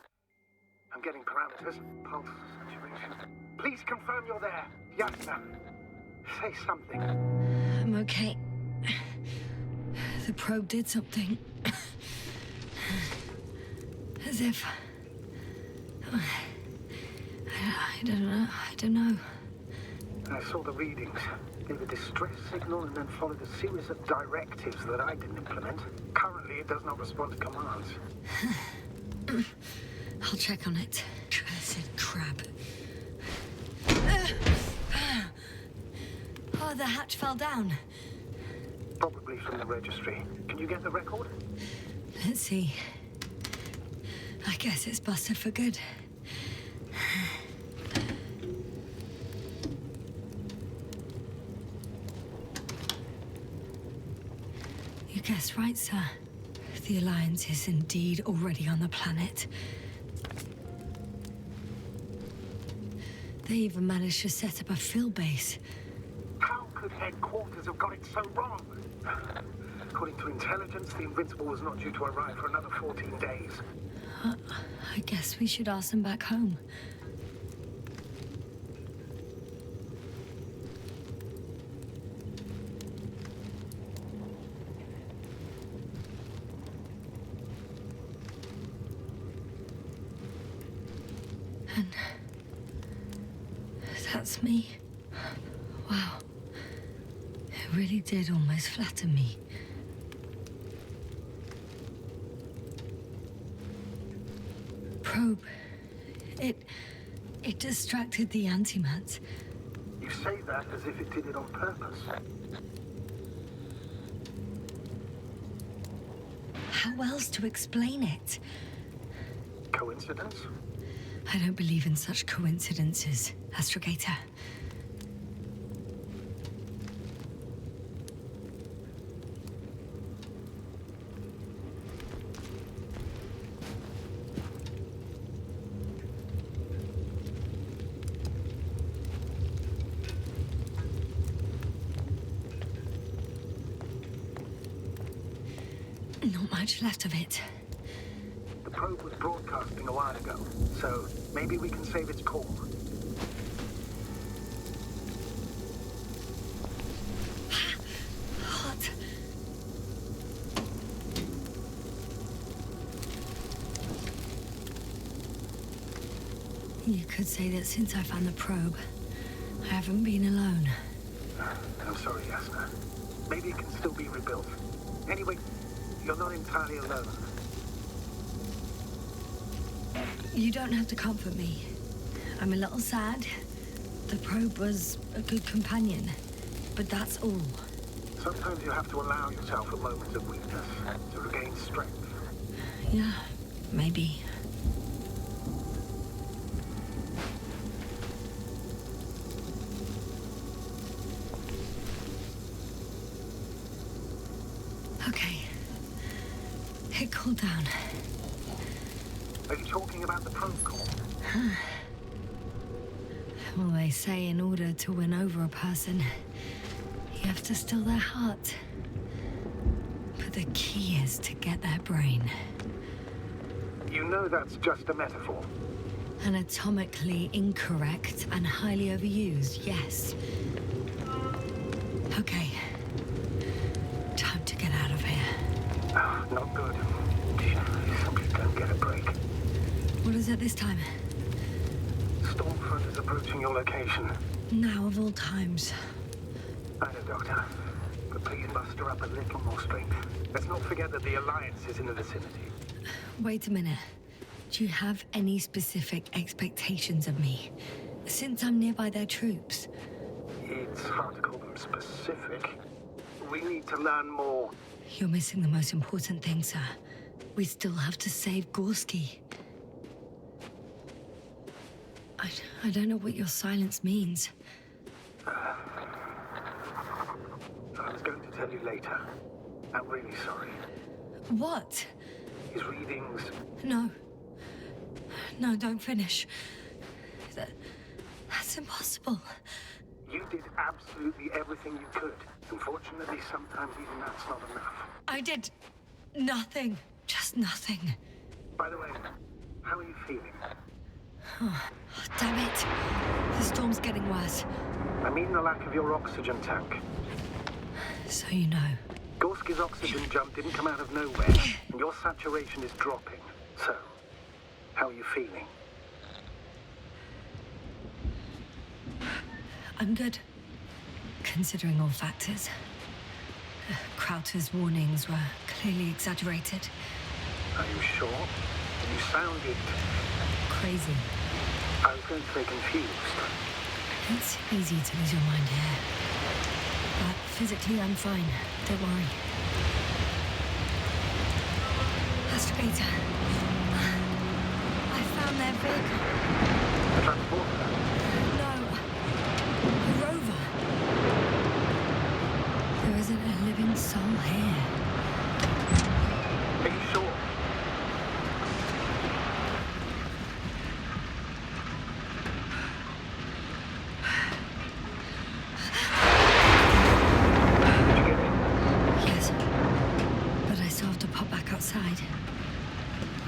I'm getting parameters. Pulse, saturation. Please confirm you're there. Yasna, say something. I'm okay. The probe did something. As if... I don't know. I saw the readings. Gave a distress signal and then followed a series of directives that I didn't implement. Currently, it does not respond to commands. I'll check on it. Cursed crap. Oh, the hatch fell down. Probably from the registry. Can you get the record? Let's see. I guess it's busted for good. You guessed right, sir. The Alliance is indeed already on the planet. They even managed to set up a field base. How could headquarters have got it so wrong? According to intelligence, the Invincible was not due to arrive for another 14 days. I guess we should ask them back home. And that's me. Wow. It really did almost flatter me. Probe. It distracted the antimats. You say that as if it did it on purpose. How else to explain it? Coincidence? I don't believe in such coincidences, Astrogator. Not much left of it. The probe was broadcasting a while ago, so maybe we can save its call. Hot. You could say that since I found the probe, I haven't been alone. I'm sorry, Yasna. Maybe it can still be rebuilt. Anyway, you're not entirely alone. You don't have to comfort me. I'm a little sad. The probe was a good companion, but that's all. Sometimes you have to allow yourself a moment of weakness to regain strength. Yeah, maybe. Okay. It cooled down. Are you talking about the probe call? Well, they say in order to win over a person, you have to steal their heart. But the key is to get their brain. You know that's just a metaphor. Anatomically incorrect and highly overused, yes. Okay. Time to get out of here. Oh, not good. Simply don't get a break. What is it this time? Stormfront is approaching tracking your location. Now of all times. I know, Doctor. But please muster up a little more strength. Let's not forget that the Alliance is in the vicinity. Wait a minute. Do you have any specific expectations of me? Since I'm nearby their troops. It's hard to call them specific. We need to learn more. You're missing the most important thing, sir. We still have to save Gorski. I don't know what your silence means. I was going to tell you later. I'm really sorry. What? His readings... No. No, don't finish. That's impossible. You did absolutely everything you could. Unfortunately, sometimes even that's not enough. I did nothing. Just nothing. By the way, how are you feeling? Oh, damn it. The storm's getting worse. I mean the lack of your oxygen tank. So you know. Gorski's oxygen jump didn't come out of nowhere, and your saturation is dropping. So, how are you feeling? I'm good. Considering all factors. Crowther's warnings were clearly exaggerated. Are you sure? You sounded... crazy. I was going to say confused. It's easy to lose your mind here. But physically, I'm fine. Don't worry. Astrogator. I found their vehicle. A transporter? No. A rover. There isn't a living soul here. Are you sure? Outside.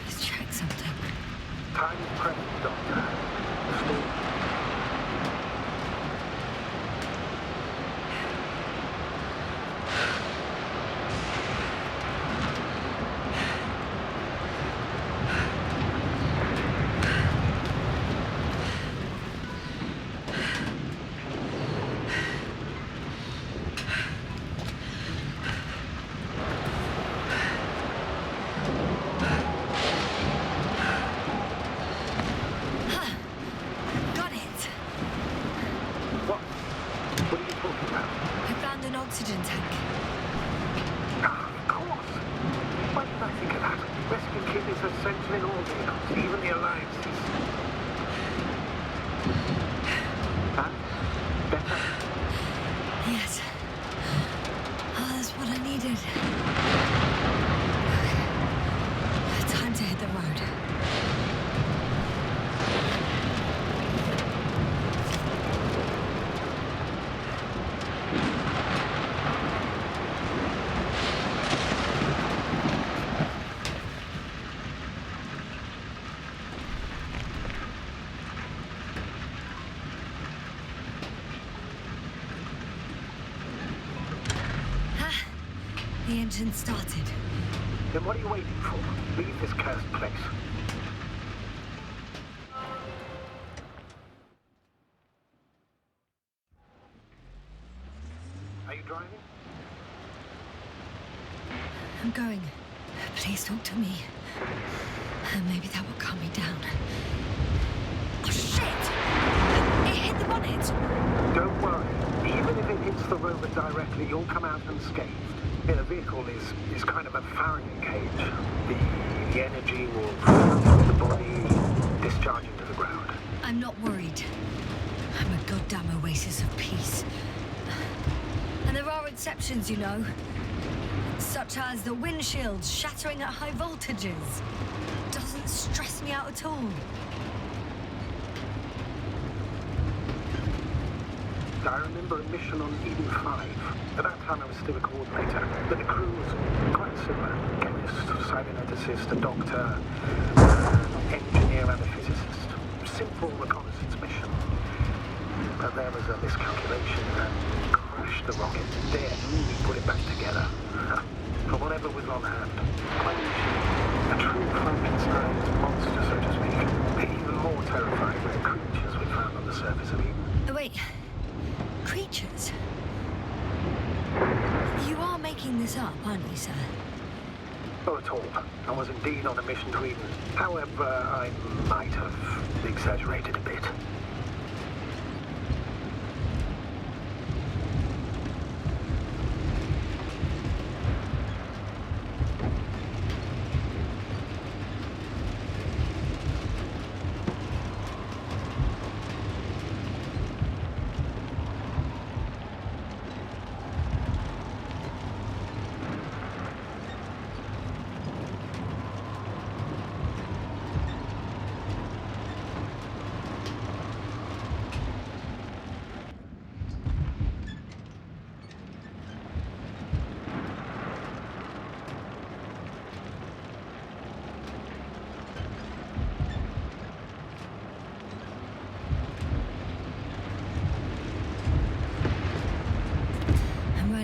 Let's check something. Time is precious, Doctor. Storm. Oxygen tank. Of course. Why did I think of that? Rescue kit is essential in all vehicles, even the Alliances. And? Better? Yes. Oh, that's what I needed. Time to hit the road. The engine started. Then what are you waiting for? Leave this cursed place. Are you driving? I'm going. Please talk to me. Maybe that will calm me down. Oh, shit! It hit the bonnet! Don't worry. Even if it hits the rover directly, you'll come out unscathed. The vehicle is kind of a Faraday cage. The energy will flow from the body, discharge into the ground. I'm not worried. I'm a goddamn oasis of peace. And there are exceptions, you know. Such as the windshields shattering at high voltages. Doesn't stress me out at all. I remember a mission on Eden 5. At that time I was still a coordinator, but the crew was quite similar. Chemist, cyberneticist, a doctor, engineer and a physicist. Simple reconnaissance mission. But there was a miscalculation and crashed the rocket. Then we put it back together. For whatever was on hand. Quite a machine. A true Frankenstein's monster, so to speak. But even more terrifying were the creatures we found on the the surface of Eden. Oh, wait. Creatures? You are making this up, aren't you, sir? Not at all. I was indeed on a mission to Eden. However, I might have exaggerated a bit.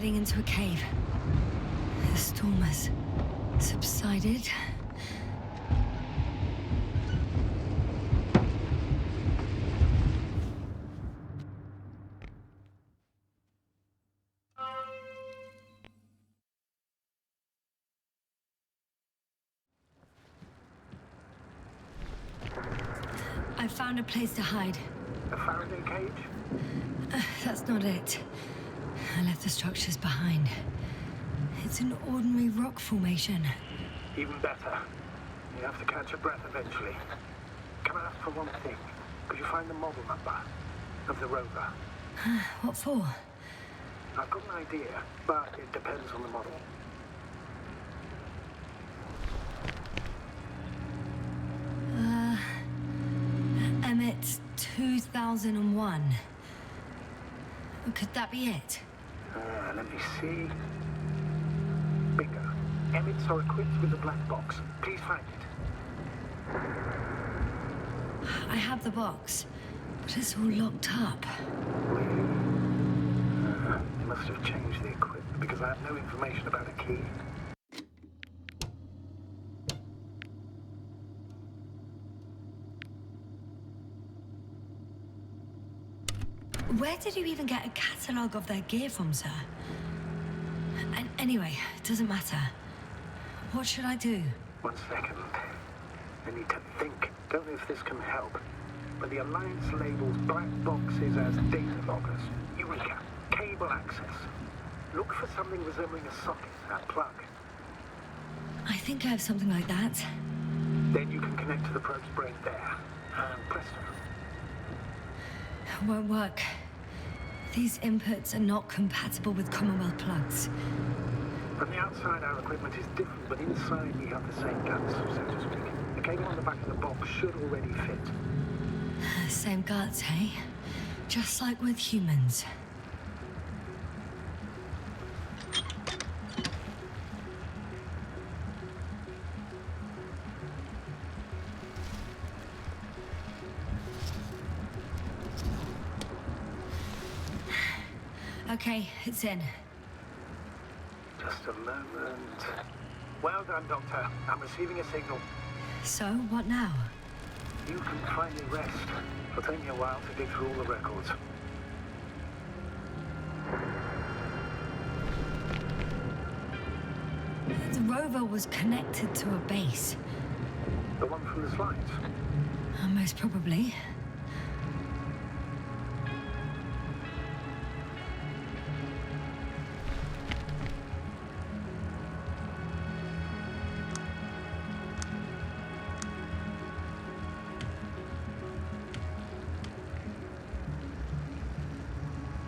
Into a cave. The storm has subsided. I found a place to hide. A Faraday cage? That's not it. I left the structures behind. It's an ordinary rock formation. Even better. You have to catch your breath eventually. Can I ask for one thing? Could you find the model number of the rover? What for? I've got an idea, but it depends on the model. M.2 2001. Could that be it? Let me see. Bingo. Emmets are equipped with a black box. Please find it. I have the box, but it's all locked up. They must have changed the equipment because I have no information about a key. Where did you even get a catalogue of their gear from, sir? Anyway, it doesn't matter. What should I do? 1 second. I need to think. Don't know if this can help, but the Alliance labels black boxes as data loggers. Eureka! Cable access. Look for something resembling a socket, a plug. I think I have something like that. Then you can connect to the probe's brain there. And presto. Won't work. These inputs are not compatible with Commonwealth plugs. From the outside, our equipment is different, but inside we have the same guts, so to speak. The cable on the back of the box should already fit. Same guts, hey? Just like with humans. Okay, it's in. Just a moment. Well done, Doctor. I'm receiving a signal. So, what now? You can finally rest. It'll take me a while to dig through all the records. The rover was connected to a base. The one from the slides? Most probably.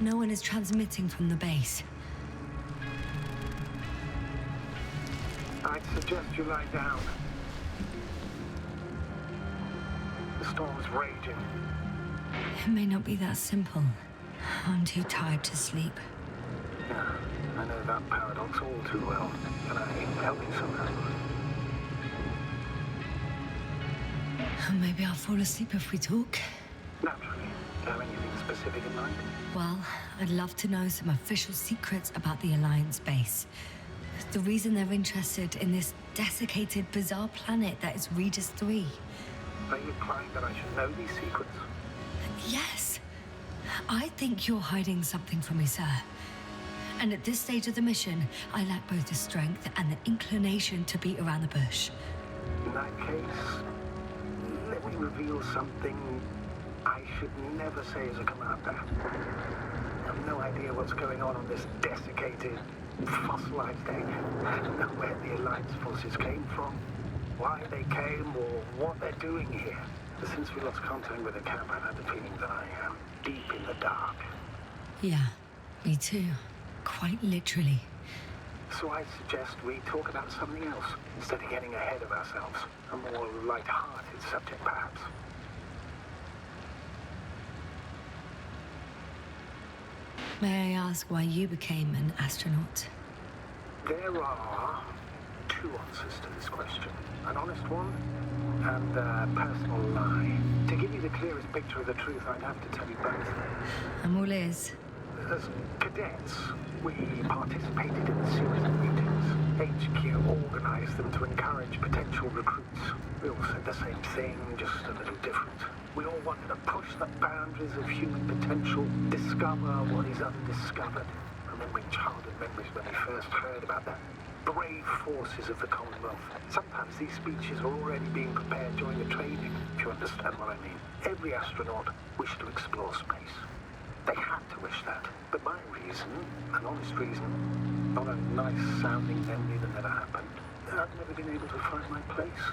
No one is transmitting from the base. I'd suggest you lie down. The storm's raging. It may not be that simple. I'm too tired to sleep. Yeah, I know that paradox all too well. Can I help you somehow? Maybe I'll fall asleep if we talk. Naturally. Do you have anything specific in mind? Well, I'd love to know some official secrets about the Alliance base. The reason they're interested in this desiccated, bizarre planet that is Regis 3. Are you implying that I should know these secrets? Yes. I think you're hiding something from me, sir. And at this stage of the mission, I lack both the strength and the inclination to beat around the bush. In that case, let me reveal something I should never say as a commander. I have no idea what's going on this desiccated, fossilized egg. Know where the Alliance forces came from, why they came, or what they're doing here. But since we lost contact with the camp, I've had the feeling that I am deep in the dark. Yeah, me too. Quite literally. So I suggest we talk about something else, instead of getting ahead of ourselves. A more light-hearted subject, perhaps. May I ask why you became an astronaut? There are two answers to this question. An honest one, and a personal lie. To give you the clearest picture of the truth, I'd have to tell you both. I'm all ears. As cadets, we participated in a series of meetings. HQ organized them to encourage potential recruits. We all said the same thing, just a little different. We all wanted to push the boundaries of human potential, discover what is undiscovered. Remembering childhood memories when we first heard about the brave forces of the Commonwealth. Sometimes these speeches were already being prepared during the training, if you understand what I mean. Every astronaut wished to explore space. They had to wish that. But my reason, an honest reason, not a nice-sounding memory that never happened, I've never been able to find my place.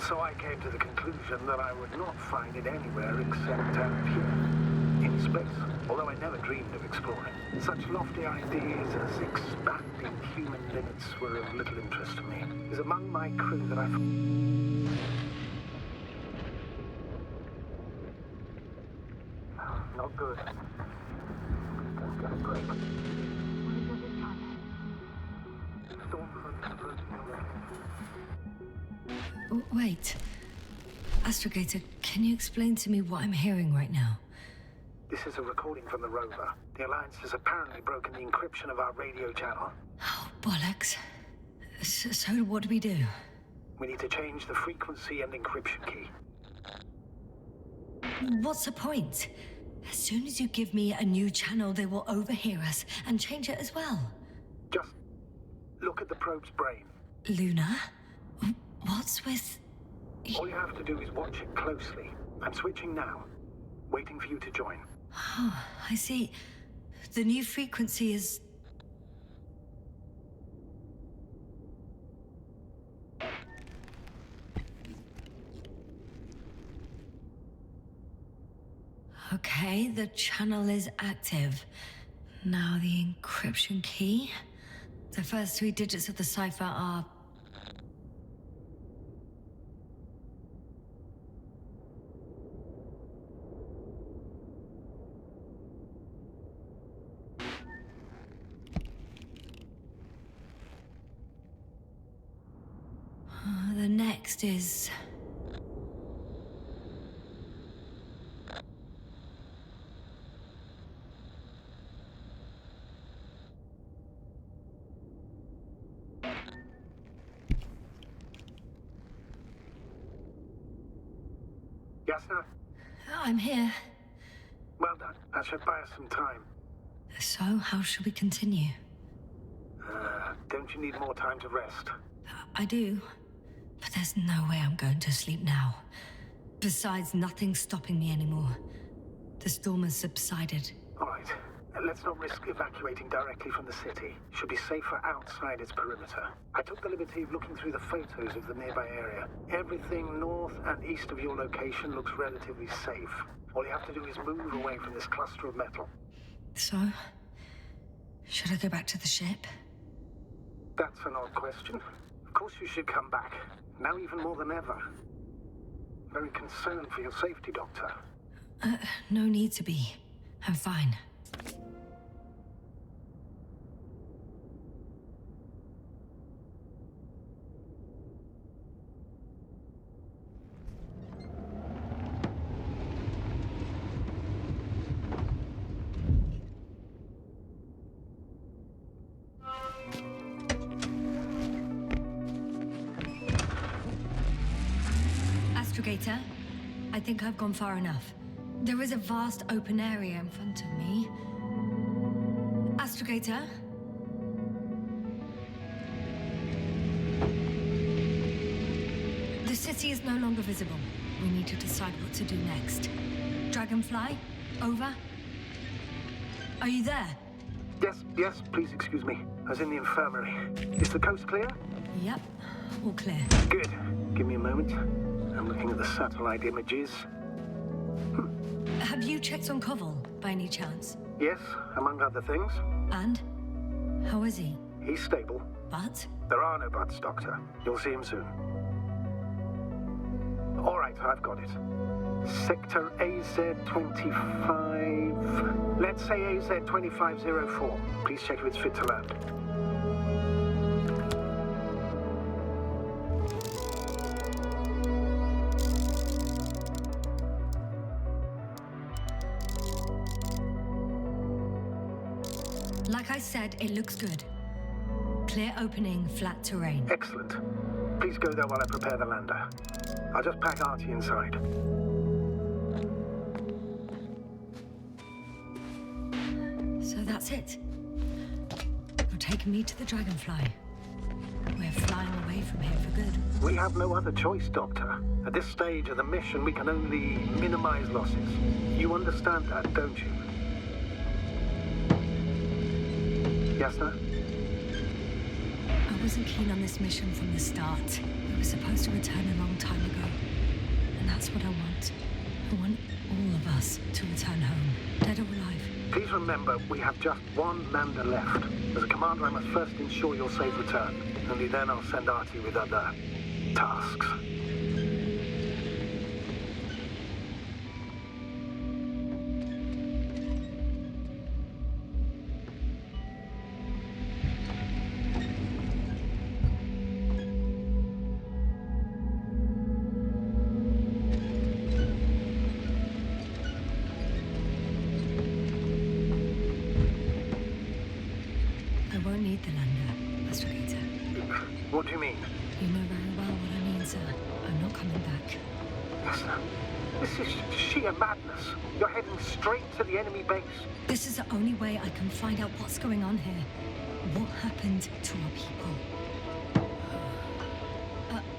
So I came to the conclusion that I would not find it anywhere except out here, in space. Although I never dreamed of exploring. Such lofty ideas as expanding human limits were of little interest to me. It was among my crew that I... Not good. Don't get a break. Wait. Astrogator, can you explain to me what I'm hearing right now? This is a recording from the rover. The Alliance has apparently broken the encryption of our radio channel. Oh, bollocks. So what do we do? We need to change the frequency and encryption key. What's the point? As soon as you give me a new channel, they will overhear us and change it as well. Just look at the probe's brain. Luna? What's with... All you have to do is watch it closely. I'm switching now. Waiting for you to join. Oh, I see. The new frequency is... Okay, the channel is active. Now the encryption key. The first 3 digits of the cipher are... The next is... Yes, sir? I'm here. Well done. That should buy us some time. So, how should we continue? Don't you need more time to rest? I do. But there's no way I'm going to sleep now. Besides, nothing's stopping me anymore. The storm has subsided. All right. Let's not risk evacuating directly from the city. Should be safer outside its perimeter. I took the liberty of looking through the photos of the nearby area. Everything north and east of your location looks relatively safe. All you have to do is move away from this cluster of metal. So, should I go back to the ship? That's an odd question. Of course you should come back. Now even more than ever. Very concerned for your safety, Doctor. No need to be. I'm fine. Astrogator, I think I've gone far enough. There is a vast open area in front of me. Astrogator? The city is no longer visible. We need to decide what to do next. Dragonfly? Over? Are you there? Yes, please excuse me. I was in the infirmary. Is the coast clear? Yep, all clear. Good. Give me a moment. I'm looking at the satellite images. Have you checked on Koval, by any chance? Yes, among other things. And? How is he? He's stable. But? There are no buts, Doctor. You'll see him soon. All right, I've got it. Sector AZ-25... Let's say AZ-2504. Please check if it's fit to land. Like I said, it looks good. Clear opening, flat terrain. Excellent. Please go there while I prepare the lander. I'll just pack Artie inside. So that's it. You're taking me to the Dragonfly. We're flying away from here for good. We have no other choice, Doctor. At this stage of the mission, we can only minimize losses. You understand that, don't you? Yes, sir? I wasn't keen on this mission from the start. We were supposed to return a long time ago. And that's what I want. I want all of us to return home, dead or alive. Please remember, we have just one lander left. As a commander, I must first ensure your safe return. Only then I'll send Artie with other tasks. What do you mean? You know very well what I mean, sir. I'm not coming back. Listen, this is sheer madness. You're heading straight to the enemy base. This is the only way I can find out what's going on here. What happened to our people?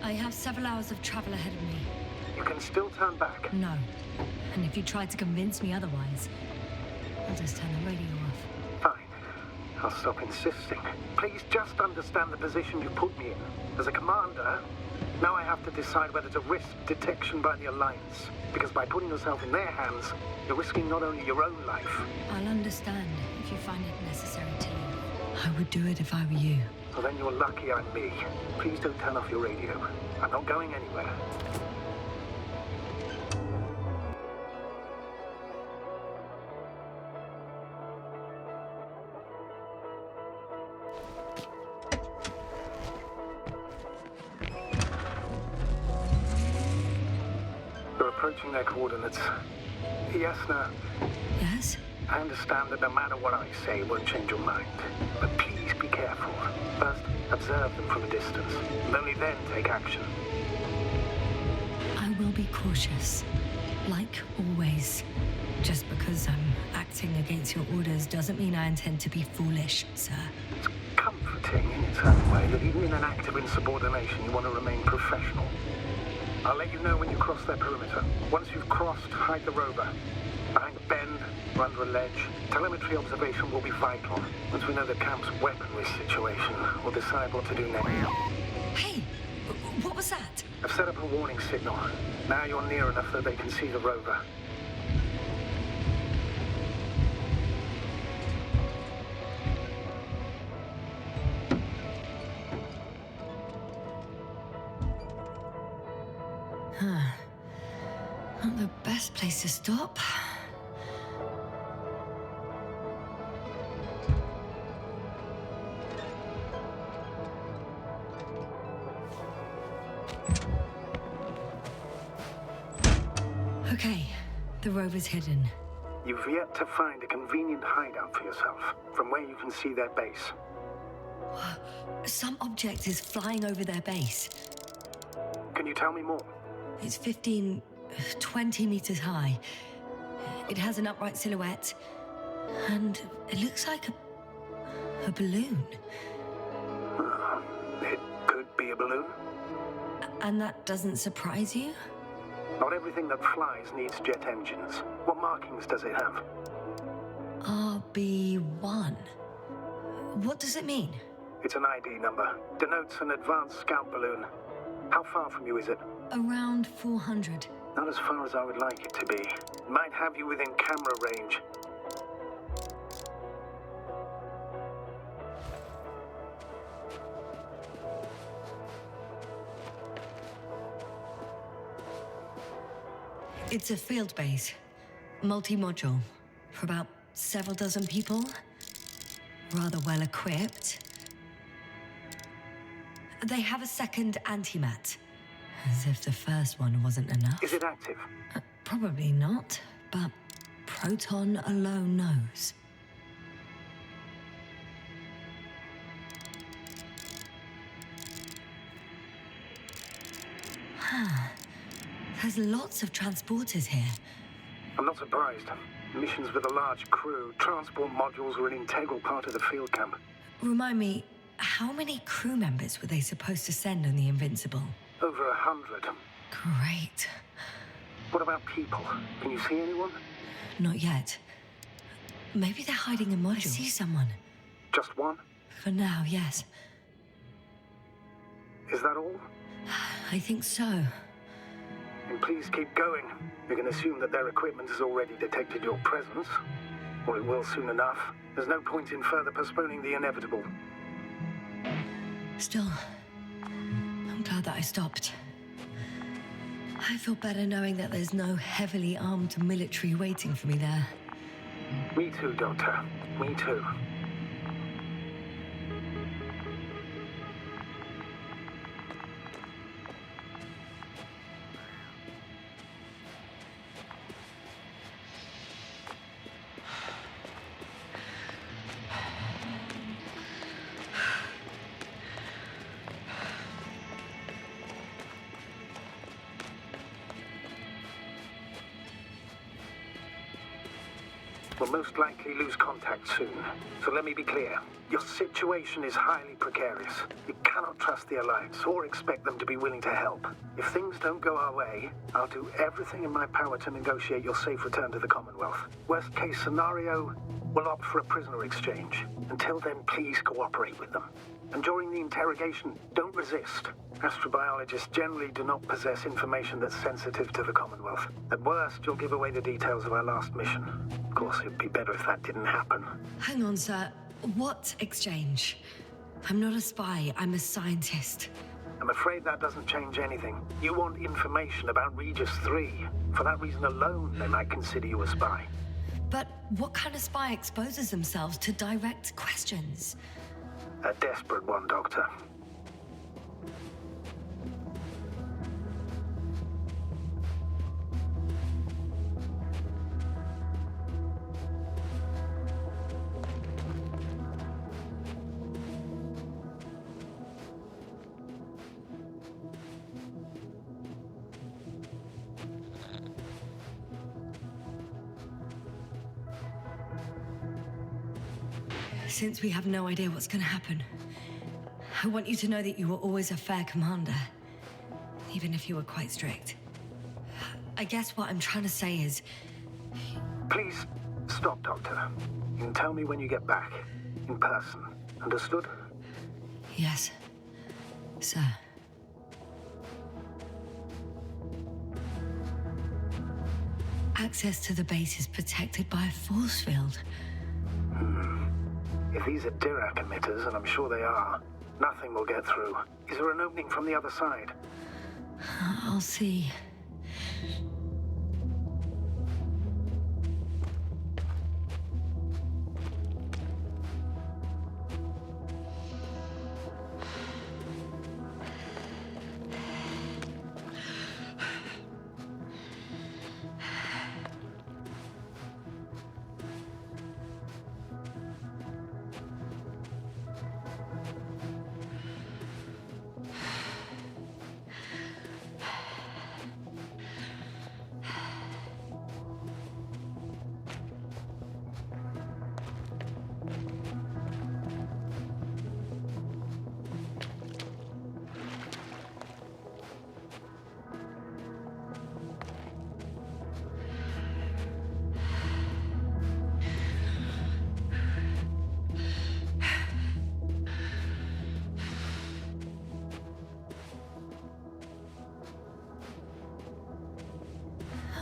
I have several hours of travel ahead of me. You can still turn back. No. And if you try to convince me otherwise, I'll just turn the radio off. Fine. I'll stop insisting. Please just understand the position you put me in. As a commander, now I have to decide whether to risk detection by the Alliance. Because by putting yourself in their hands, you're risking not only your own life. I'll understand if you find it necessary to leave. I would do it if I were you. Well, then you're lucky I'm me. Please don't turn off your radio. I'm not going anywhere. They're approaching their coordinates. Yes, no. Yes? I understand that no matter what I say, it won't change your mind. But please be careful. First, observe them from a distance, and only then take action. I will be cautious. Like always. Just because I'm acting against your orders doesn't mean I intend to be foolish, sir. It's comforting in its own way that even in an act of insubordination, you want to remain professional. I'll let you know when you cross their perimeter. Once you've crossed, hide the rover. Behind a bend, or under a ledge. Telemetry observation will be vital. Once we know the camp's weaponry situation, we'll decide what to do next. Hey! What was that? I've set up a warning signal. Now you're near enough that they can see the rover. Not the best place to stop. Okay, the rover's hidden. You've yet to find a convenient hideout for yourself, from where you can see their base. Some object is flying over their base. Can you tell me more? It's 15, 20 meters high. It has an upright silhouette, and it looks like a balloon. It could be a balloon. And that doesn't surprise you? Not everything that flies needs jet engines. What markings does it have? RB1. What does it mean? It's an ID number. Denotes an advanced scout balloon. How far from you is it? Around 400. Not as far as I would like it to be. It might have you within camera range. It's a field base. Multi-module. For about several dozen people. Rather well equipped. They have a second antimat. As if the first one wasn't enough. Is it active? Probably not, but Proton alone knows. There's lots of transporters here. I'm not surprised. Missions with a large crew, transport modules were an integral part of the field camp. Remind me, how many crew members were they supposed to send on the Invincible? Over 100. Great. What about people? Can you see anyone? Not yet. Maybe they're hiding in modules. I see someone. Just one? For now, yes. Is that all? I think so. And please keep going. You can assume that their equipment has already detected your presence. Or it will soon enough. There's no point in further postponing the inevitable. Still, I'm glad that I stopped. I feel better knowing that there's no heavily armed military waiting for me there. Me too, Doctor. Me too. We'll most likely lose contact soon. So let me be clear. Your situation is highly precarious. You cannot trust the Alliance or expect them to be willing to help. If things don't go our way, I'll do everything in my power to negotiate your safe return to the Commonwealth. Worst case scenario, we'll opt for a prisoner exchange. Until then, please cooperate with them. And during the interrogation, don't resist. Astrobiologists generally do not possess information that's sensitive to the Commonwealth. At worst, you'll give away the details of our last mission. Of course, it'd be better if that didn't happen. Hang on, sir. What exchange? I'm not a spy, I'm a scientist. I'm afraid that doesn't change anything. You want information about Regis 3. For that reason alone, they might consider you a spy. But what kind of spy exposes themselves to direct questions? A desperate one, Doctor. Since we have no idea what's gonna happen, I want you to know that you were always a fair commander, even if you were quite strict. I guess what I'm trying to say is... Please, stop, Doctor. You can tell me when you get back. In person. Understood? Yes, sir. Access to the base is protected by a force field. If these are Dirac emitters, and I'm sure they are, nothing will get through. Is there an opening from the other side? I'll see.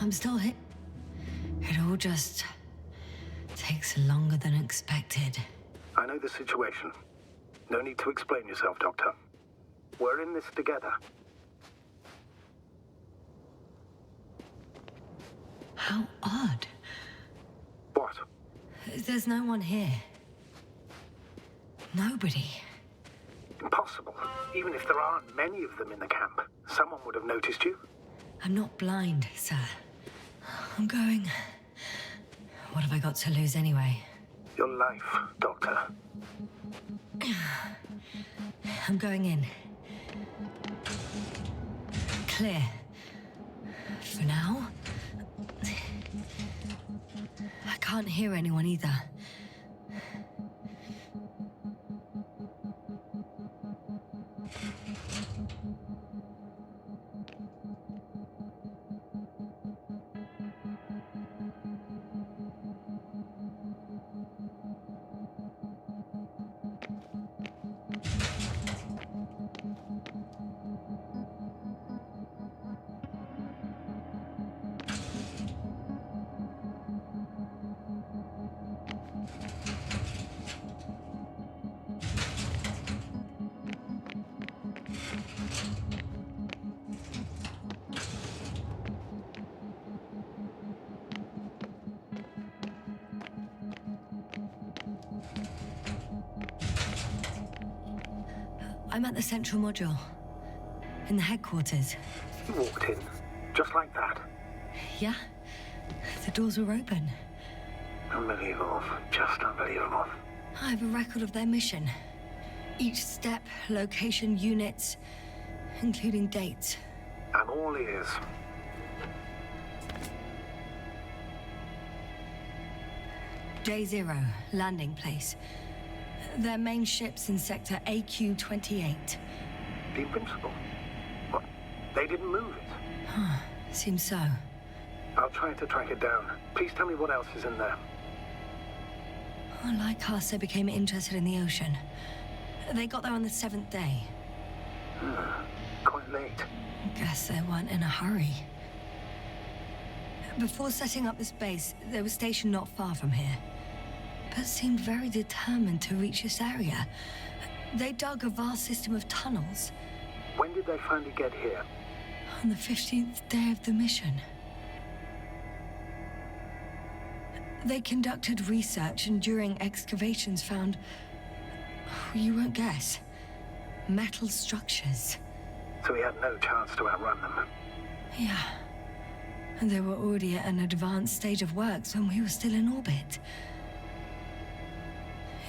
I'm still here. It all just takes longer than expected. I know the situation. No need to explain yourself, Doctor. We're in this together. How odd. What? There's no one here. Nobody. Impossible. Even if there aren't many of them in the camp, someone would have noticed you. I'm not blind, sir. I'm going... What have I got to lose anyway? Your life, Doctor. I'm going in. Clear. For now. I can't hear anyone either. I'm at the central module. In the headquarters. You walked in, just like that. Yeah? The doors were open. Unbelievable. Just unbelievable. I have a record of their mission. Each step, location, units, including dates. I'm all ears. Day 0, landing place. Their main ship's in sector AQ-28. The Invincible? What? They didn't move it? Seems so. I'll try to track it down. Please tell me what else is in there. Like us, they became interested in the ocean. They got there on the 7th day. Quite late. Guess they weren't in a hurry. Before setting up this base, they were stationed not far from here, but seemed very determined to reach this area. They dug a vast system of tunnels. When did they finally get here? On the 15th day of the mission. They conducted research and during excavations found... You won't guess. Metal structures. So we had no chance to outrun them. Yeah. And they were already at an advanced stage of works when we were still in orbit.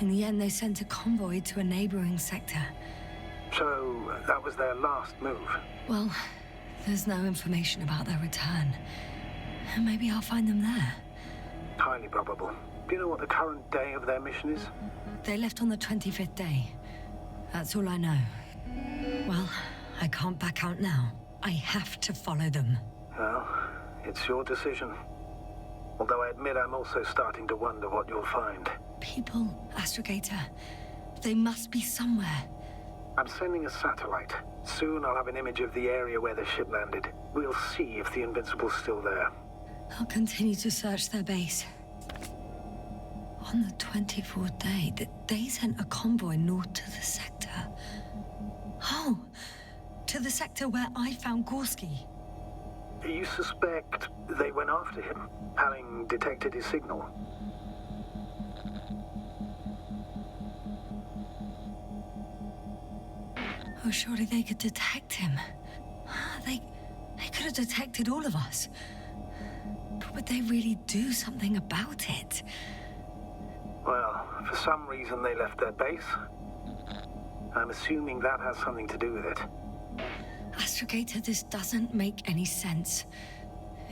In the end, they sent a convoy to a neighboring sector. So that was their last move? Well, there's no information about their return. Maybe I'll find them there. Highly probable. Do you know what the current day of their mission is? They left on the 25th day. That's all I know. Well, I can't back out now. I have to follow them. Well, it's your decision. Although I admit I'm also starting to wonder what you'll find. People, Astrogator. They must be somewhere. I'm sending a satellite. Soon I'll have an image of the area where the ship landed. We'll see if the Invincible's still there. I'll continue to search their base. On the 24th day, they sent a convoy north to the sector. Oh, to the sector where I found Gorski. You suspect they went after him, having detected his signal? Oh, surely they could detect him. They could have detected all of us. But would they really do something about it? Well, for some reason they left their base. I'm assuming that has something to do with it. Astrogator, this doesn't make any sense.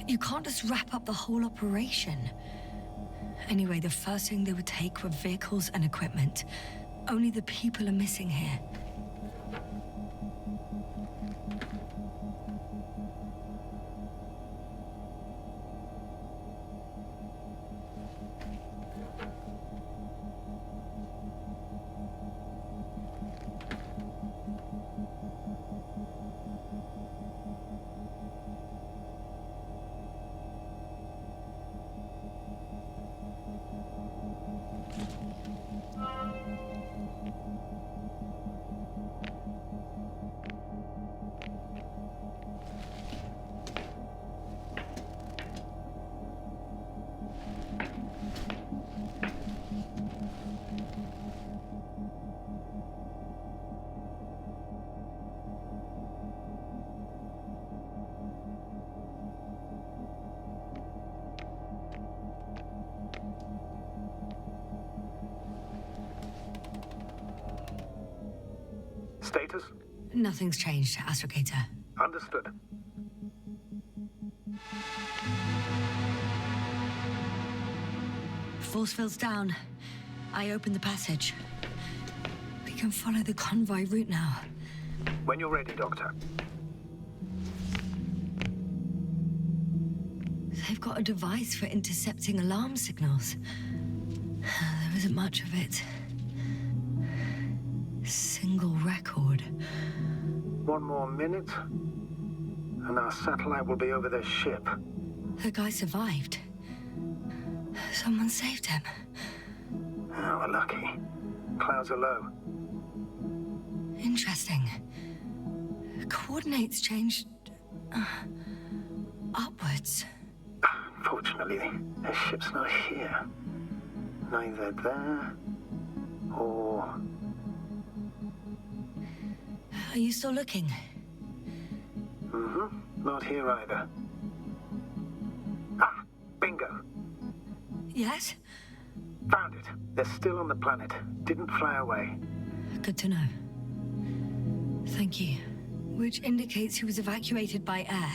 You can't just wrap up the whole operation. Anyway, the first thing they would take were vehicles and equipment. Only the people are missing here. Status? Nothing's changed, Astrogator. Understood. Force field's down. I opened the passage. We can follow the convoy route now. When you're ready, Doctor. They've got a device for intercepting alarm signals. There isn't much of it. Single record. One more minute, and our satellite will be over their ship. The guy survived. Someone saved him. Oh, we're lucky. Clouds are low. Interesting. Coordinates changed... upwards. Unfortunately, their ship's not here. Neither there, or... Are you still looking? Mm-hmm. Not here either. Ah! Bingo! Yes? Found it. They're still on the planet. Didn't fly away. Good to know. Thank you. Which indicates he was evacuated by air.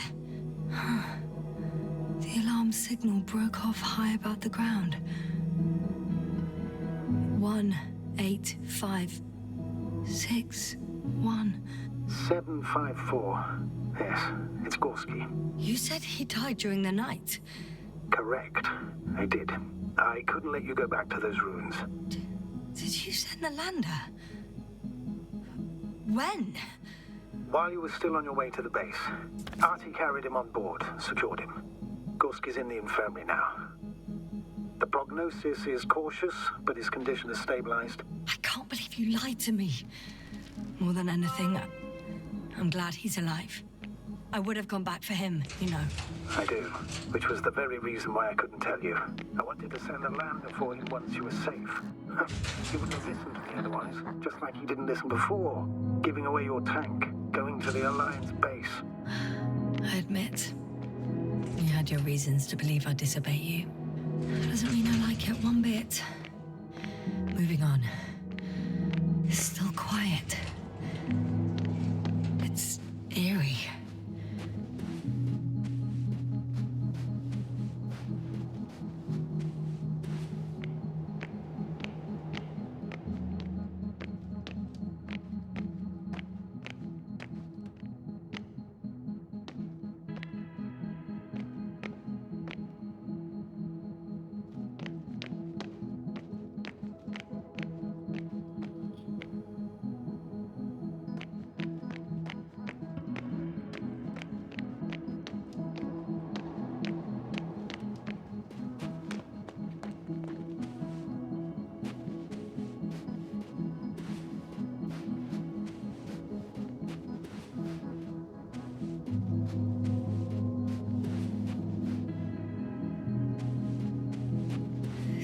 The alarm signal broke off high above the ground. 18561. 754. Yes, it's Gorski. You said he died during the night. Correct. I did. I couldn't let you go back to those ruins. Did you send the lander? When? While you were still on your way to the base, Artie carried him on board, secured him. Gorski's in the infirmary now. The prognosis is cautious, but his condition has stabilized. I can't believe you lied to me. More than anything, I'm glad he's alive. I would have gone back for him, you know. I do, which was the very reason why I couldn't tell you. I wanted to send a lander for him once you were safe. He wouldn't have listened to me otherwise, just like he didn't listen before. Giving away your tank, going to the Alliance base. I admit, you had your reasons to believe I'd disobey you. Doesn't mean I like it one bit. Moving on. It's still quiet. It's eerie.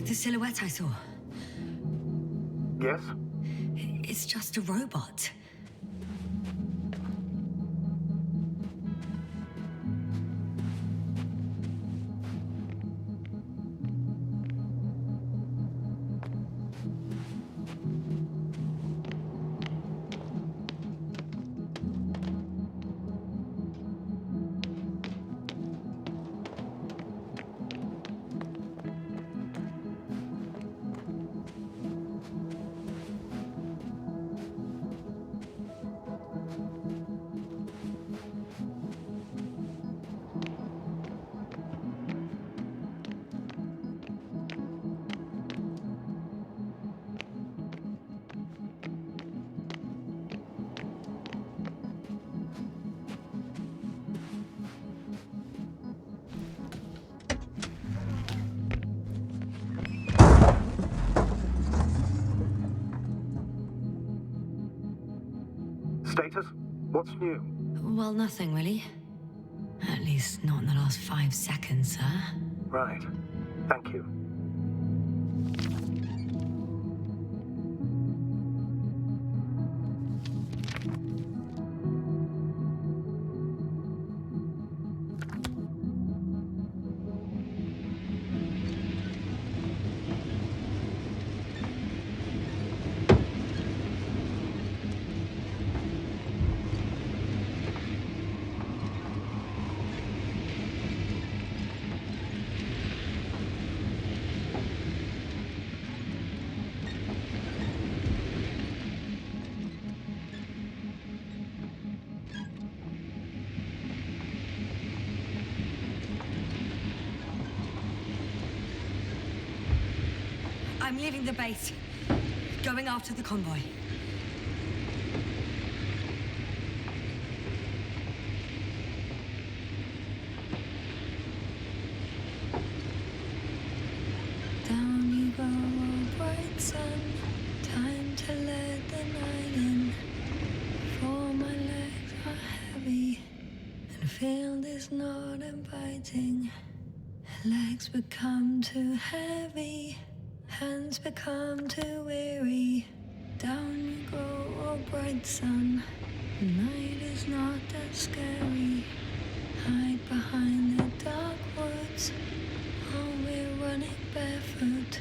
The silhouette I saw. Yes? It's just a robot. Status? What's new? Well, nothing really. At least not in the last 5 seconds, sir. Right. Thank you. I'm leaving the base. Going after the convoy. Down you go, oh bright sun. Time to let the night in. For my legs are heavy. And field is not inviting. Legs become too heavy. Hands become too weary. Down you go, oh bright sun. The night is not that scary. Hide behind the dark woods. Oh, we're running barefoot.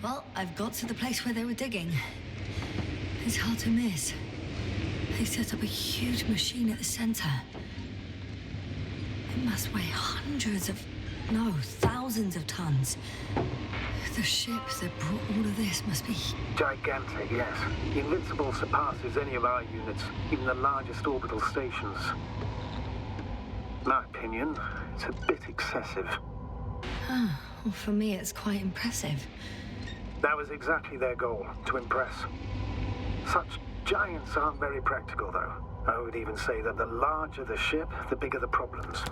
Well, I've got to the place where they were digging. It's hard to miss. They set up a huge machine at the center. It must weigh thousands of tons. The ship that brought all of this must be... Gigantic, yes. The Invincible surpasses any of our units, even the largest orbital stations. In my opinion, it's a bit excessive. Ah, well, for me it's quite impressive. That was exactly their goal, to impress. Such giants aren't very practical, though. I would even say that the larger the ship, the bigger the problems.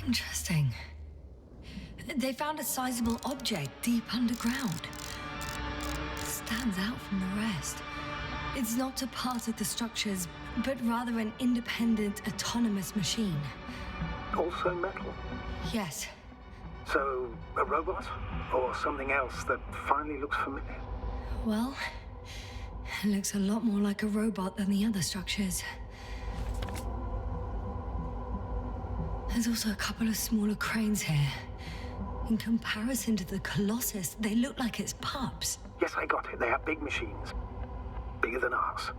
Interesting. They found a sizable object deep underground. It stands out from the rest. It's not a part of the structures, but rather an independent, autonomous machine. Also metal? Yes. So, a robot? Or something else that finally looks familiar? Well, it looks a lot more like a robot than the other structures. There's also a couple of smaller cranes here. In comparison to the Colossus, they look like it's pups. Yes, I got it. They are big machines. Bigger than ours.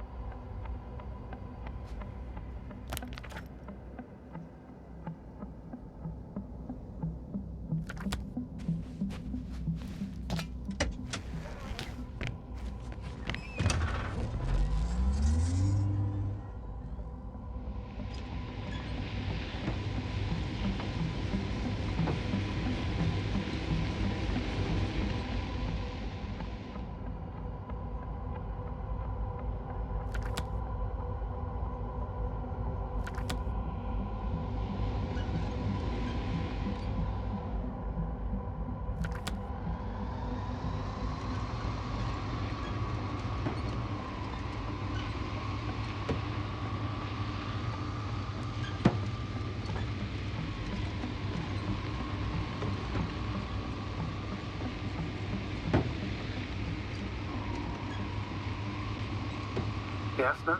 Yes, no?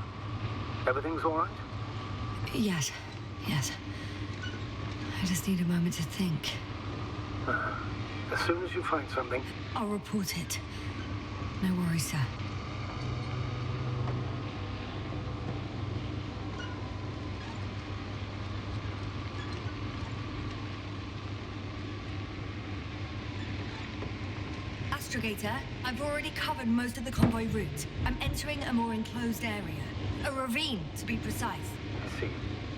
Everything's all right? Yes. I just need a moment to think. As soon as you find something... I'll report it. No worries, sir. Astrogator, I've already covered most of the convoy route. I'm entering a more enclosed area. A ravine, to be precise. I see.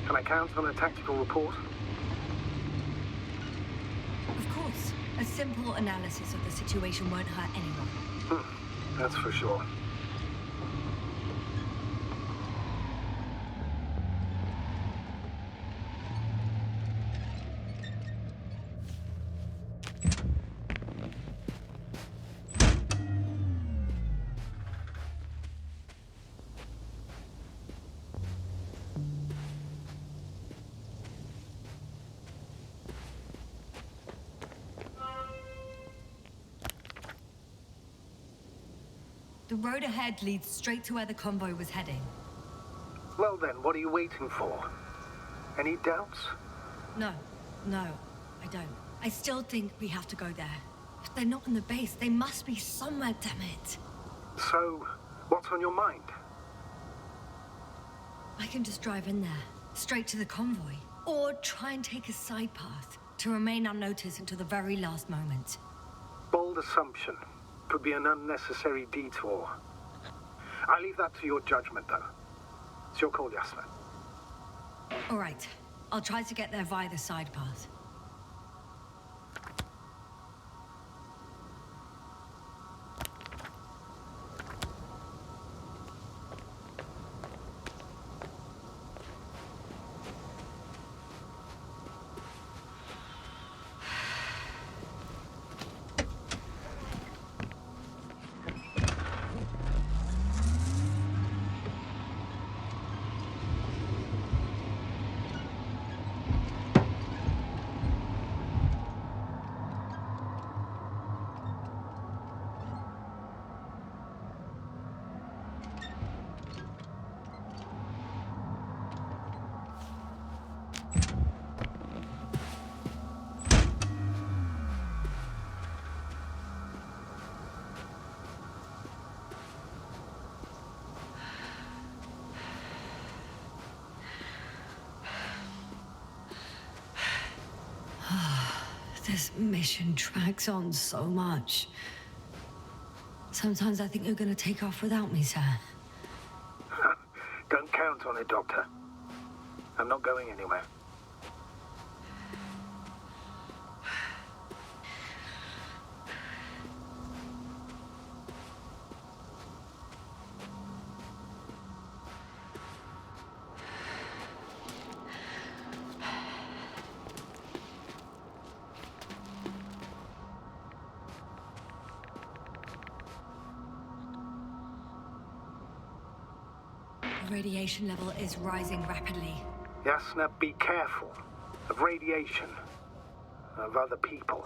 Can I count on a tactical report? Of course. A simple analysis of the situation won't hurt anyone. That's for sure. The road ahead leads straight to where the convoy was heading. Well then, what are you waiting for? Any doubts? No, I don't. I still think we have to go there. If they're not in the base, they must be somewhere, damn it. So, what's on your mind? I can just drive in there, straight to the convoy. Or try and take a side path to remain unnoticed until the very last moment. Bold assumption. Could be an unnecessary detour. I leave that to your judgment, though. It's your call, Jasper. All right. I'll try to get there via the side path. This mission drags on so much. Sometimes I think you're gonna take off without me, sir. Don't count on it, Doctor. I'm not going anywhere. Radiation level is rising rapidly. Yasna, be careful. Of radiation. Of other people.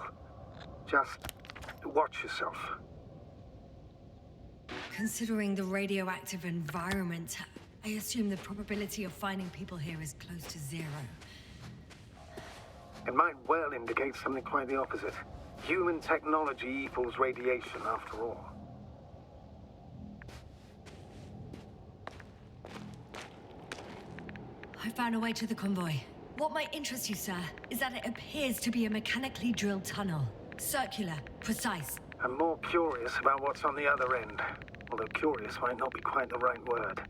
Just watch yourself. Considering the radioactive environment, I assume the probability of finding people here is close to 0. It might well indicate something quite the opposite. Human technology equals radiation, after all. I found a way to the convoy. What might interest you, sir, is that it appears to be a mechanically drilled tunnel. Circular, precise. I'm more curious about what's on the other end. Although curious might not be quite the right word.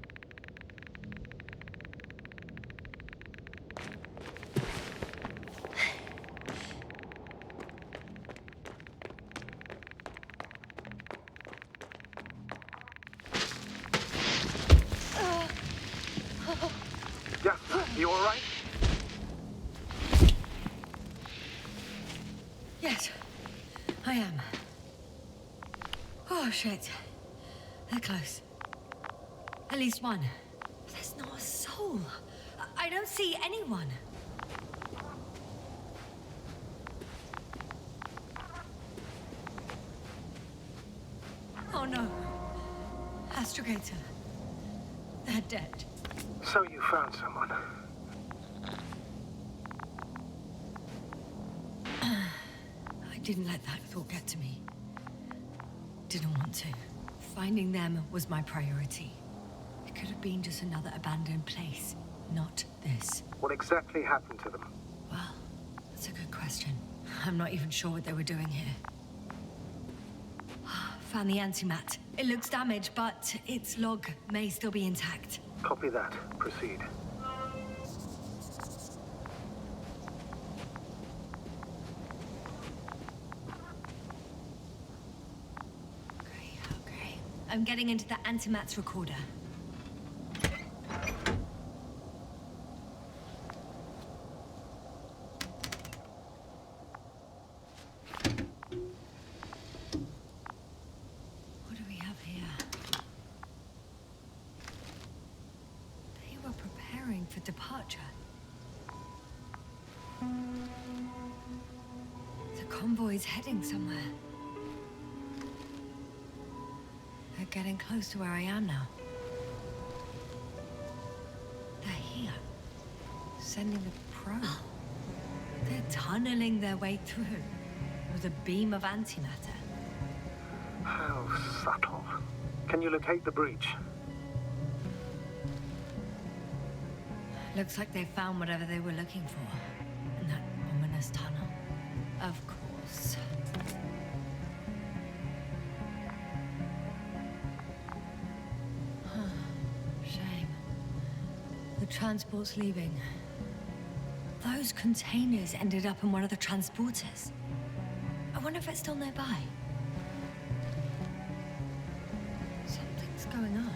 You all right? Yes, I am. Oh, shit. They're close. At least one. There's not a soul. I don't see anyone. Oh, no. Astrogator. They're dead. So you found someone. I didn't let that thought get to me. Didn't want to. Finding them was my priority. It could have been just another abandoned place, not this. What exactly happened to them? Well, that's a good question. I'm not even sure what they were doing here. Found the antimat. It looks damaged, but its log may still be intact. Copy that. Proceed. Okay. I'm getting into the antimat's recorder. What do we have here? They were preparing for departure. The convoy's heading somewhere. They're getting close to where I am now. They're here. Sending a probe. They're tunneling their way through with a beam of antimatter. How subtle. Can you locate the breach? Looks like they found whatever they were looking for in that ominous tunnel. Of course. Shame. The transport's leaving. Those containers ended up in one of the transporters. I wonder if it's still nearby. Something's going on.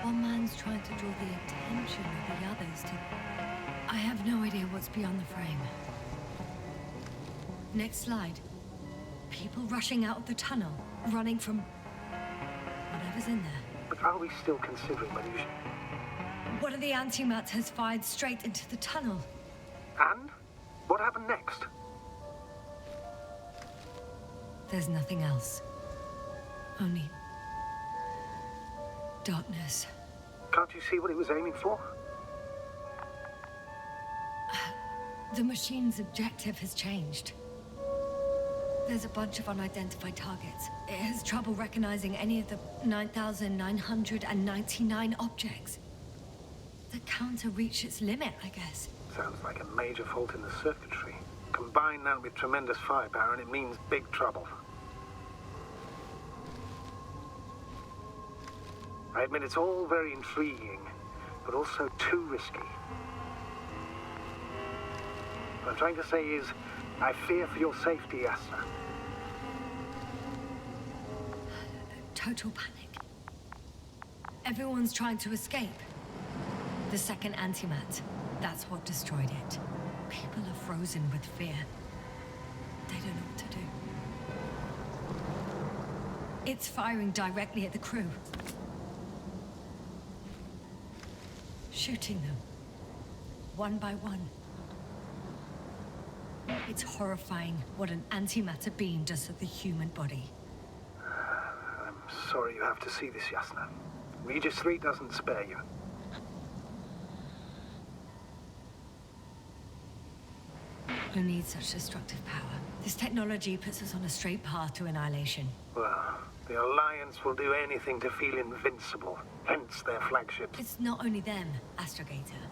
One man's trying to draw the attention of the others to... I have no idea what's beyond the frame. Next slide. People rushing out of the tunnel, running from... whatever's in there. But are we still considering whether you should... One of the antimats has fired straight into the tunnel. And? What happened next? There's nothing else. Only... darkness. Can't you see what it was aiming for? The machine's objective has changed. There's a bunch of unidentified targets. It has trouble recognizing any of the 9,999 objects. The counter reached its limit, I guess. Sounds like a major fault in the circuitry. Combine that with tremendous firepower and it means big trouble. I admit it's all very intriguing, but also too risky. What I'm trying to say is, I fear for your safety, Yasna. Total panic. Everyone's trying to escape. The second antimat, that's what destroyed it. People are frozen with fear. They don't know what to do. It's firing directly at the crew. Shooting them. One by one. It's horrifying what an antimatter beam does to the human body. I'm sorry you have to see this, Yasna. Regis 3 doesn't spare you. Who needs such destructive power? This technology puts us on a straight path to annihilation. Well, the Alliance will do anything to feel invincible, hence their flagships. It's not only them, Astrogator.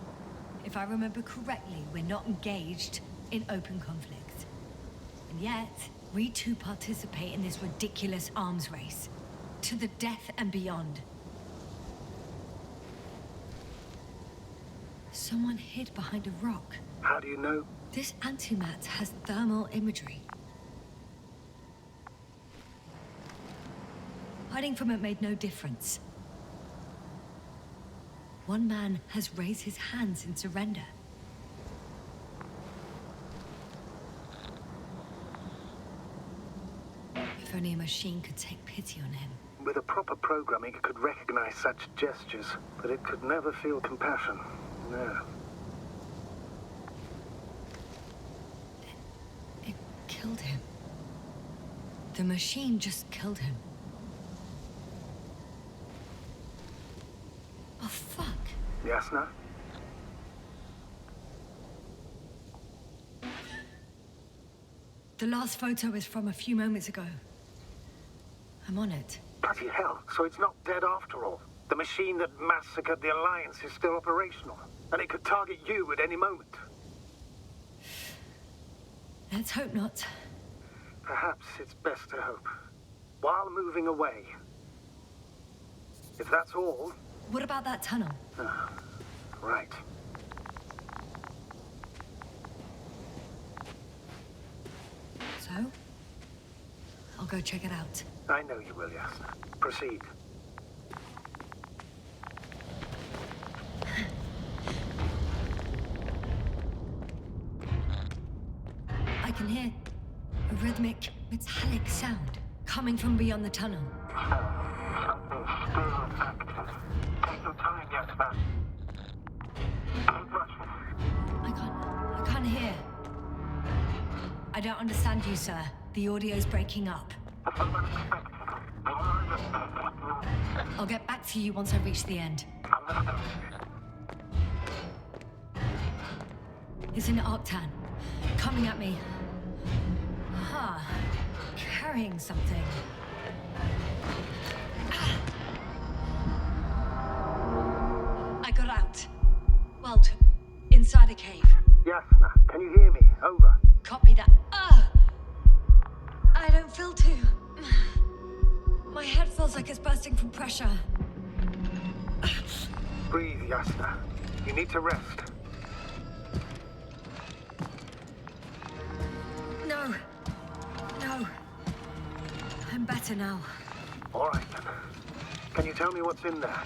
If I remember correctly, we're not engaged in open conflict. And yet, we too participate in this ridiculous arms race. To the death and beyond. Someone hid behind a rock. How do you know? This antimat has thermal imagery. Hiding from it made no difference. One man has raised his hands in surrender. If only a machine could take pity on him. With a proper programming, it could recognize such gestures, but it could never feel compassion. No. It killed him. The machine just killed him. Oh, fuck. Yasna? The last photo is from a few moments ago. I'm on it. Bloody hell, so it's not dead after all. The machine that massacred the Alliance is still operational, and it could target you at any moment. Let's hope not. Perhaps it's best to hope. While moving away. If that's all... What about that tunnel? Right. So? I'll go check it out. I know you will, Yasna. Proceed. I can hear a rhythmic, metallic sound coming from beyond the tunnel. Something's still active. Take your time, Yasna. Keep rushing. I can't hear. I don't understand you, sir. The audio's breaking up. I'll get back to you once I reach the end. It's an Octan. Coming at me. Huh. Carrying something. I got out. inside a cave. Yasna, can you hear me? Over. Copy that. I don't feel too... My head feels like it's bursting from pressure. Breathe, Yasna. You need to rest. No. I'm better now. All right, then. Can you tell me what's in there?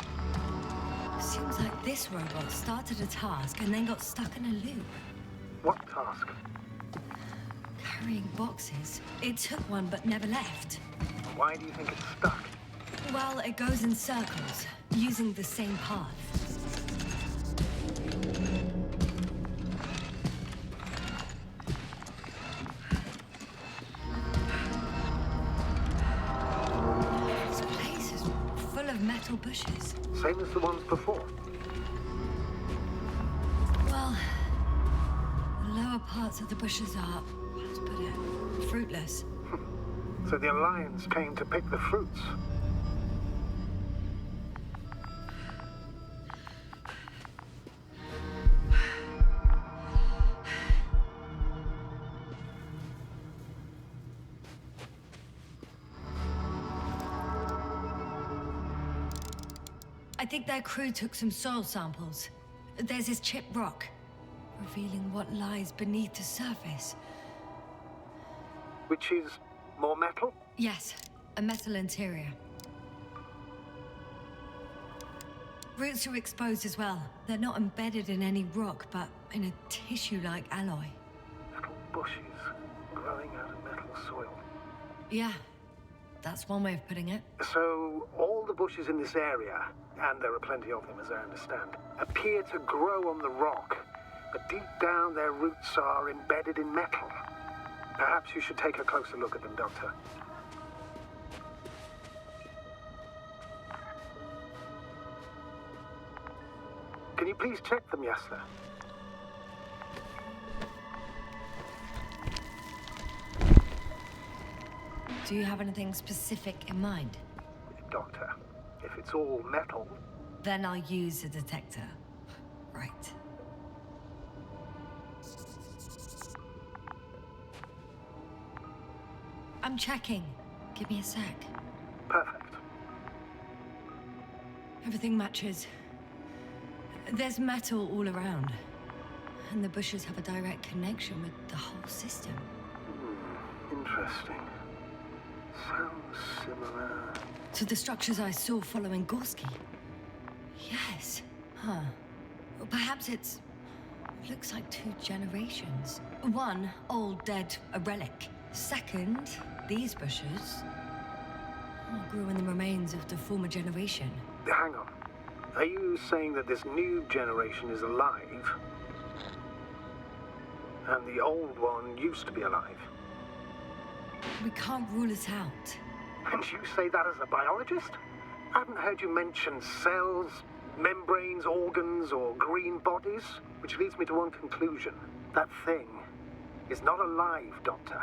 Seems like this robot started a task and then got stuck in a loop. What task? Carrying boxes. It took one but never left. Why do you think it's stuck? Well, it goes in circles, using the same path. This place is full of metal bushes. Same as the ones before. Well, the lower parts of the bushes are, let's put it, fruitless. So the Alliance came to pick the fruits. I think their crew took some soil samples. There's this chipped rock, revealing what lies beneath the surface. Which is more metal? Yes, a metal interior. Roots are exposed as well. They're not embedded in any rock, but in a tissue-like alloy. Little bushes growing out of metal soil. Yeah, that's one way of putting it. So, all the bushes in this area, and there are plenty of them as I understand, appear to grow on the rock, but deep down their roots are embedded in metal. Perhaps you should take a closer look at them, Doctor. Can you please check them, Yasna? Do you have anything specific in mind? Doctor, if it's all metal... Then I'll use a detector. Right. I'm checking. Give me a sec. Perfect. Everything matches. There's metal all around. And the bushes have a direct connection with the whole system. Interesting. Sounds similar... To the structures I saw following Gorski. Yes. Huh. Or perhaps it's... looks like 2 generations. One, old, dead, a relic. Second, these bushes grew in the remains of the former generation. Hang on. Are you saying that this new generation is alive? And the old one used to be alive? We can't rule it out. And you say that as a biologist? I haven't heard you mention cells, membranes, organs, or green bodies, which leads me to one conclusion. That thing is not alive, Doctor.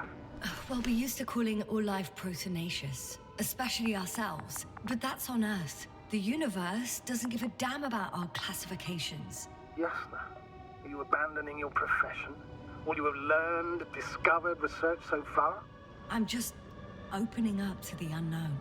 Well, we used to calling all life proteinaceous, especially ourselves. But that's on Earth. The universe doesn't give a damn about our classifications. Yasna, are you abandoning your profession? All you have learned, discovered, researched so far? I'm just opening up to the unknown.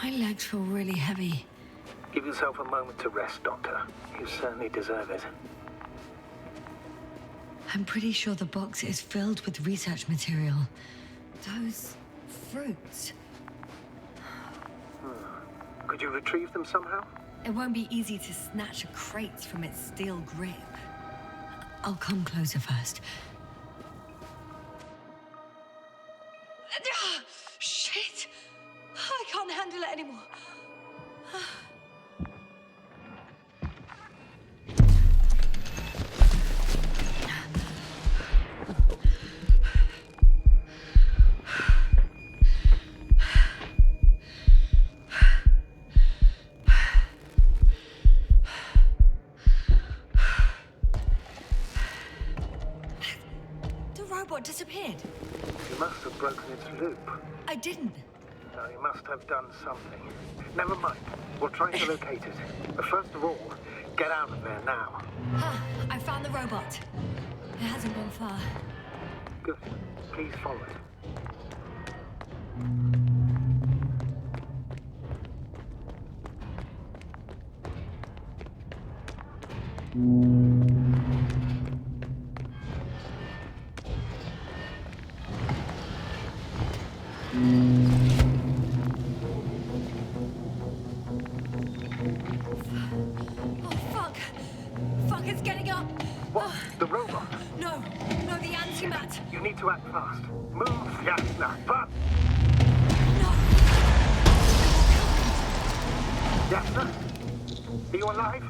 My legs feel really heavy. Give yourself a moment to rest, Doctor. You certainly deserve it. I'm pretty sure the box is filled with research material. Those fruits. Could you retrieve them somehow? It won't be easy to snatch a crate from its steel grip. I'll come closer first. Shit! I can't handle it anymore. The robot disappeared. You must have broken its loop. I didn't. No, you must have done something. Never mind. We'll try to locate it. But first of all, get out of there now. I found the robot. It hasn't gone far. Good. Please follow it. Oh, fuck! Fuck, it's getting up! What? The robot? No, the antimat! You need to act fast. Move, Yasna. Fast! No! Yasna? Are you alive?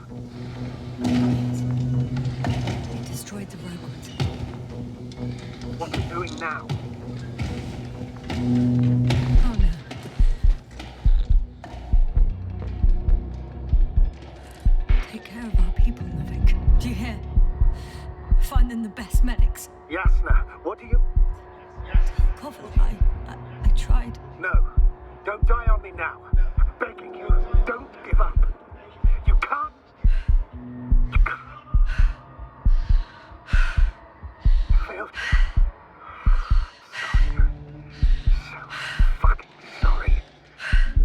He destroyed the robot. What are you doing now? Oh no. Take care of our people, Novik. Do you hear? Find them the best medics. Yasna, what do you... Cover, I tried. No. Don't die on me now. I'm begging you. Don't give up. You can't... You can't... I failed. Sorry. So fucking sorry.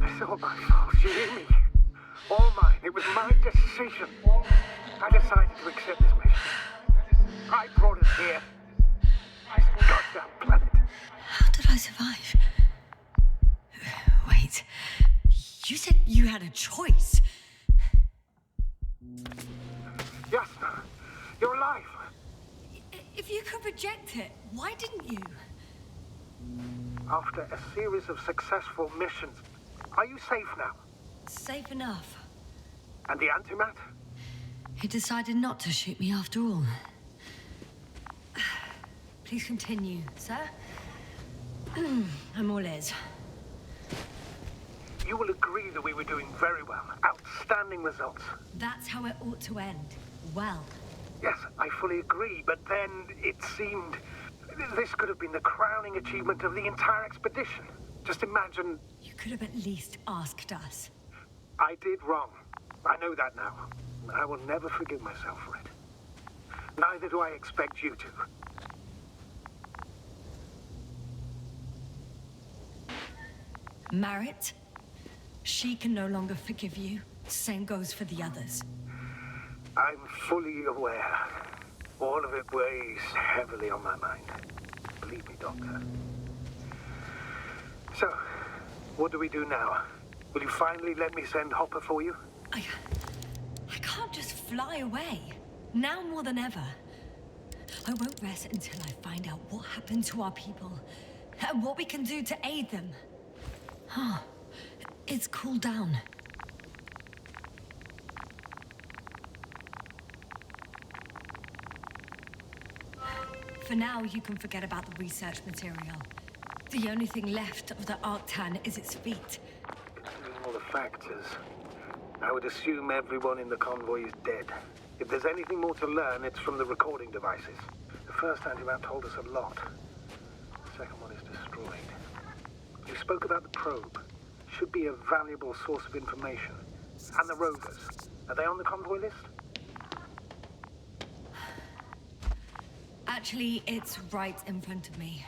It's all my fault. You hear me? All mine. It was my decision. I decided to accept this mission. I brought us here. This goddamn planet. How did I survive? Wait. You said you had a choice. Yasna, you're alive. If you could reject it, why didn't you? After a series of successful missions, are you safe now? Safe enough. And the antimat? He decided not to shoot me after all. Please continue, sir. I'm all ears. You will agree that we were doing very well. Outstanding results. That's how it ought to end. Well. Yes, I fully agree, but then it seemed... This could have been the crowning achievement of the entire expedition. Just imagine... You could have at least asked us. I did wrong. I know that now. I will never forgive myself for it. Neither do I expect you to. Marit, she can no longer forgive you. Same goes for the others. I'm fully aware. All of it weighs heavily on my mind. Believe me, Doctor. So, what do we do now? Will you finally let me send Hopper for you? I can't just fly away. Now more than ever. I won't rest until I find out what happened to our people and what we can do to aid them. It's cooled down. For now, you can forget about the research material. The only thing left of the Arctan is its feet. Considering all the factors, I would assume everyone in the convoy is dead. If there's anything more to learn, it's from the recording devices. The first antimat told us a lot. The second one is destroyed. You spoke about the probe. Should be a valuable source of information. And the rovers. Are they on the convoy list? Actually, it's right in front of me.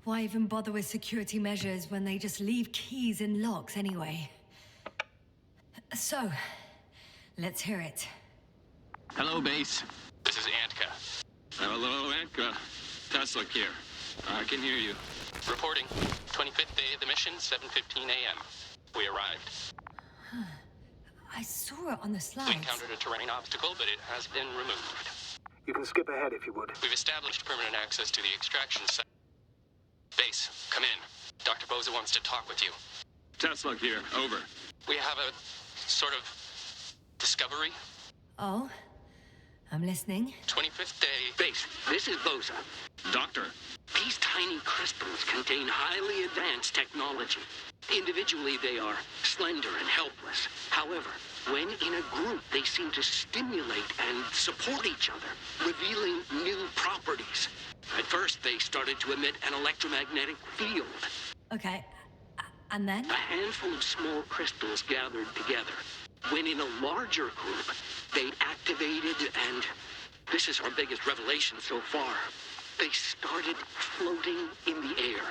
Why even bother with security measures when they just leave keys in locks anyway? So, let's hear it. Hello, base. This is Antka. Hello, Antka. Tesla here. I can hear you. Reporting. 25th day of the mission, 7:15 a.m. We arrived. I saw it on the We slides. encountered a terrain obstacle, but it has been removed. You can skip ahead if you would. We've established permanent access to the extraction site. Base, come in. Dr. Boza wants to talk with you. Tesla here. Over. We have a sort of discovery. Oh? I'm listening. 25th day. Base, this is Boza. Doctor. These tiny crystals contain highly advanced technology. Individually, they are slender and helpless. However, when in a group, they seem to stimulate and support each other, revealing new properties. At first, they started to emit an electromagnetic field. Okay. And then? A handful of small crystals gathered together. When in a larger group, they activated and... this is our biggest revelation so far. They started floating in the air.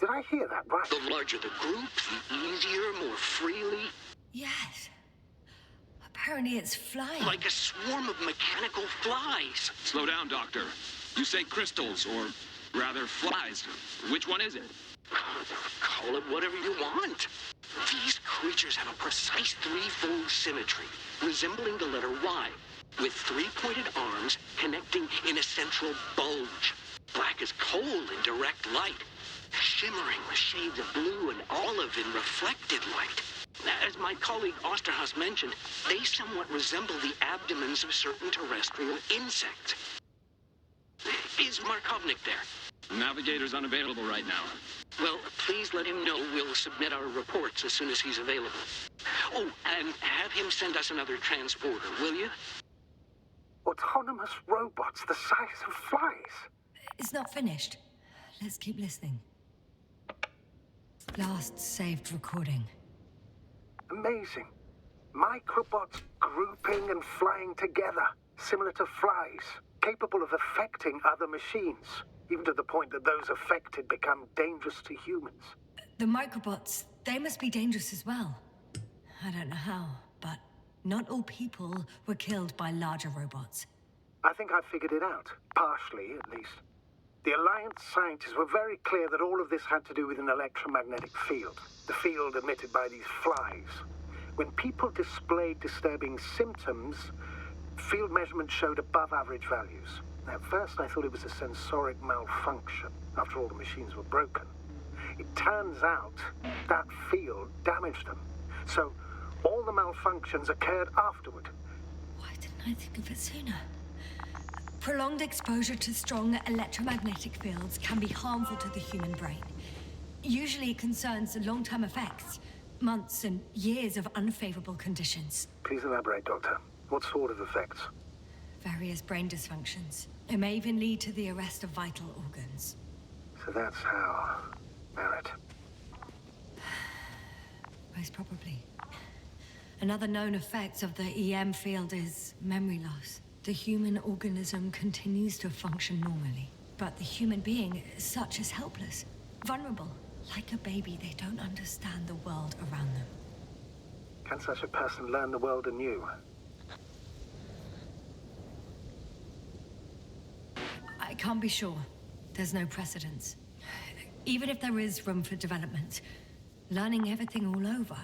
Did I hear that right? The larger the group, the easier, more freely. Yes. Apparently it's flying. Like a swarm of mechanical flies. Slow down, Doctor. You say crystals, or rather flies. Which one is it? Call it whatever you want. These creatures have a precise threefold symmetry, resembling the letter Y, with three-pointed arms connecting in a central bulge. Black as coal in direct light, shimmering with shades of blue and olive in reflected light. As my colleague Osterhaus mentioned, they somewhat resemble the abdomens of certain terrestrial insects. Is Markovnik there? Navigator's unavailable right now. Well, please let him know we'll submit our reports as soon as he's available. Oh, and have him send us another transporter, will you? Autonomous robots the size of flies. It's not finished. Let's keep listening. Last saved recording. Amazing. Microbots grouping and flying together, similar to flies, capable of affecting other machines, even to the point that those affected become dangerous to humans. The microbots, they must be dangerous as well. I don't know how, but not all people were killed by larger robots. I think I figured it out, partially at least. The Alliance scientists were very clear that all of this had to do with an electromagnetic field, the field emitted by these flies. When people displayed disturbing symptoms, field measurements showed above average values. At first, I thought it was a sensoric malfunction, after all the machines were broken. It turns out that field damaged them. So, all the malfunctions occurred afterward. Why didn't I think of it sooner? Prolonged exposure to strong electromagnetic fields can be harmful to the human brain. Usually it concerns long-term effects, months and years of unfavorable conditions. Please elaborate, Doctor. What sort of effects? Various brain dysfunctions. It may even lead to the arrest of vital organs. So that's how... Merit. Most probably. Another known effect of the EM field is memory loss. The human organism continues to function normally, but the human being as such is helpless, vulnerable. Like a baby, they don't understand the world around them. Can such a person learn the world anew? I can't be sure. There's no precedence. Even if there is room for development, learning everything all over,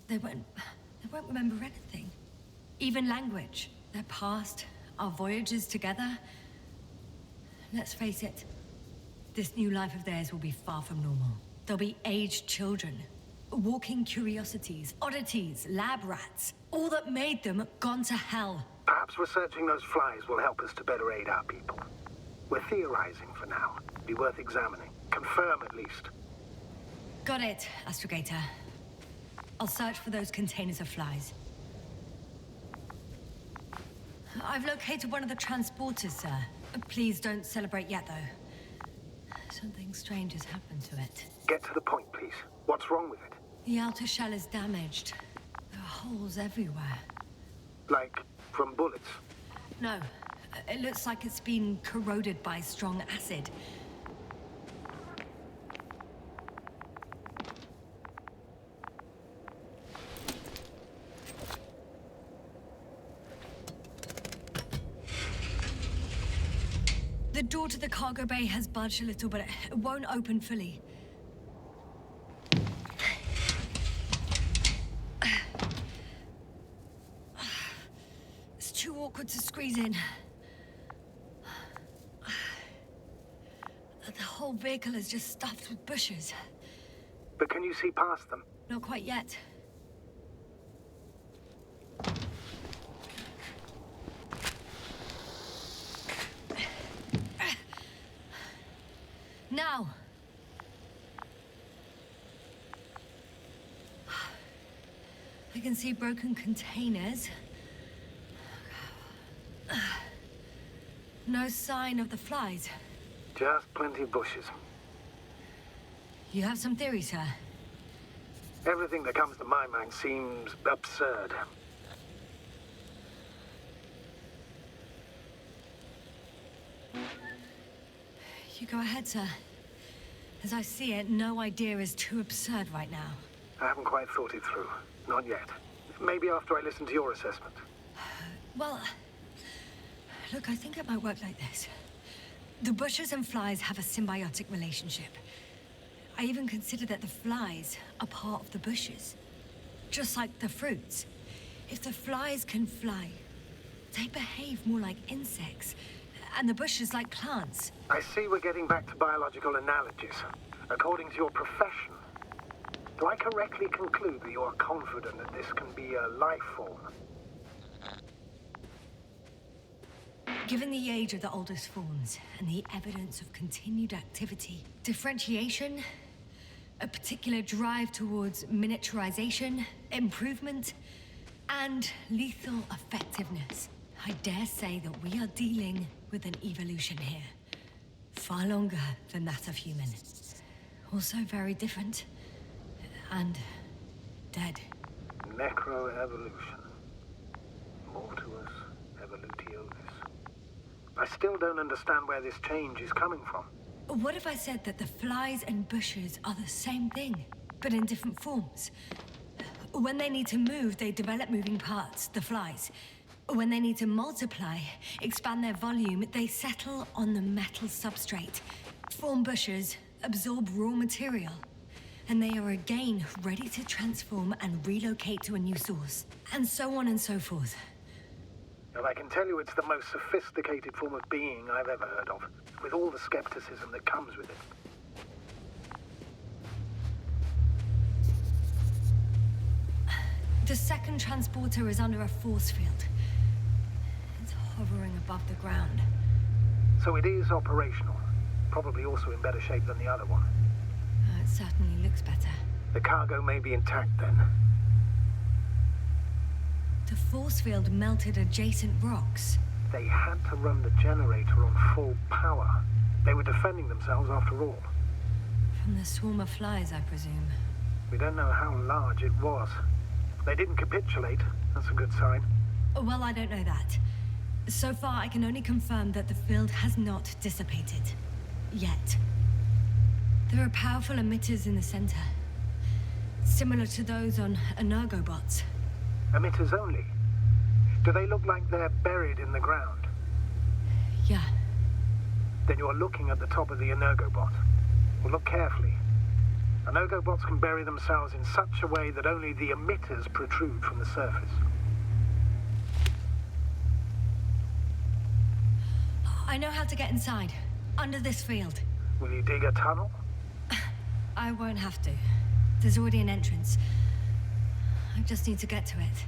they won't remember anything. Even language, their past, our voyages together. Let's face it, this new life of theirs will be far from normal. They'll be aged children, walking curiosities, oddities, lab rats. All that made them gone to hell. Perhaps researching those flies will help us to better aid our people. We're theorizing for now. Be worth examining. Confirm at least. Got it, Astrogator. I'll search for those containers of flies. I've located one of the transporters, sir. Please don't celebrate yet, though. Something strange has happened to it. Get to the point, please. What's wrong with it? The outer shell is damaged. There are holes everywhere. Like from bullets? No. It looks like it's been corroded by strong acid. door to the cargo bay has budged a little, but it won't open fully. It's too awkward to squeeze in. The whole vehicle is just stuffed with bushes. But can you see past them? Not quite yet. Now. I can see broken containers. No sign of the flies. Just plenty of bushes. You have some theories, sir? Everything that comes to my mind seems absurd. You go ahead, sir. As I see it, no idea is too absurd right now. I haven't quite thought it through. Not yet. Maybe after I listen to your assessment. Well, look, I think it might work like this. The bushes and flies have a symbiotic relationship. I even consider that the flies are part of the bushes. Just like the fruits. If the flies can fly, they behave more like insects, and the bushes like plants. I see we're getting back to biological analogies. According to your profession, do I correctly conclude that you are confident that this can be a life form? Given the age of the oldest forms and the evidence of continued activity, differentiation, a particular drive towards miniaturization, improvement, and lethal effectiveness, I dare say that we are dealing with an evolution here. Far longer than that of human. Also very different. And dead. Necroevolution. Mortuus evolutionis. I still don't understand where this change is coming from. What if I said that the flies and bushes are the same thing, but in different forms? When they need to move, they develop moving parts, the flies. When they need to multiply, expand their volume, they settle on the metal substrate, form bushes, absorb raw material. And they are again ready to transform and relocate to a new source. And so on and so forth. And I can tell you it's the most sophisticated form of being I've ever heard of, with all the skepticism that comes with it. The second transporter is under a force field. It's hovering above the ground. So it is operational. Probably also in better shape than the other one. It certainly looks better. The cargo may be intact then. The force field melted adjacent rocks. They had to run the generator on full power. They were defending themselves after all. From the swarm of flies, I presume. We don't know how large it was. They didn't capitulate. That's a good sign. Well, I don't know that. So far, I can only confirm that the field has not dissipated. Yet. There are powerful emitters in the center. Similar to those on Energobots. Emitters only? Do they look like they're buried in the ground? Yeah. Then you're looking at the top of the Energobot. Well, look carefully. Energobots can bury themselves in such a way that only the emitters protrude from the surface. I know how to get inside. Under this field. Will you dig a tunnel? I won't have to. There's already an entrance. I just need to get to it.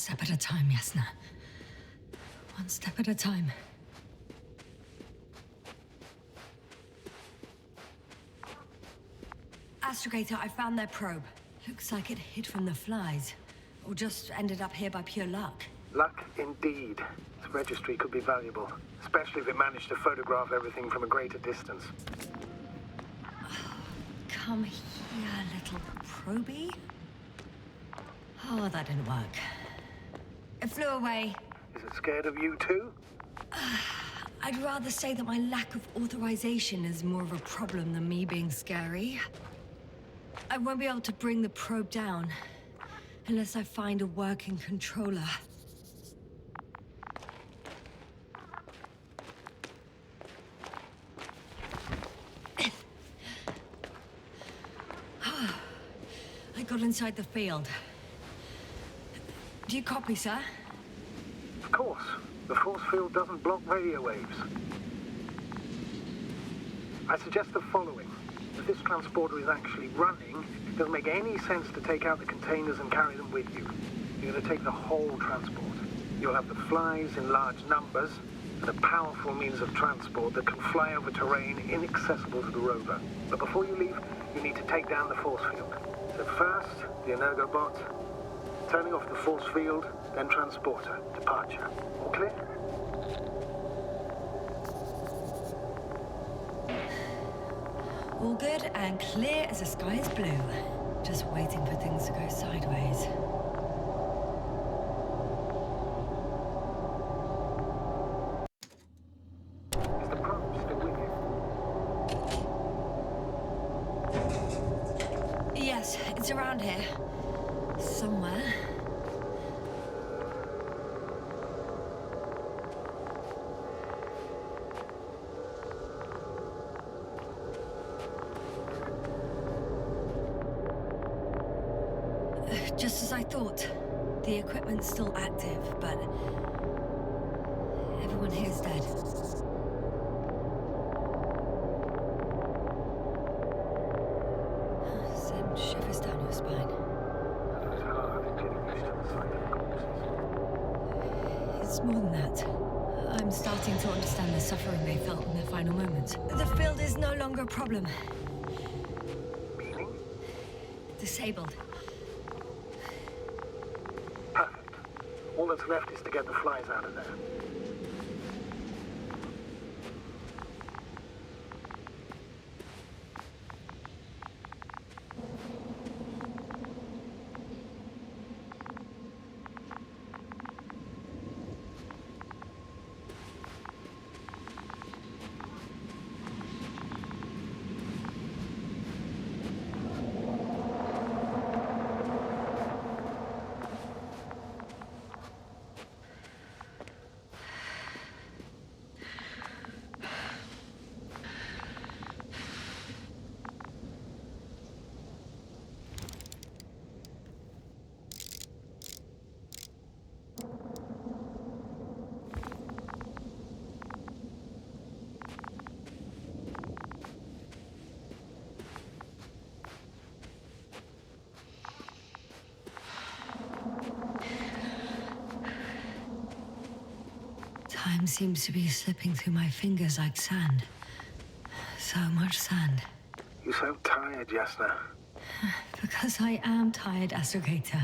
step at a time, Yasna. One step at a time. Astrogator, I found their probe. Looks like it hid from the flies. Or just ended up here by pure luck. Luck indeed. This registry could be valuable, especially if it managed to photograph everything from a greater distance. Come here, little probie. Oh, that didn't work. It flew away. Is it scared of you too? I'd rather say that my lack of authorization is more of a problem than me being scary. I won't be able to bring the probe down unless I find a working controller. I got inside the field. Do you copy, sir? Of course. The force field doesn't block radio waves. I suggest the following. If this transporter is actually running, it doesn't make any sense to take out the containers and carry them with you. You're going to take the whole transport. You'll have the flies in large numbers, and a powerful means of transport that can fly over terrain inaccessible to the rover. But before you leave, you need to take down the force field. So first, the Energobot, turning off the force field, then transporter, departure. All clear? All good and clear as the sky is blue. Just waiting for things to go sideways. Is the probe still with you? Yes, it's around here. Somewhere. Just as I thought. The equipment's still active, but everyone here's dead. Send shivers down your spine. It's hard getting used to the sight of corpses. It's more than that. I'm starting to understand the suffering they felt in their final moments. The field is no longer a problem. Meaning? Disabled. Perfect. All that's left is to get the flies out of there. Time seems to be slipping through my fingers like sand. So much sand. You sound tired, Yasna. Because I am tired, Astrogator.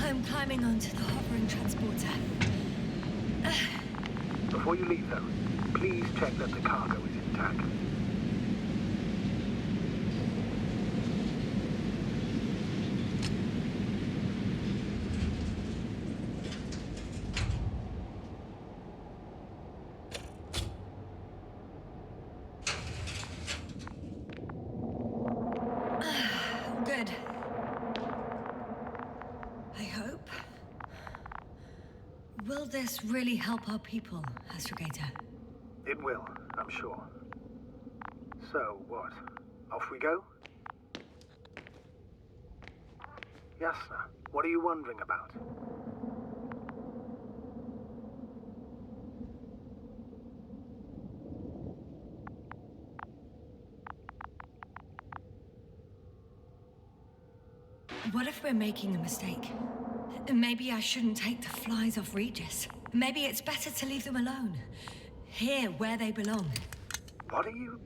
I'm climbing onto the hovering transporter. Before you leave, though, please check that the cargo is intact. Good. I hope. Will this really help our people, Astrogator? It will, I'm sure. So, what? Off we go? Yasna, what are you wondering about? What if we're making a mistake? Maybe I shouldn't take the flies off Regis. Maybe it's better to leave them alone. Here, where they belong. What are you...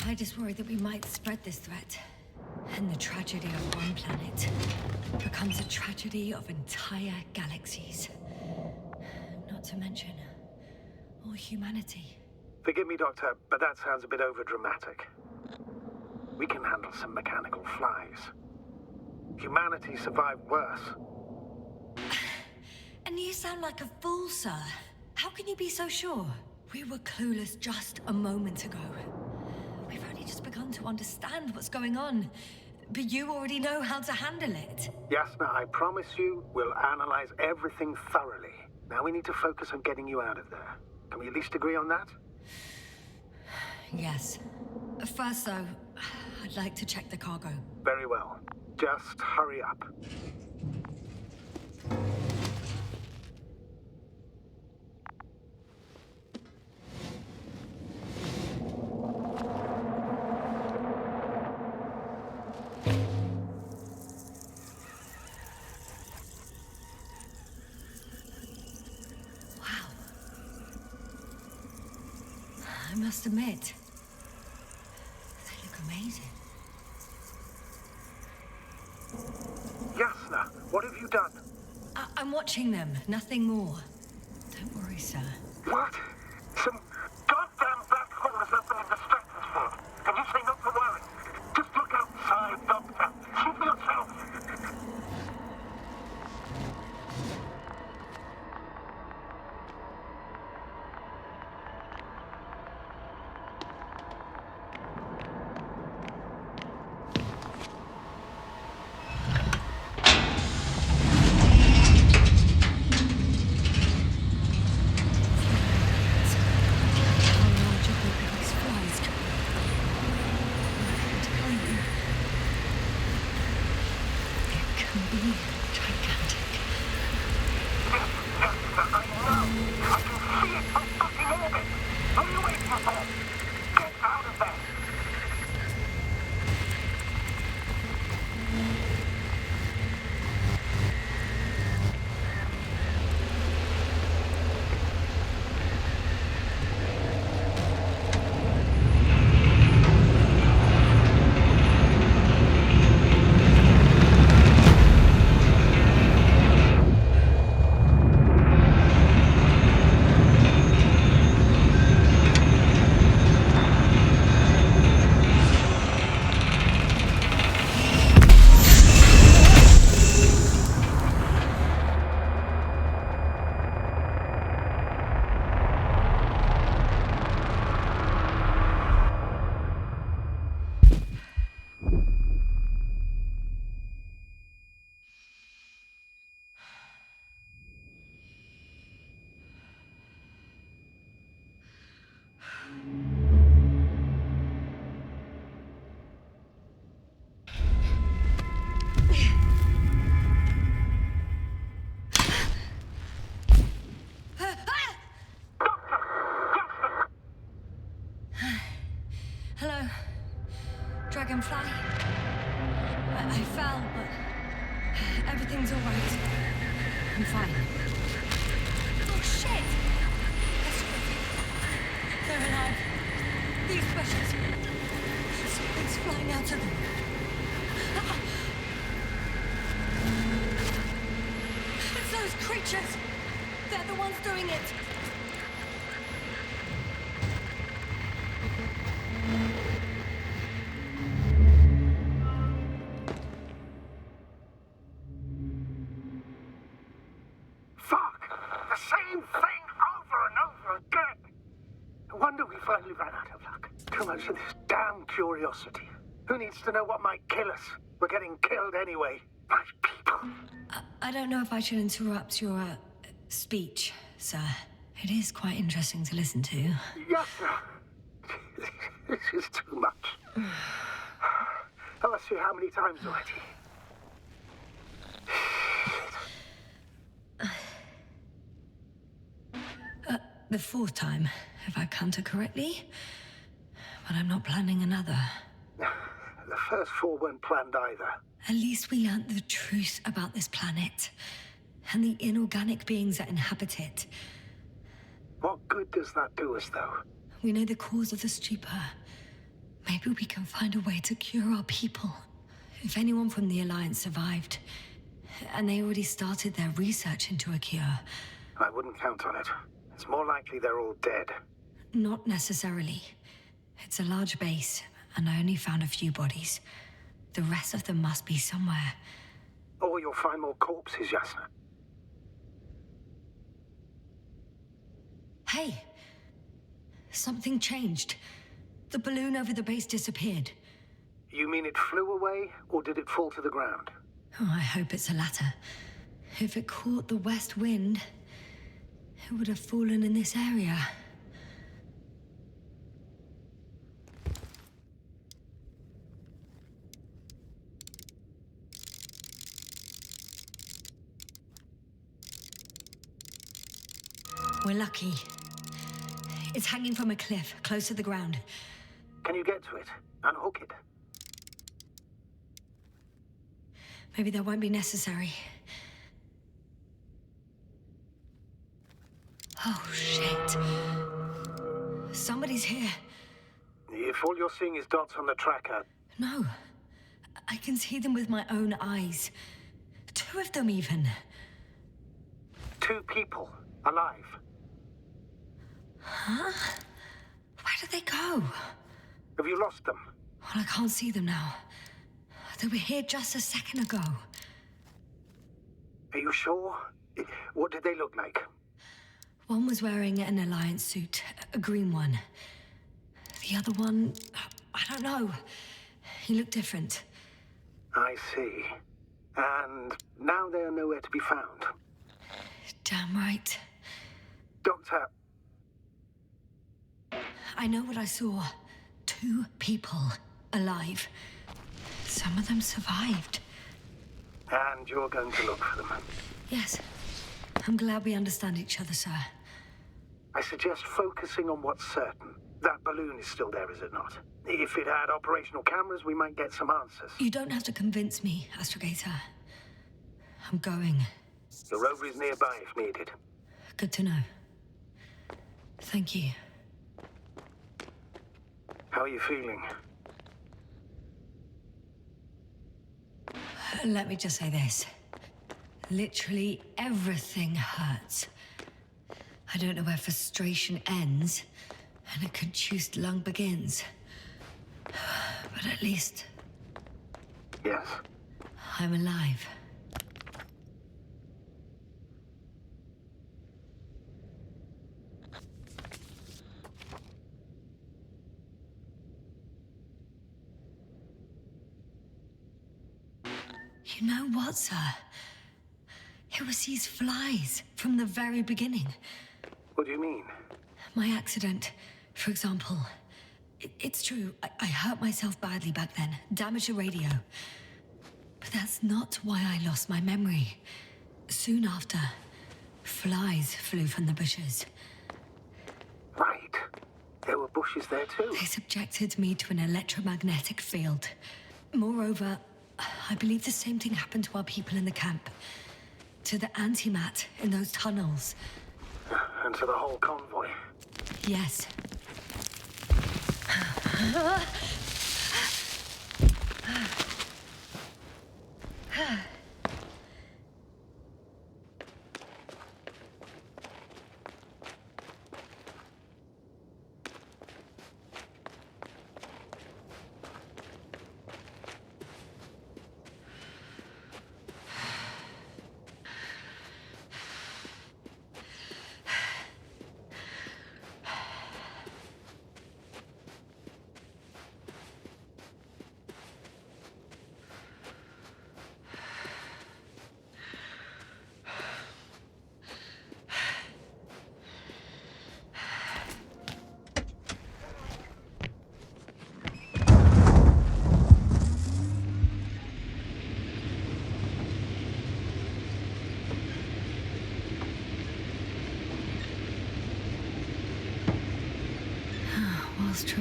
I just worry that we might spread this threat. And the tragedy of one planet becomes a tragedy of entire galaxies. Not to mention, all humanity. Forgive me, Doctor, but that sounds a bit overdramatic. We can handle some mechanical flies. Humanity survived worse. And you sound like a fool, sir. How can you be so sure? We were clueless just a moment ago. We've only just begun to understand what's going on. But you already know how to handle it. Yasna, I promise you, we'll analyze everything thoroughly. Now we need to focus on getting you out of there. Can we at least agree on that? Yes. First, though, I'd like to check the cargo. Very well. Just hurry up. Wow. I must admit, they look amazing. Yasna, what have you done? I'm watching them, nothing more. Don't worry, sir. What? Some goddamn black holes open in the stratosphere. And you say not to worry. Just look outside, Doctor. See for yourself. Hello, Dragonfly. I fell, but everything's all right. I'm fine. Oh, shit! They're alive. These precious. Something's flying out of them. It's those creatures. They're the ones doing it. Fuck! The same thing over and over again! No wonder we finally ran out of luck. Too much of this damn curiosity. Who needs to know what might kill us? We're getting killed anyway. My people. I don't know if I should interrupt your speech, sir. It is quite interesting to listen to. Yes, sir. This is too much. I've asked you how many times already? The fourth time, if I counted correctly. But I'm not planning another. The first 4 weren't planned either. At least we learnt the truth about this planet. And the inorganic beings that inhabit it. What good does that do us, though? We know the cause of the stupor. Maybe we can find a way to cure our people. If anyone from the Alliance survived, and they already started their research into a cure. I wouldn't count on it. It's more likely they're all dead. Not necessarily. It's a large base, and I only found a few bodies. The rest of them must be somewhere. Or you'll find more corpses, Yasna. Hey! Something changed. The balloon over the base disappeared. You mean it flew away, or did it fall to the ground? Oh, I hope it's the latter. If it caught the west wind, it would have fallen in this area. We're lucky. It's hanging from a cliff, close to the ground. Can you get to it? Unhook it? Maybe that won't be necessary. Oh, shit. Somebody's here. If all you're seeing is dots on the tracker... No. I can see them with my own eyes. 2 of them, even. 2 people. Alive. Huh? Where did they go? Have you lost them? Well, I can't see them now. They were here just a second ago. Are you sure? What did they look like? One was wearing an Alliance suit, a green one. The other one, I don't know. He looked different. I see. And now they are nowhere to be found. Damn right. Doctor... I know what I saw. 2 people alive. Some of them survived. And you're going to look for them? Yes. I'm glad we understand each other, sir. I suggest focusing on what's certain. That balloon is still there, is it not? If it had operational cameras, we might get some answers. You don't have to convince me, Astrogator. I'm going. The rover is nearby if needed. Good to know. Thank you. How are you feeling? Let me just say this. Literally everything hurts. I don't know where frustration ends and a contused lung begins. But at least... Yes. I'm alive. You know what, sir? It was these flies from the very beginning. What do you mean? My accident, for example. It's true, I hurt myself badly back then, damaged a radio. But that's not why I lost my memory. Soon after, flies flew from the bushes. Right. There were bushes there too. They subjected me to an electromagnetic field. Moreover, I believe the same thing happened to our people in the camp. To the antimat in those tunnels. And to the whole convoy. Yes.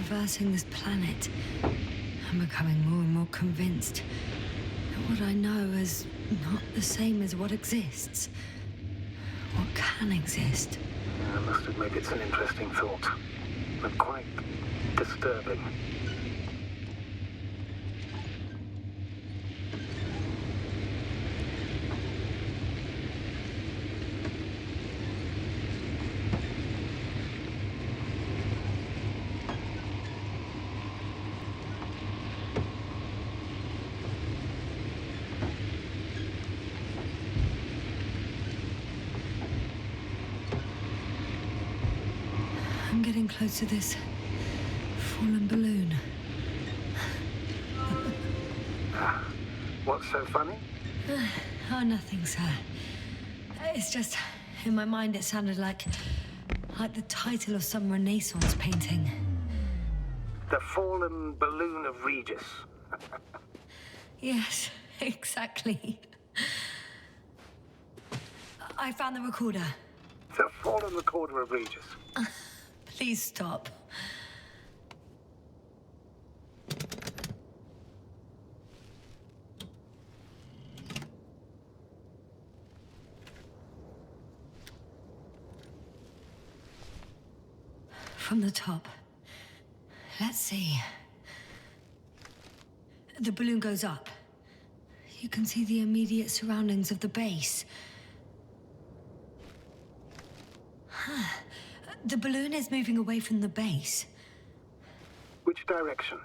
traversing this planet, I'm becoming more and more convinced that what I know is not the same as what exists. What can exist. I must admit it's an interesting thought, but quite disturbing. I'm getting close to this fallen balloon. What's so funny? Oh, nothing, sir. It's just, in my mind it sounded like the title of some Renaissance painting. The Fallen Balloon of Regis. Yes, exactly. I found the recorder. The Fallen Recorder of Regis. Please stop. From the top. Let's see. The balloon goes up. You can see the immediate surroundings of the base. The balloon is moving away from the base. Which direction?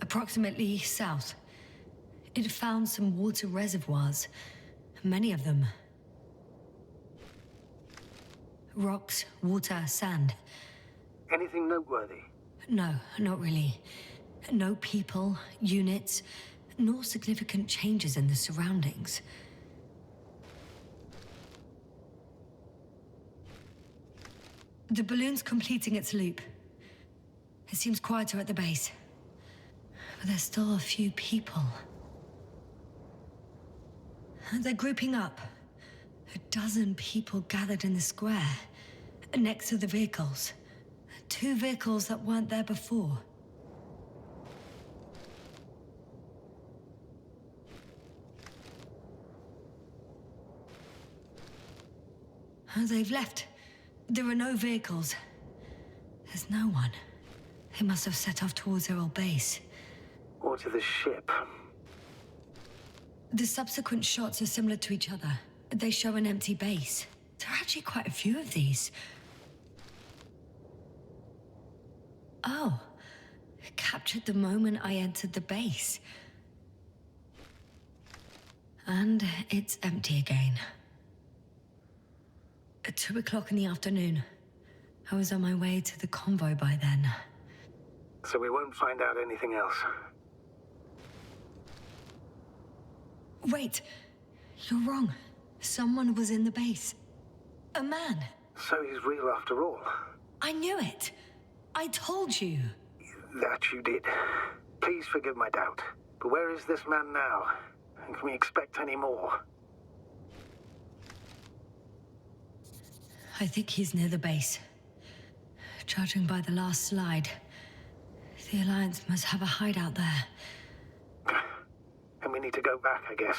Approximately south. It found some water reservoirs. Many of them. Rocks, water, sand. Anything noteworthy? No, not really. No people, units, nor significant changes in the surroundings. The balloon's completing its loop. It seems quieter at the base. But there's still a few people. They're grouping up. 12 people gathered in the square, next to the vehicles. 2 vehicles that weren't there before. They've left. There are no vehicles. There's no one. They must have set off towards their old base. Or to the ship. The subsequent shots are similar to each other. They show an empty base. There are actually quite a few of these. Oh. Captured the moment I entered the base. And it's empty again. At 2 o'clock in the afternoon. I was on my way to the convoy by then. So we won't find out anything else. Wait. You're wrong. Someone was in the base. A man. So he's real after all. I knew it. I told you. That you did. Please forgive my doubt. But where is this man now? And can we expect any more? I think he's near the base. Judging by the last slide, the Alliance must have a hideout there. And we need to go back, I guess.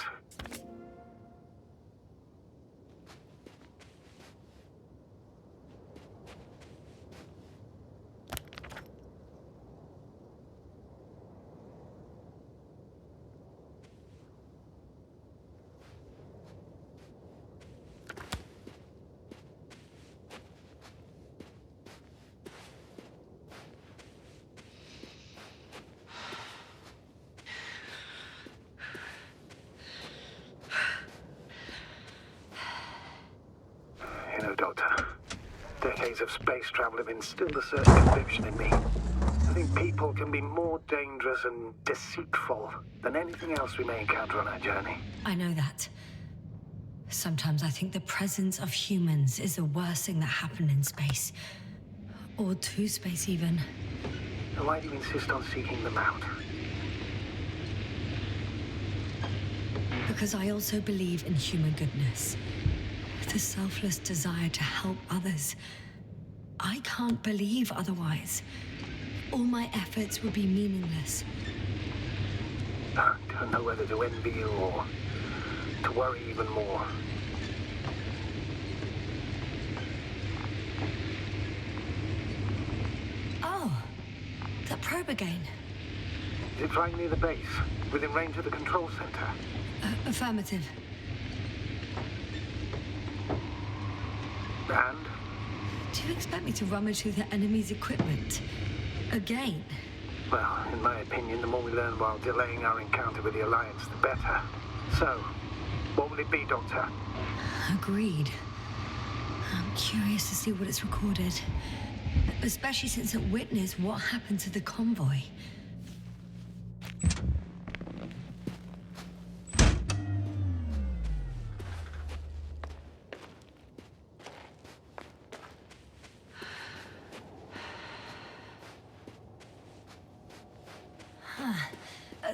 Doctor. Decades of space travel have instilled a certain conviction in me. I think people can be more dangerous and deceitful than anything else we may encounter on our journey. I know that. Sometimes I think the presence of humans is the worst thing that happened in space. Or to space, even. And why do you insist on seeking them out? Because I also believe in human goodness. The selfless desire to help others. I can't believe otherwise. all my efforts would be meaningless. I don't know whether to envy you or to worry even more. Oh, that probe again. Is it flying near the base, within range of the control center? Affirmative. And? Do you expect me to rummage through the enemy's equipment? Again? Well, in my opinion, the more we learn while delaying our encounter with the Alliance, the better. So, what will it be, Doctor? Agreed. I'm curious to see what it's recorded. Especially since it witnessed what happened to the convoy.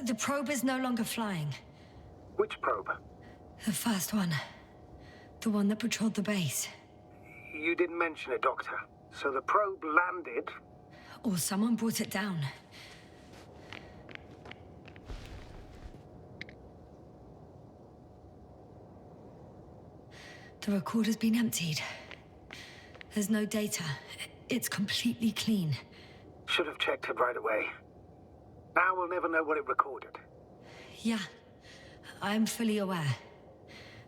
The probe is no longer flying. Which probe? The first one. The one that patrolled the base. You didn't mention it, Doctor. So the probe landed... Or someone brought it down. The recorder's been emptied. There's no data. It's completely clean. Should have checked it right away. Now we'll never know what it recorded. Yeah, I'm fully aware.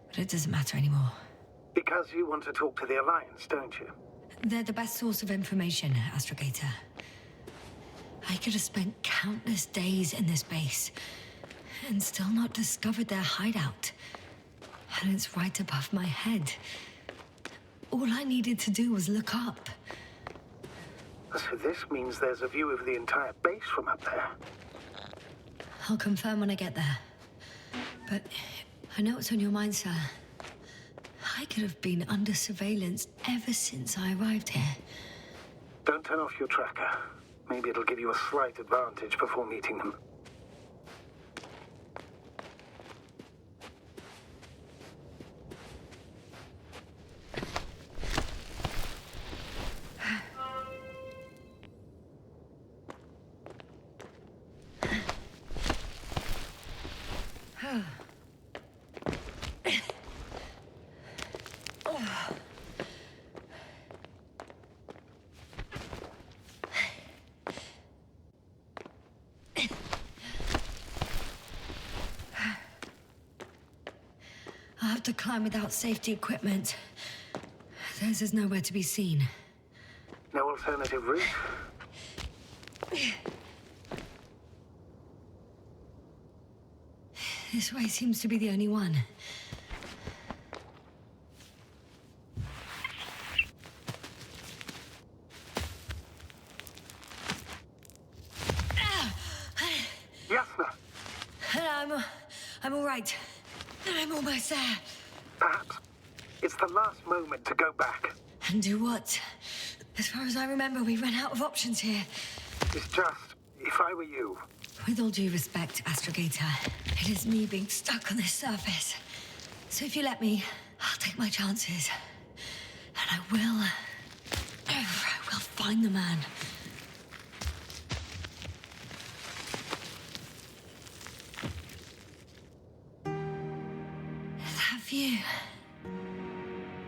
But it doesn't matter anymore. Because you want to talk to the Alliance, don't you? They're the best source of information, Astrogator. I could have spent countless days in this base and still not discovered their hideout. And it's right above my head. All I needed to do was look up. So this means there's a view of the entire base from up there. I'll confirm when I get there. But I know what's on your mind, sir. I could have been under surveillance ever since I arrived here. Don't turn off your tracker. Maybe it'll give you a slight advantage before meeting them. I'll have to climb without safety equipment. Theirs is nowhere to be seen. No alternative route? This way seems to be the only one. Yasna! I'm all right. I'm almost there. Perhaps it's the last moment to go back. And do what? As far as I remember, we ran out of options here. It's just, if I were you... With all due respect, Astrogator, it is me being stuck on this surface. So if you let me, I'll take my chances. And I will find the man. That view...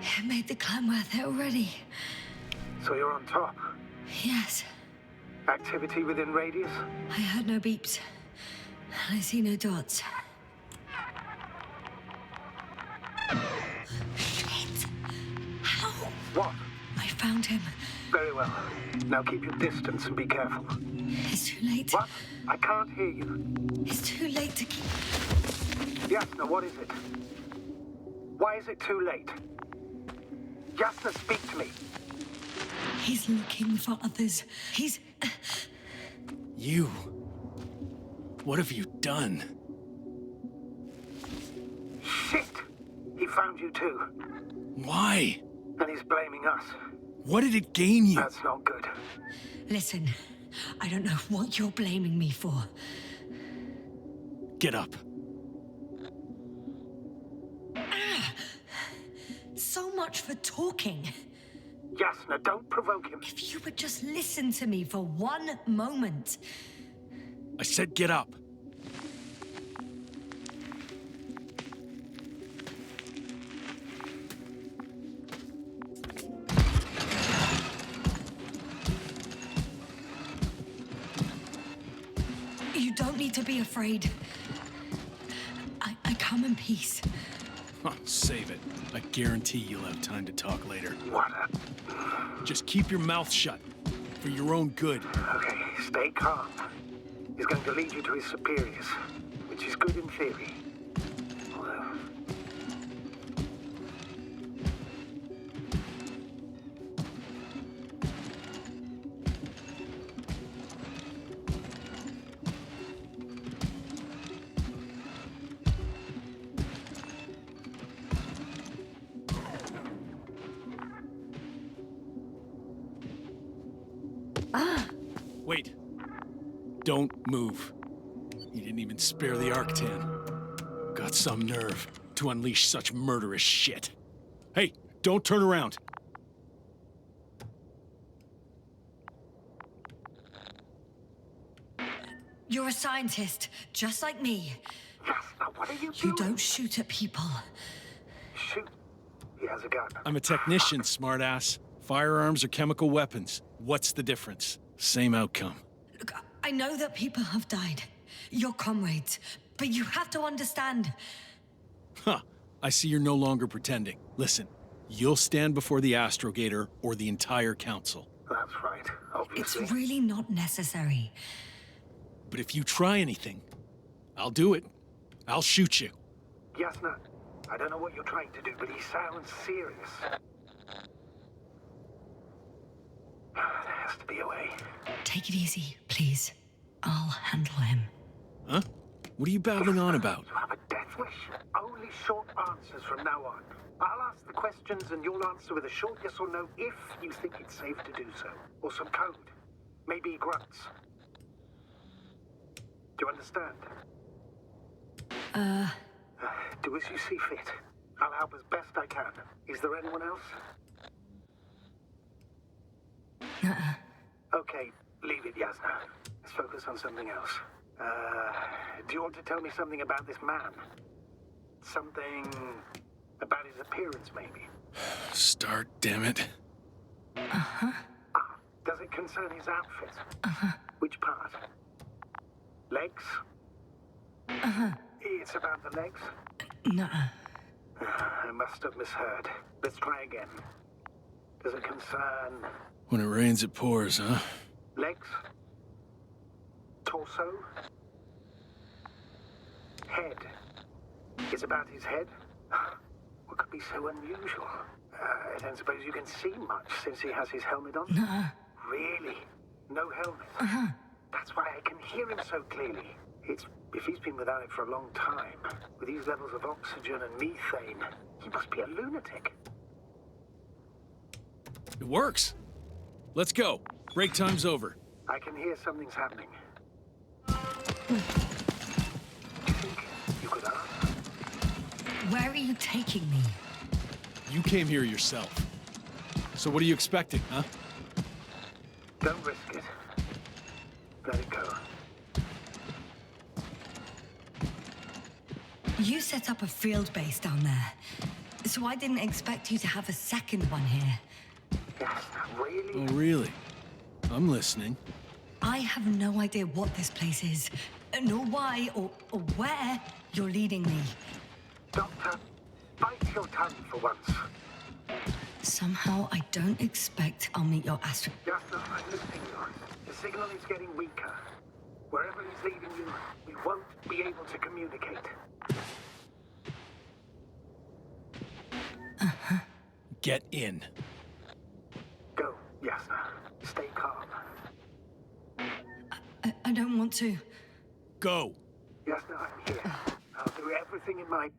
It made the climb worth it already. So you're on top? Yes. Activity within radius? I heard no beeps. I see no dots. Shit! How? What? I found him. Very well. Now keep your distance and be careful. It's too late. What? I can't hear you. It's too late to keep... Yasna, what is it? Why is it too late? Yasna, speak to me. He's looking for others. He's... You... What have you done? Shit! He found you too. Why? And he's blaming us. What did it gain you? That's not good. Listen, I don't know what you're blaming me for. Get up. So much for talking. Yasna, don't provoke him. If you would just listen to me for one moment. I said get up. You don't need to be afraid. I come in peace. Oh, save it. I guarantee you'll have time to talk later. What? Just keep your mouth shut. For your own good. Okay, stay calm. He's going to lead you to his superiors, which is good in theory. Wait. Don't move. He didn't even spare the Arctan. Got some nerve to unleash such murderous shit. Hey, don't turn around. You're a scientist, just like me. Yasna, what are you doing? You don't shoot at people. Shoot. He has a gun. I'm a technician, smartass. Firearms or chemical weapons. What's the difference? Same outcome. Look, I know that people have died. Your comrades. But you have to understand. Huh. I see you're no longer pretending. Listen, you'll stand before the Astrogator or the entire council. That's right, obviously. It's really not necessary. But if you try anything, I'll do it. I'll shoot you. Yasna, I don't know what you're trying to do, but he sounds serious. There has to be a way. Take it easy, please. I'll handle him. Huh? What are you babbling on about? You have a death wish. Only short answers from now on. I'll ask the questions and you'll answer with a short yes or no if you think it's safe to do so. Or some code. Maybe grunts. Do you understand? Do as you see fit. I'll help as best I can. Is there anyone else? Okay, leave it, Yasna. Let's focus on something else. Do you want to tell me something about this man? Something about his appearance, maybe? Start, damn it. Does it concern his outfit? Which part? Legs? It's about the legs? I must have misheard. Let's try again. Does it concern... When it rains, it pours, huh? Legs? Torso? Head? It's about his head? What could be so unusual? I don't suppose you can see much since he has his helmet on? Really? No helmet? That's why I can hear him so clearly. If he's been without it for a long time, with these levels of oxygen and methane, he must be a lunatic. It works. Let's go. Break time's over. I can hear something's happening. Do you think you could ask? Where are you taking me? You came here yourself. So what are you expecting, huh? Don't risk it. Let it go. You set up a field base down there, so I didn't expect you to have a second one here. Yes, really? Oh, really? I'm listening. I have no idea what this place is, nor why or where you're leading me. Doctor, bite your tongue for once. Somehow I don't expect I'll meet your Yes, sir, I'm listening. The signal is getting weaker. Wherever he's leading you, we won't be able to communicate. Get in. Go, Yasna. Stay calm. I don't want to. Go. Yasna, I'm here. I'll do everything in my...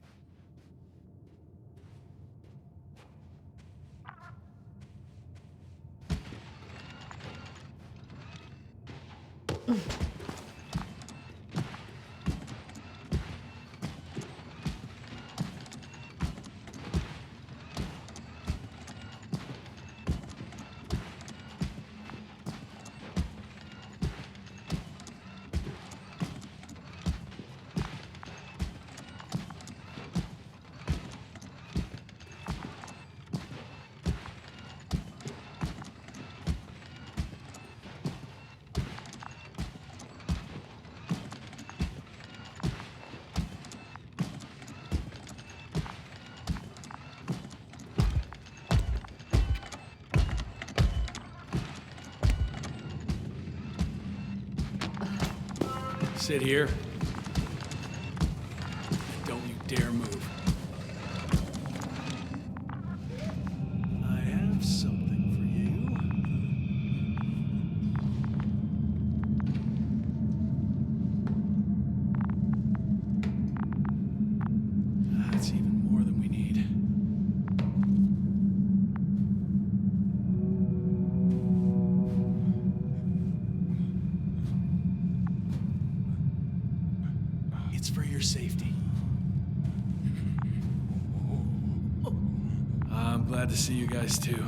Sit here. Don't you dare move. I have something for you. That's even more than we need. It's for your safety. I'm glad to see you guys too.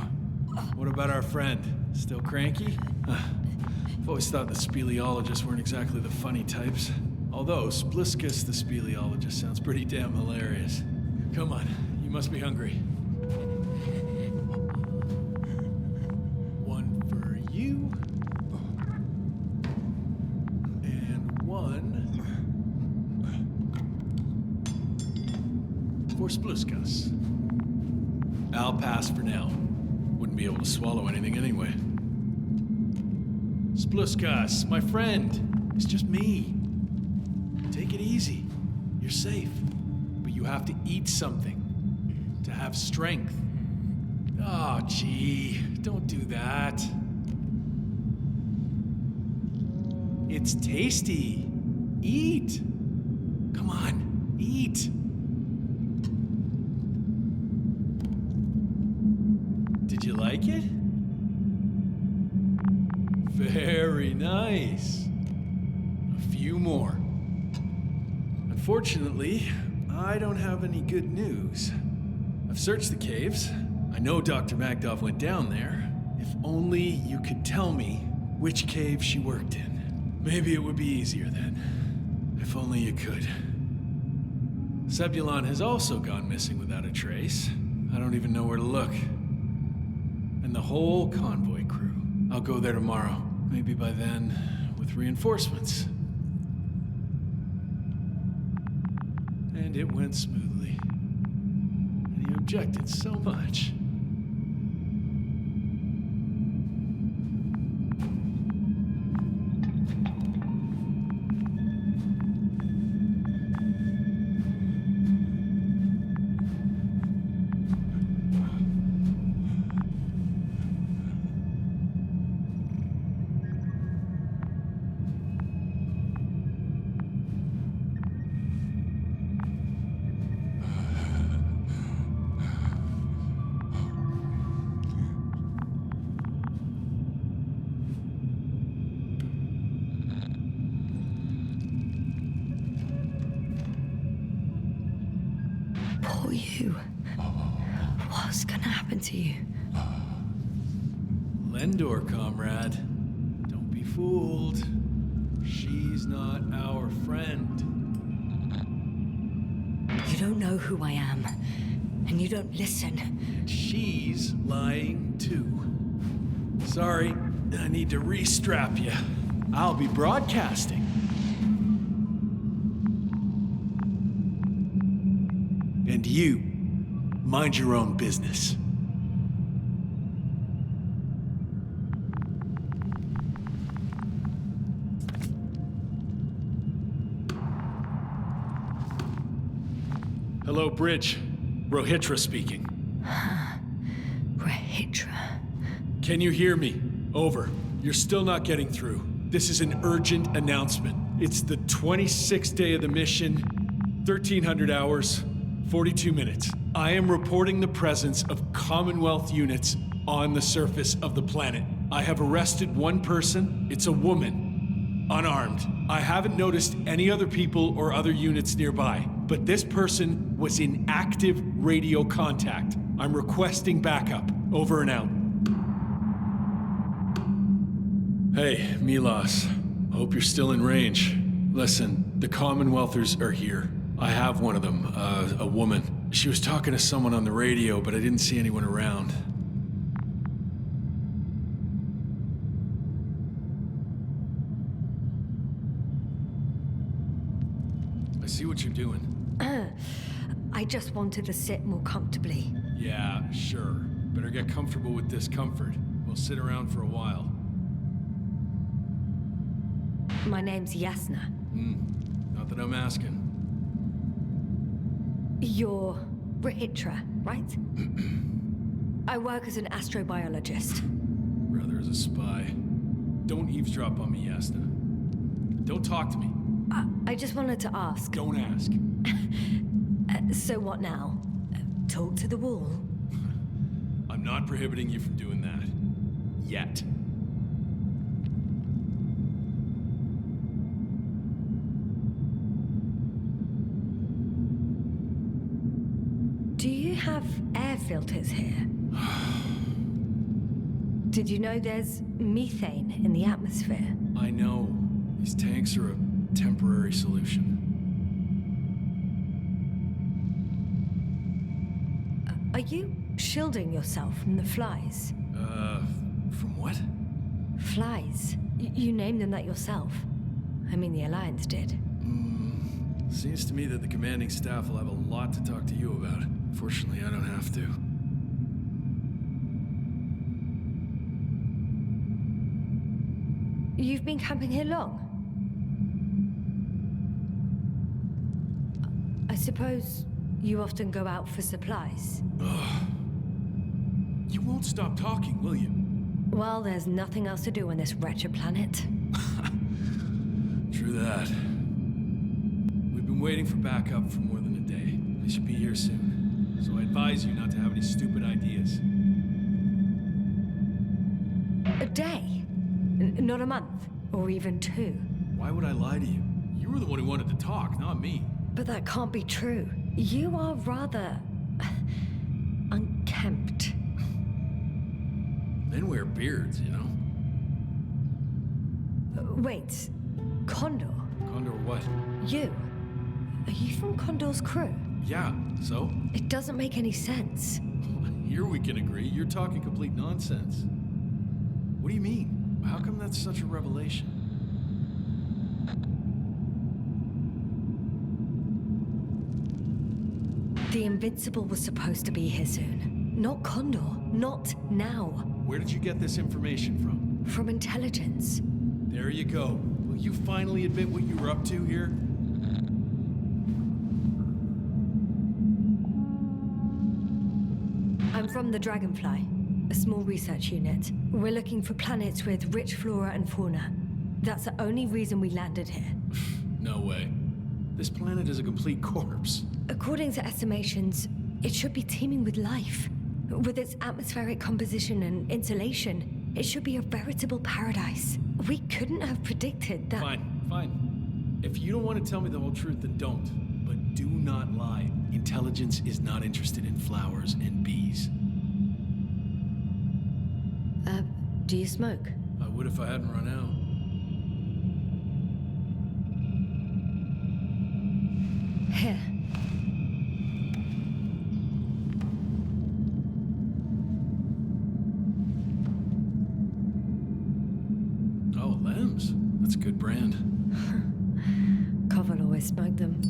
What about our friend? Still cranky? I've always thought the speleologists weren't exactly the funny types. Although Spliskus the speleologist sounds pretty damn hilarious. Come on, you must be hungry. One for you. And one for Spliskus. I'll pass for now. Wouldn't be able to swallow anything anyway. Spliskus, my friend. It's just me. Take it easy. You're safe. But you have to eat something to have strength. Oh, gee. Don't do that. It's tasty. Eat. Come on, eat. Did you like it? Very nice. A few more. Unfortunately, I don't have any good news. I've searched the caves. I know Dr. Magdov went down there. If only you could tell me which cave she worked in. Maybe it would be easier then. If only you could. Zebulon has also gone missing without a trace. I don't even know where to look. And the whole convoy crew. I'll go there tomorrow. Maybe by then, with reinforcements. And it went smoothly. And he objected so much. Poor you. What's gonna happen to you? Lendor, comrade. Don't be fooled. She's not our friend. You don't know who I am, and you don't listen. And she's lying too. Sorry, I need to restrap you. I'll be broadcasting. And you, mind your own business. Hello, Bridge. Rohitra speaking. Rohitra. Can you hear me? Over. You're still not getting through. This is an urgent announcement. It's the 26th day of the mission, 1300 hours, 42 minutes. I am reporting the presence of Commonwealth units on the surface of the planet. I have arrested one person. It's a woman, unarmed. I haven't noticed any other people or other units nearby, but this person was in active radio contact. I'm requesting backup. Over and out. Hey, Milos. Hope you're still in range. Listen, the Commonwealthers are here. I have one of them, a woman. She was talking to someone on the radio, but I didn't see anyone around. I see what you're doing. I just wanted to sit more comfortably. Yeah, sure. Better get comfortable with discomfort. We'll sit around for a while. My name's Yasna. Not that I'm asking. You're Rahitra, right? I work as an astrobiologist. Brother is a spy. Don't eavesdrop on me, Yasna. Don't talk to me. I just wanted to ask. Don't ask. So what now? Talk to the wall? I'm not prohibiting you from doing that. Yet. Do you have air filters here? Did you know there's methane in the atmosphere? I know. These tanks are a temporary solution. Are you shielding yourself from the flies? From what? Flies. You named them that yourself. I mean, the Alliance did. Seems to me that the commanding staff will have a lot to talk to you about. Fortunately, I don't have to. You've been camping here long? I suppose you often go out for supplies? You won't stop talking, will you? Well, there's nothing else to do on this wretched planet. True that. We've been waiting for backup for more than a day. They should be here soon. So I advise you not to have any stupid ideas. A day? Not a month? Or even 2? Why would I lie to you? You were the one who wanted to talk, not me. But that can't be true. You are rather... unkempt. Men wear beards, you know? Wait. Condor? Condor what? You? Are you from Condor's crew? Yeah, so? It doesn't make any sense. Here we can agree. You're talking complete nonsense. What do you mean? How come that's such a revelation? The Invincible was supposed to be here soon. Not Condor. Not now. Where did you get this information from? From intelligence. There you go. Will you finally admit what you were up to here? I'm from the Dragonfly, a small research unit. We're looking for planets with rich flora and fauna. That's the only reason we landed here. No way. This planet is a complete corpse. According to estimations, it should be teeming with life. With its atmospheric composition and insulation, it should be a veritable paradise. We couldn't have predicted that. Fine. If you don't want to tell me the whole truth, then don't. But do not lie. Intelligence is not interested in flowers and bees. Do you smoke? I would if I hadn't run out. Here. Oh, Lems. That's a good brand. Koval always smoked them.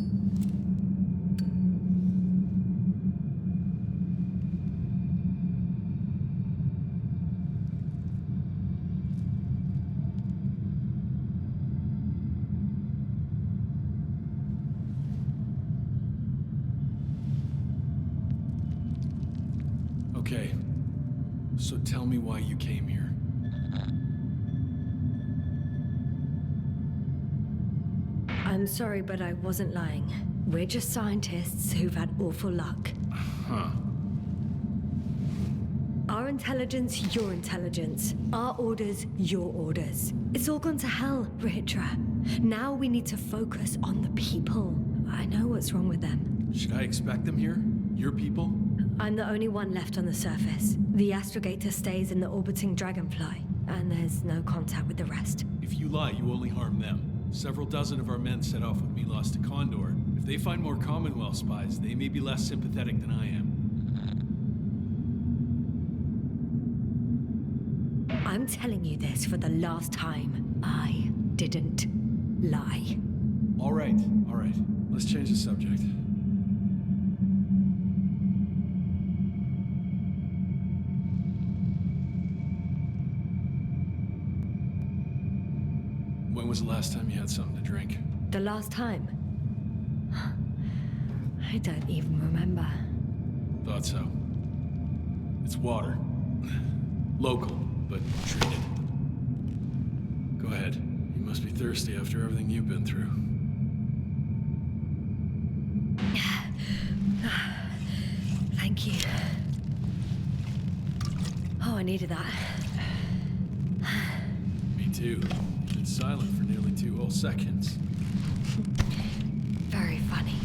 Okay. So tell me why you came here. I'm sorry, but I wasn't lying. We're just scientists who've had awful luck. Huh. Our intelligence, your intelligence. Our orders, your orders. It's all gone to hell, Rahitra. Now we need to focus on the people. I know what's wrong with them. Should I expect them here? Your people? I'm the only one left on the surface. The astrogator stays in the orbiting Dragonfly, and there's no contact with the rest. If you lie, you only harm them. Several dozen of our men set off with me lost to Condor. If they find more Commonwealth spies, they may be less sympathetic than I am. I'm telling you this for the last time. I didn't lie. All right. Let's change the subject. When was the last time you had something to drink? The last time? I don't even remember. Thought so. It's water. Local, but treated. Go ahead. You must be thirsty after everything you've been through. Thank you. Oh, I needed that. Me too. You've been silent for nearly 2 whole seconds. Very funny.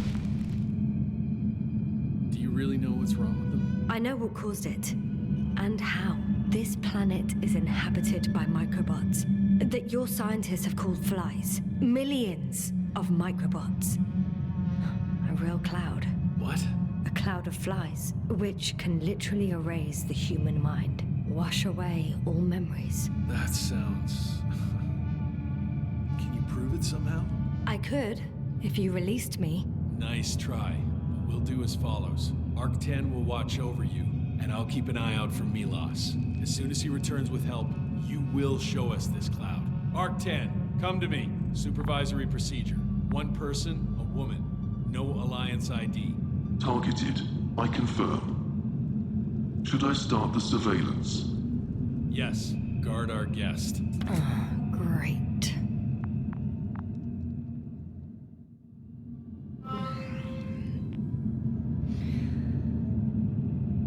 Do you really know what's wrong with them? I know what caused it, and how. This planet is inhabited by microbots that your scientists have called flies. Millions of microbots. A real cloud. What? A cloud of flies, which can literally erase the human mind. Wash away all memories. That sounds... Can you prove it somehow? I could, if you released me. Nice try. But we'll do as follows. Arc-10 will watch over you, and I'll keep an eye out for Milos. As soon as he returns with help, you will show us this cloud. Arc-10, come to me. Supervisory procedure. 1 person, a woman. No Alliance ID. Targeted. I confirm. Should I start the surveillance? Yes. Guard our guest. Oh, great.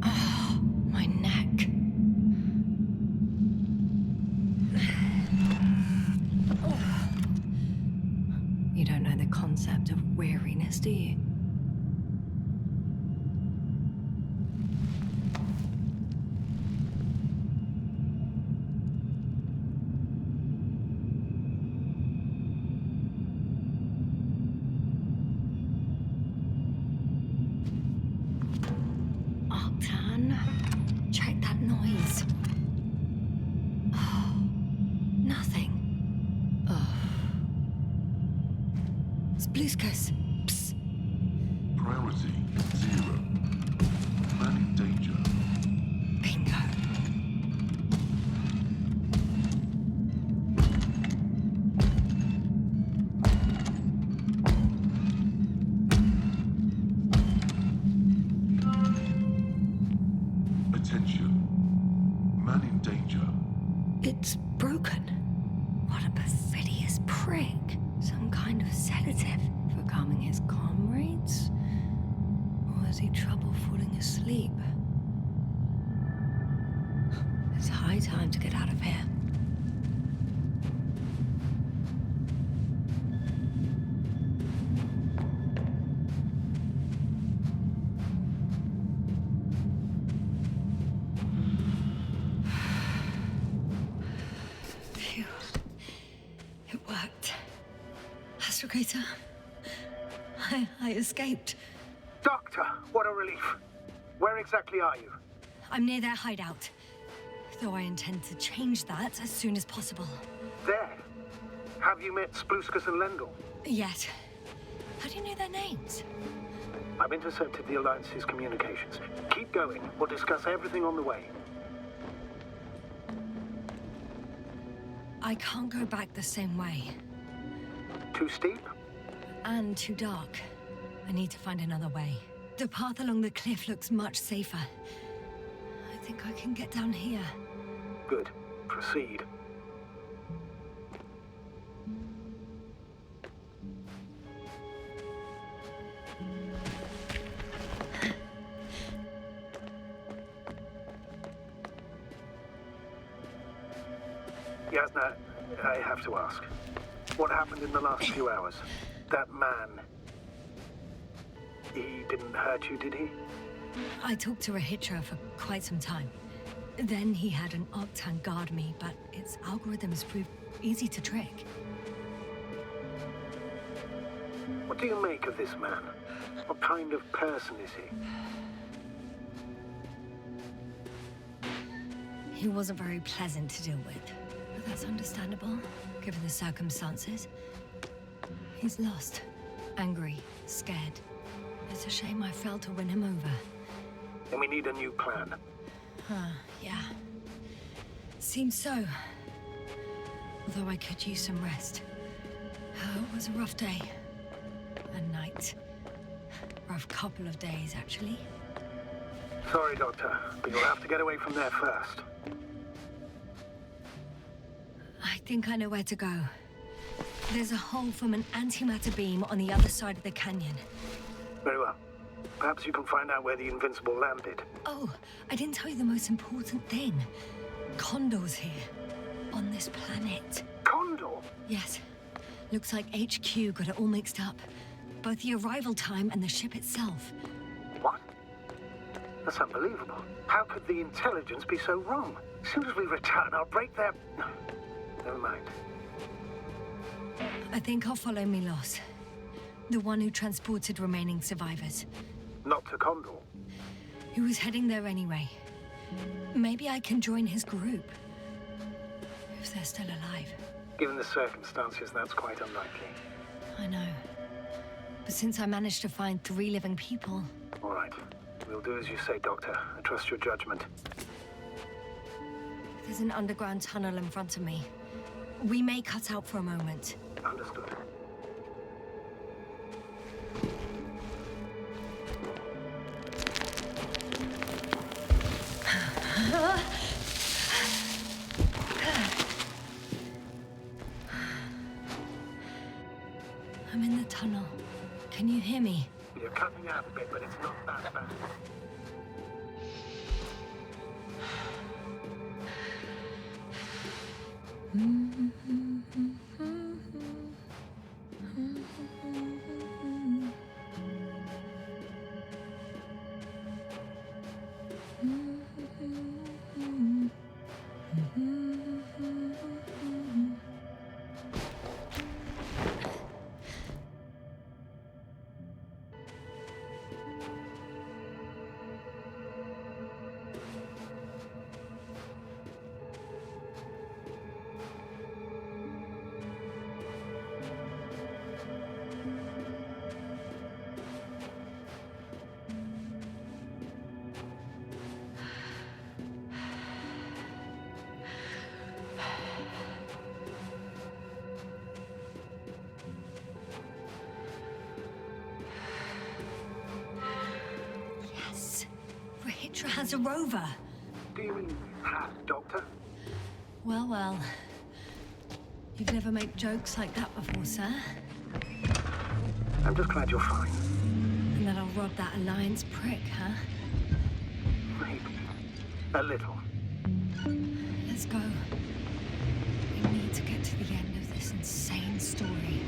Oh, my neck. You don't know the concept of weariness, do you? Check that noise. Oh, nothing. Oh. Spluskus. Psst. Priority 0. Man in danger. Bingo. Attention. Man in danger. It's broken. What a perfidious prick. Some kind of sedative for calming his comrades? Or has he trouble falling asleep? It's high time to get out of here. Phew. It worked. Astrogator. I escaped. Doctor, what a relief. Where exactly are you? I'm near their hideout. Though I intend to change that as soon as possible. There. Have you met Spluskus and Lendl? Yet. How do you know their names? I've intercepted the Alliance's communications. Keep going. We'll discuss everything on the way. I can't go back the same way. Too steep? And too dark. I need to find another way. The path along the cliff looks much safer. I think I can get down here. Good. Proceed. Yasna, I have to ask. What happened in the last few hours? That man... He didn't hurt you, did he? I talked to Rahitra for quite some time. Then he had an Octan guard me, but its algorithms proved easy to trick. What do you make of this man? What kind of person is he? He wasn't very pleasant to deal with. But that's understandable, given the circumstances. He's lost. Angry, scared. It's a shame I failed to win him over. And we need a new plan. Yeah. Seems so. Although I could use some rest. It was a rough day. A night. Rough couple of days, actually. Sorry, Doctor, but you'll have to get away from there first. I think I know where to go. There's a hole from an antimatter beam on the other side of the canyon. Very well. Perhaps you can find out where the Invincible landed. Oh, I didn't tell you the most important thing. Condor's here. On this planet. Condor? Yes. Looks like HQ got it all mixed up. Both the arrival time and the ship itself. What? That's unbelievable. How could the intelligence be so wrong? As soon as we return, I'll break their... No, never mind. I think I'll follow Milos. The one who transported remaining survivors. Not to Condor. He was heading there anyway. Maybe I can join his group. If they're still alive. Given the circumstances, that's quite unlikely. I know. But since I managed to find 3 living people... All right. We'll do as you say, Doctor. I trust your judgment. There's an underground tunnel in front of me. We may cut out for a moment. Understood. I'm in the tunnel. Can you hear me? You're cutting out a bit, but it's not that bad. Hitra has a rover. Do you mean hat, Doctor? Well, well. You've never made jokes like that before, sir. I'm just glad you're fine. And that I'll rob that Alliance prick, huh? Maybe. A little. Let's go. We need to get to the end of this insane story.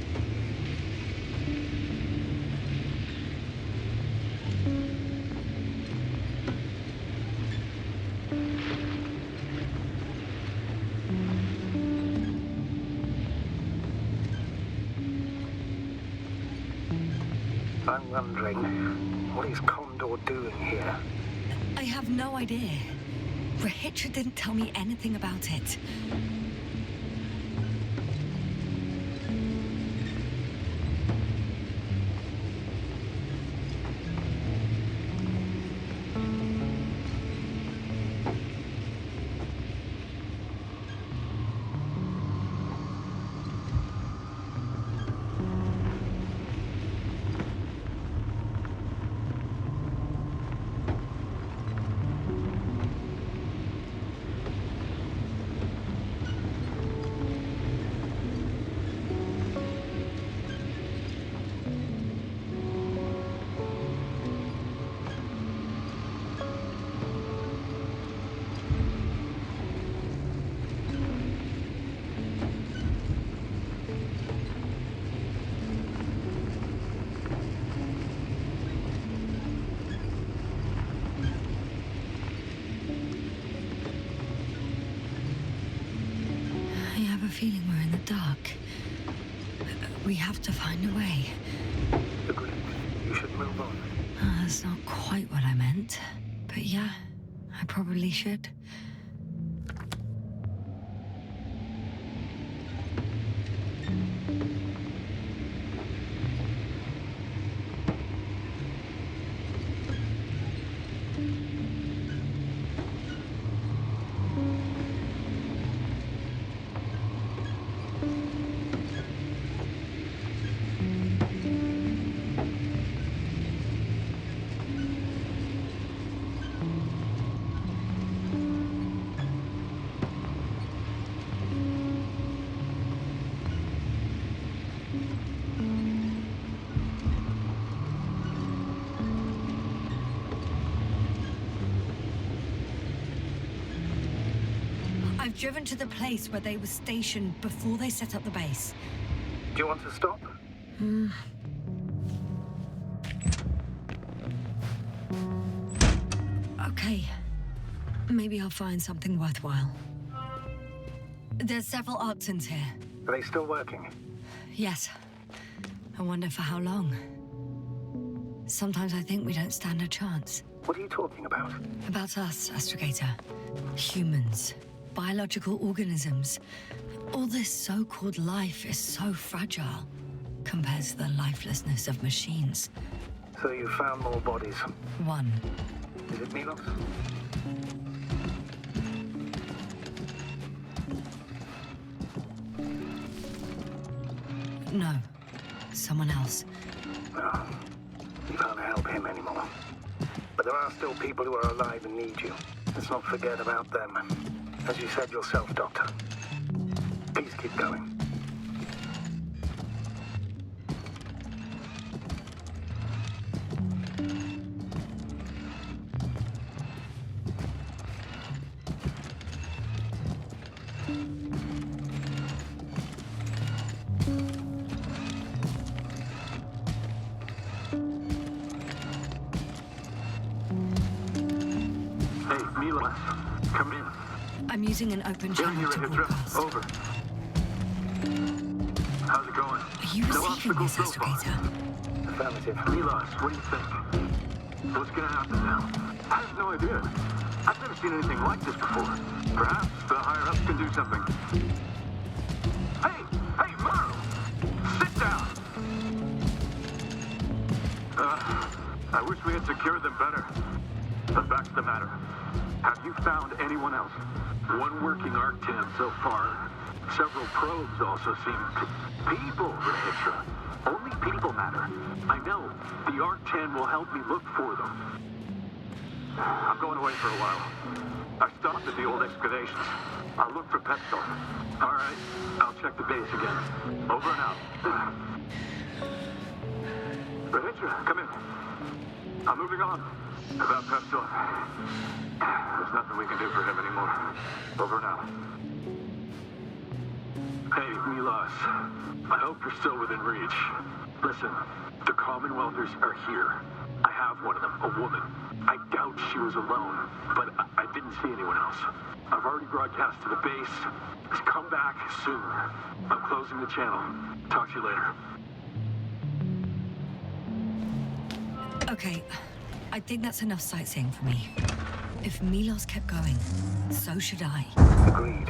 I'm wondering, what is Condor doing here? I have no idea. Rahitra didn't tell me anything about it. Feeling we're in the dark. We have to find a way. Agreed. You should move on. That's not quite what I meant. But yeah, I probably should. driven to the place where they were stationed before they set up the base. Do you want to stop? Okay. Maybe I'll find something worthwhile. There's several Arctons here. Are they still working? Yes. I wonder for how long. Sometimes I think we don't stand a chance. What are you talking about? About us, Astrogator. Humans. Biological organisms. All this so-called life is so fragile compared to the lifelessness of machines. So you found more bodies. One. Is it Milos? No. Someone else. No. You can't help him anymore. But there are still people who are alive and need you. Let's not forget about them. As you said yourself, Doctor. Please keep going. Come in. I'm using an open channel to broadcast. Over. How's it going? Are you receiving this, Astrogator? Affirmative. Milos, what do you think? What's gonna happen now? I have no idea. I've never seen anything like this before. Perhaps the higher-ups can do something. Hey, Maro! Sit down! I wish we had secured them better. But back to the matter. Have you found anyone else? One working Arctan so far. Several probes also seem people, Rahitra. Only people matter. I know. The Arctan will help me look for them. I'm going away for a while. I stopped at the old excavations. I'll look for pet stuff. All right. I'll check the base again. Over and out. Rahitra, come in. I'm moving on. About Pestil. There's nothing we can do for him anymore. Over and out. Hey, Milos. I hope you're still within reach. Listen, the Commonwealthers are here. I have one of them, a woman. I doubt she was alone, but I didn't see anyone else. I've already broadcast to the base. Just come back soon. I'm closing the channel. Talk to you later. Okay. I think that's enough sightseeing for me. If Milos kept going, so should I. Agreed.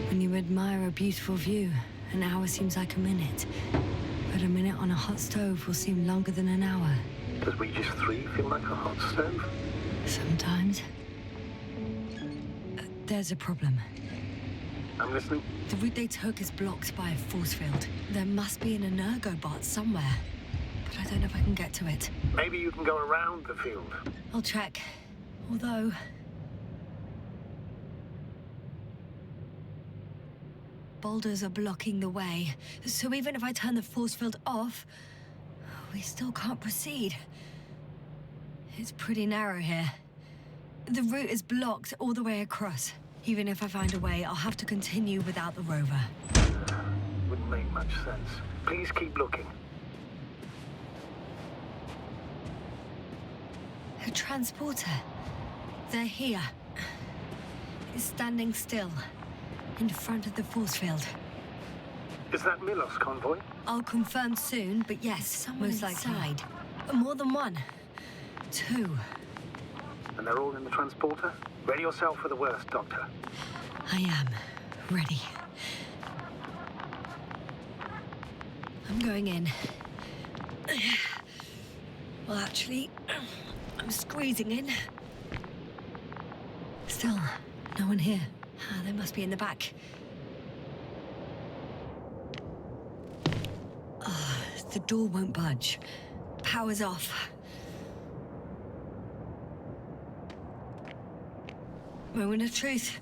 When you admire a beautiful view, an hour seems like a minute. But a minute on a hot stove will seem longer than an hour. Does we just three feel like a hot stove? Sometimes. There's a problem. I'm listening. The route they took is blocked by a force field. There must be an energobot somewhere. But I don't know if I can get to it. Maybe you can go around the field. I'll check. Although... boulders are blocking the way. So even if I turn the force field off, we still can't proceed. It's pretty narrow here. The route is blocked all the way across. Even if I find a way, I'll have to continue without the rover. Wouldn't make much sense. Please keep looking. A transporter. They're here. It's standing still. in front of the force field. Is that Milos convoy? I'll confirm soon, but yes, most likely. More than one. 2. And they're all in the transporter? Ready yourself for the worst, Doctor. I am ready. I'm going in. Well, actually, I'm squeezing in. Still, no one here. They must be in the back. The door won't budge. Power's off. Moment of truth.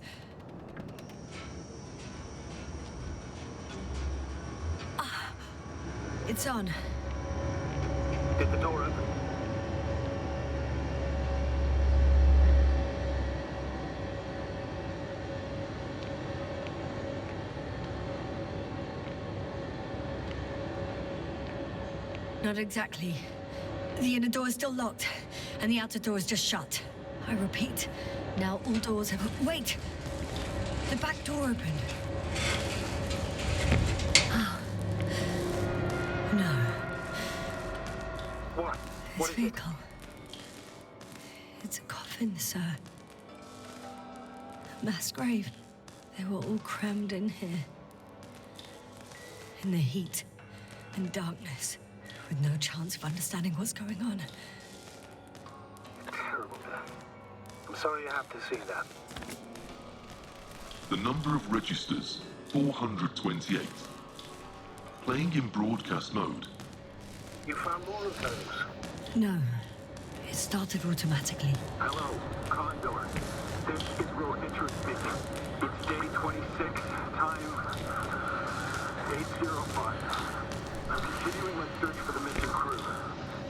It's on. Did the door open? Not exactly. The inner door is still locked, and the outer door is just shut. I repeat, now all doors have... Wait! The back door opened. Oh. No. What? This vehicle. It's a coffin, sir. A mass grave. They were all crammed in here. In the heat and darkness, with no chance of understanding what's going on. Terrible death. I'm sorry you have to see that. The number of registers, 428. Playing in broadcast mode. You found more of those? No. It started automatically. Hello, Condor. This is real interesting. It's day 26, time 8:05. I'm continuing my search for the missing crew.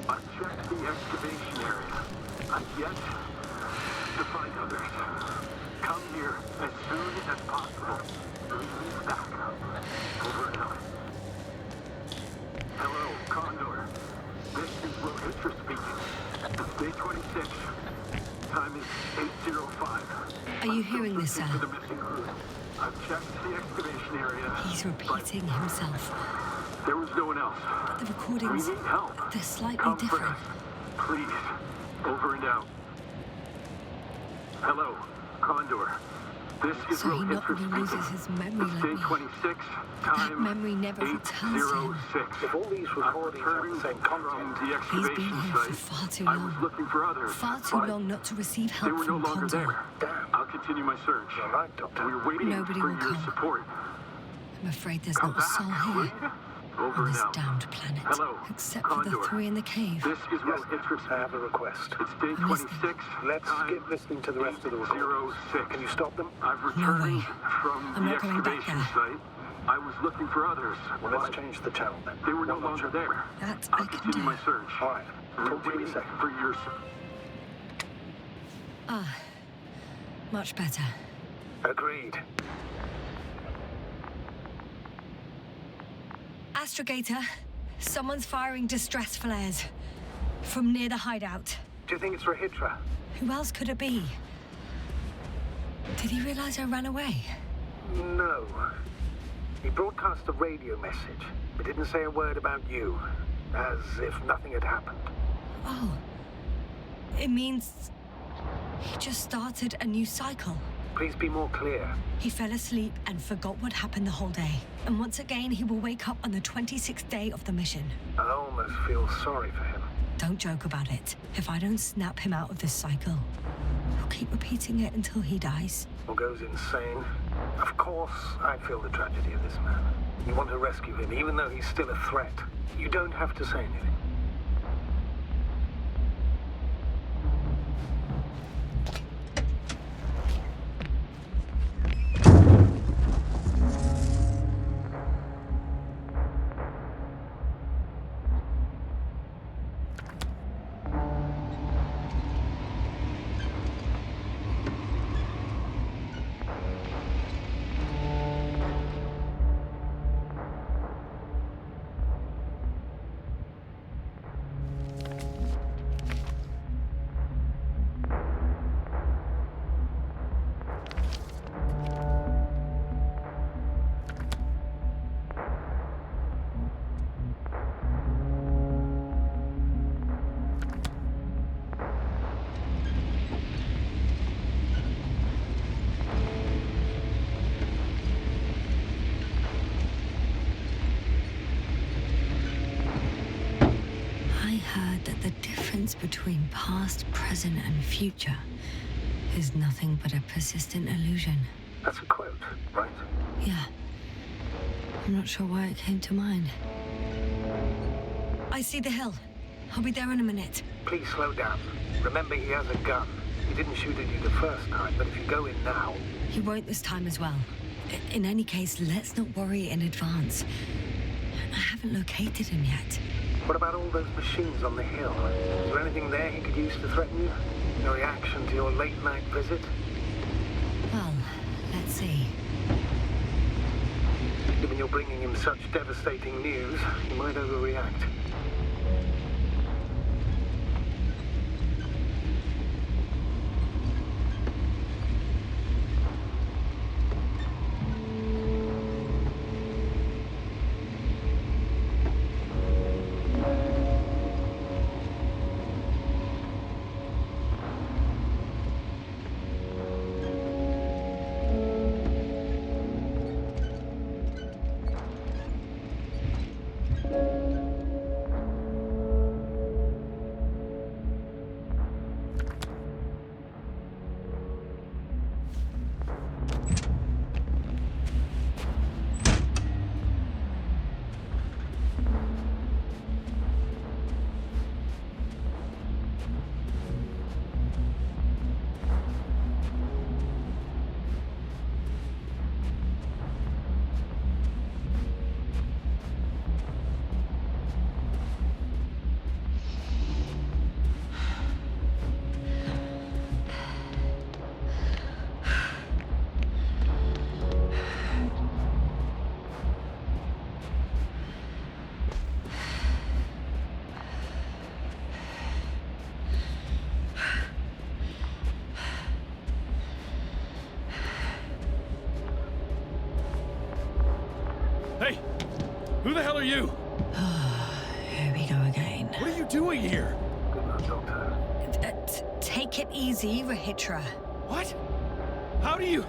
I've checked the excavation area. I've yet to find others. Come here as soon as possible. Please back up. Over and out. Hello, Condor. This is Rohitra speaking. It's day 26. Time is 8:05. Are you hearing this, sir? For the missing crew. I've checked the excavation area. He's repeating himself. There was no one else. But the recordings, We need help. they're slightly Come different. first. Please. Over and out. Hello, Condor. This is So he not Rohitra only loses speaking. his memory It's like day me. 26. That Time memory never returns to him. 8:06. If all these recordings have the same content, From the He's been excavation here for site, far too I was long. looking for others. Far too but long not to receive They help were no from longer Condor. there. Damn. I'll continue my search. You're right, Doctor. We're waiting Nobody for will your come. support. I'm afraid there's Come not a soul back, will here you? Over on and this out. damned planet. Hello, Except for the Condor. 3 in the cave. This is Yes, Rohitra I have a request. It's day I'm listening. 26. Let's time skip listening to the rest of the recordings. 8:06. Can you stop them? I've No returned way. from I'm the not going back excavation there. site. I was looking for others. Well, but let's change the channel then. They were no One more longer channel. there. That I'll I can continue do. my search. All right. We're Talk to you in a waiting second. for your Ah, much better. Agreed. Astrogator, someone's firing distress flares from near the hideout. Do you think it's Rohitra? Who else could it be? Did he realize I ran away? No. He broadcast a radio message, but didn't say a word about you, as if nothing had happened. Oh, it means he just started a new cycle. Please be more clear. He fell asleep and forgot what happened the whole day. And once again, he will wake up on the 26th day of the mission. I almost feel sorry for him. Don't joke about it. If I don't snap him out of this cycle, he'll keep repeating it until he dies. Or goes insane. Of course, I feel the tragedy of this man. You want to rescue him, even though he's still a threat. You don't have to say anything. I heard that the difference between past, present, and future is nothing but a persistent illusion. That's a quote, right? Yeah. I'm not sure why it came to mind. I see the hill. I'll be there in a minute. Please slow down. Remember, he has a gun. He didn't shoot at you the first time, but if you go in now... He won't this time as well. In any case, let's not worry in advance. I haven't located him yet. What about all those machines on the hill? Is there anything there he could use to threaten you? No reaction to your late-night visit? Well, let's see. Given you're bringing him such devastating news, he might overreact. Hey! Who the hell are you? Here we go again. What are you doing here? Good luck, Doctor. Take it easy, Rahitra. What? How do you...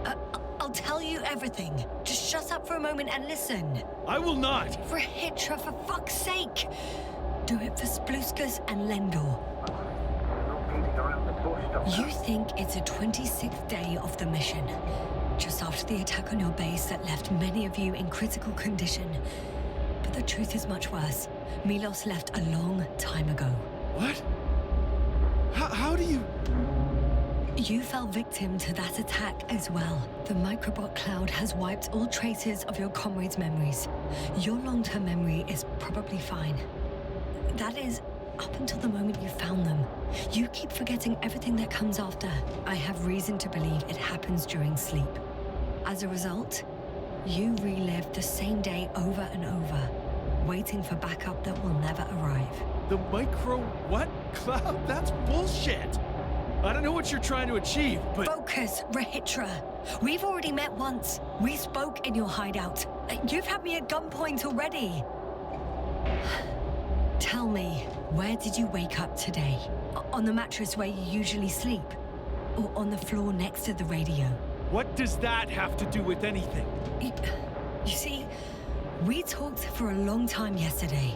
I'll tell you everything. Just shut up for a moment and listen. I will not! Rahitra, for fuck's sake! Do it for Spluskas and Lendor. You're not beating around the bush, Doctor. You think it's a 26th day of the mission. Just after the attack on your base that left many of you in critical condition. But the truth is much worse. Milos left a long time ago. What? How do you... You fell victim to that attack as well. The microbot cloud has wiped all traces of your comrades' memories. Your long-term memory is probably fine. That is, up until the moment you found them. You keep forgetting everything that comes after. I have reason to believe it happens during sleep. As a result, you relive the same day over and over, waiting for backup that will never arrive. The micro... what? Cloud? That's bullshit! I don't know what you're trying to achieve, but... Focus, Rahitra. We've already met once. We spoke in your hideout. You've had me at gunpoint already. Tell me, where did you wake up today? On the mattress where you usually sleep? Or on the floor next to the radio? What does that have to do with anything? You see, we talked for a long time yesterday,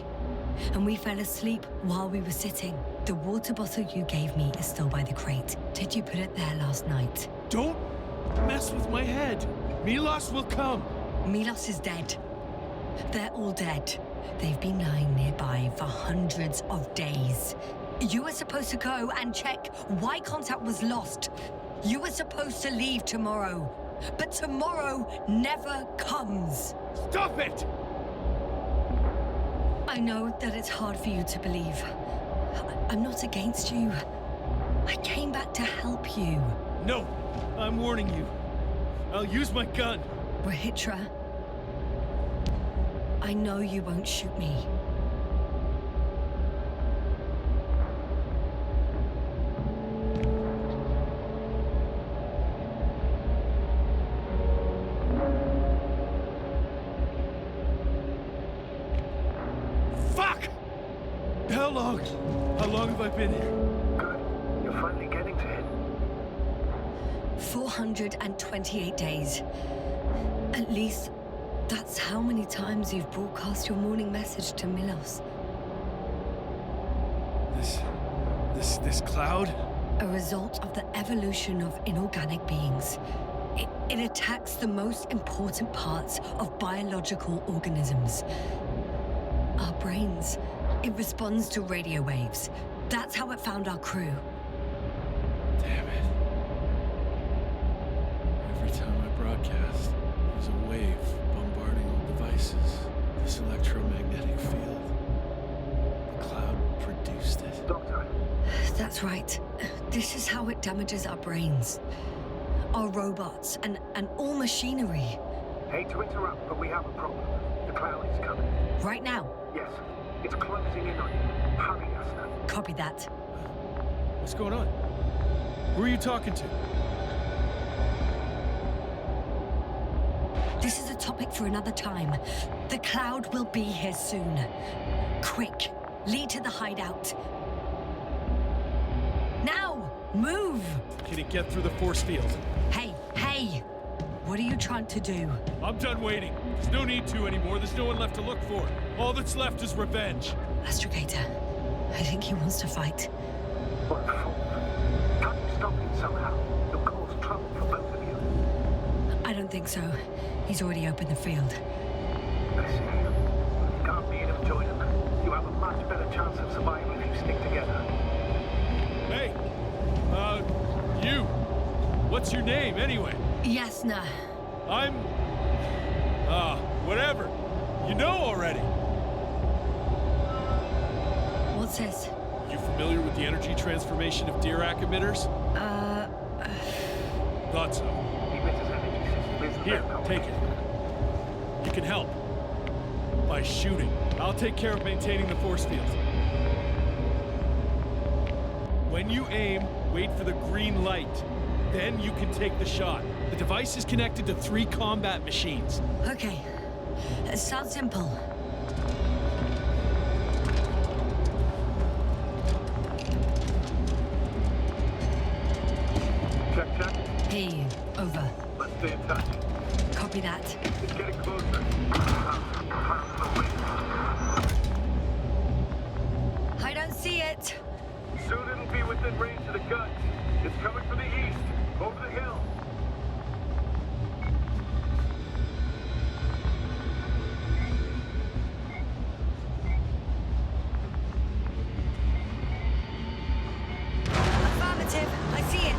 and we fell asleep while we were sitting. The water bottle you gave me is still by the crate. Did you put it there last night? Don't mess with my head. Milos will come. Milos is dead. They're all dead. They've been lying nearby for hundreds of days. You were supposed to go and check why contact was lost. You were supposed to leave tomorrow. But tomorrow never comes. Stop it! I know that it's hard for you to believe. I'm not against you. I came back to help you. No, I'm warning you. I'll use my gun. Rahitra, I know you won't shoot me. How long have I been here? Good. You're finally getting to him. 428 days. At least, that's how many times you've broadcast your morning message to Milos. this cloud? A result of the evolution of inorganic beings. It attacks the most important parts of biological organisms. Our brains. It responds to radio waves. That's how it found our crew. Damn it. Every time I broadcast, there's a wave bombarding all devices. This electromagnetic field. The cloud produced it. Doctor, That's right. This is how it damages our brains. Our robots and all machinery. hate to interrupt, but we have a problem. The cloud is coming. Right now. Yes, it's closing in on you. Hurry, Asta. Copy that. What's going on? Who are you talking to? This is a topic for another time. The cloud will be here soon. Quick, lead to the hideout. Now, move! Can it get through the force field? Hey, what are you trying to do? I'm done waiting. There's no need to anymore. There's no one left to look for. All that's left is revenge. Astrogator, I think he wants to fight. What for? Can't you stop him somehow? It'll cause trouble for both of you. I don't think so. He's already opened the field. I see. You can't beat him, join him. You have a much better chance of survival if you stick together. Hey, you. What's your name, anyway? Yasna. I'm... whatever. You know already. What's this? You familiar with the energy transformation of Dirac emitters? Thought so. Emitters energy system isn't Here, that take it. You can help. By shooting. I'll take care of maintaining the force field. When you aim, wait for the green light. Then you can take the shot. The device is connected to 3 combat machines. Okay. It sounds simple. Check. Hear you. Over. Let's stay in touch. Copy that. It's getting closer. I don't see it. Soon it'll be within range of the guns. It's coming from the east, over the hill. Affirmative. I see it.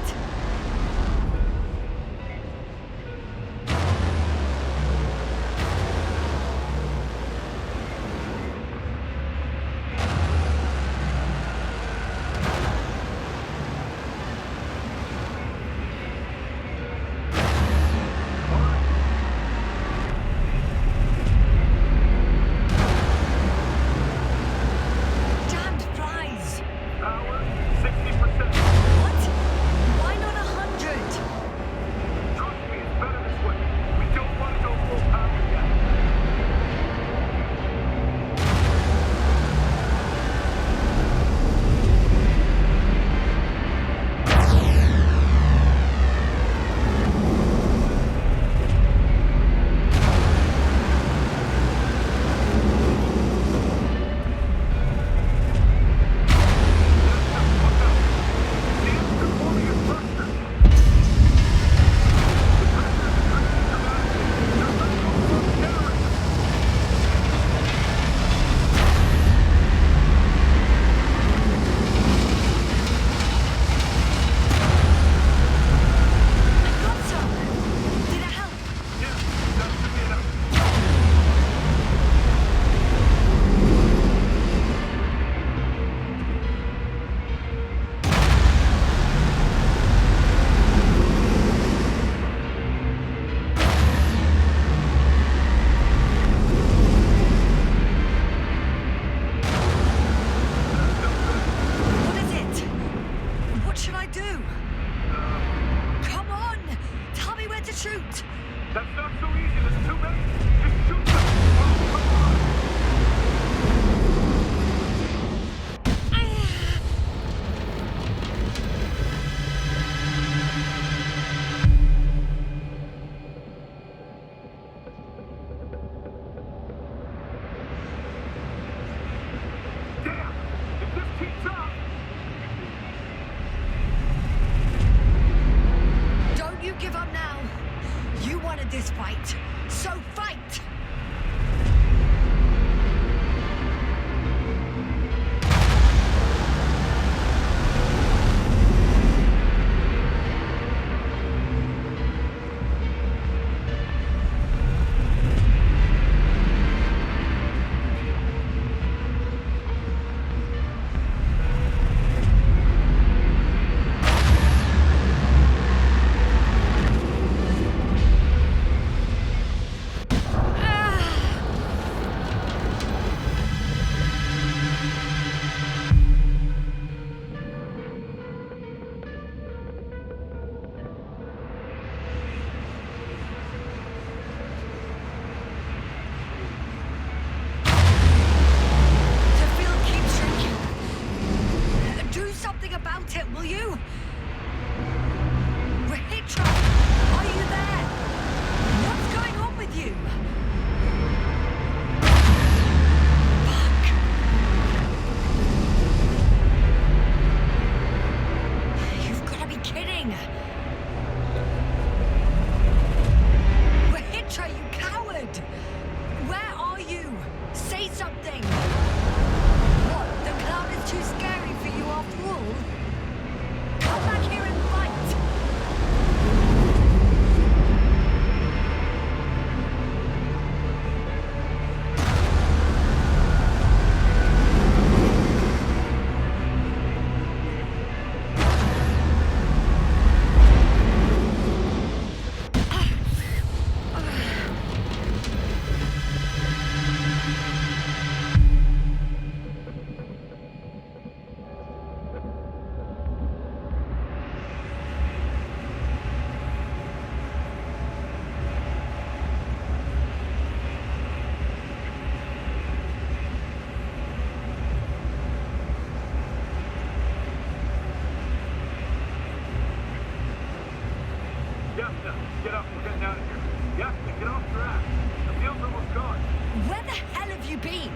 Yasna, get up. We're getting out of here. Yasna, get off your ass. The field's almost gone. Where the hell have you been?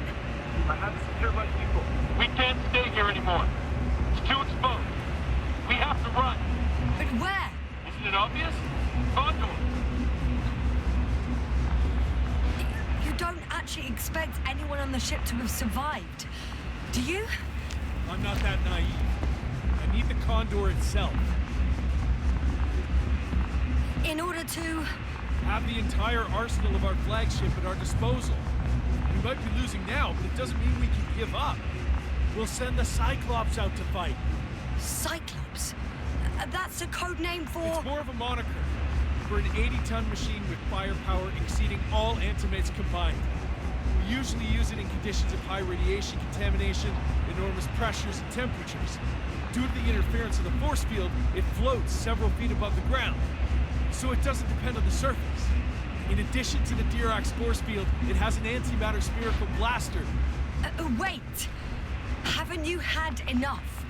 I had to secure my people. We can't stay here anymore. It's too exposed. We have to run. But where? Isn't it obvious? Condor. You don't actually expect anyone on the ship to have survived, do you? I'm not that naive. I need the Condor itself. In order to... Have the entire arsenal of our flagship at our disposal. We might be losing now, but it doesn't mean we can give up. We'll send the Cyclops out to fight. Cyclops? That's a code name for... It's more of a moniker for an 80-ton machine with firepower exceeding all antimates combined. We usually use it in conditions of high radiation contamination, enormous pressures and temperatures. Due to the interference of the force field, it floats several feet above the ground, so it doesn't depend on the surface. In addition to the Dirac force field, it has an antimatter spherical blaster. Wait! Haven't you had enough?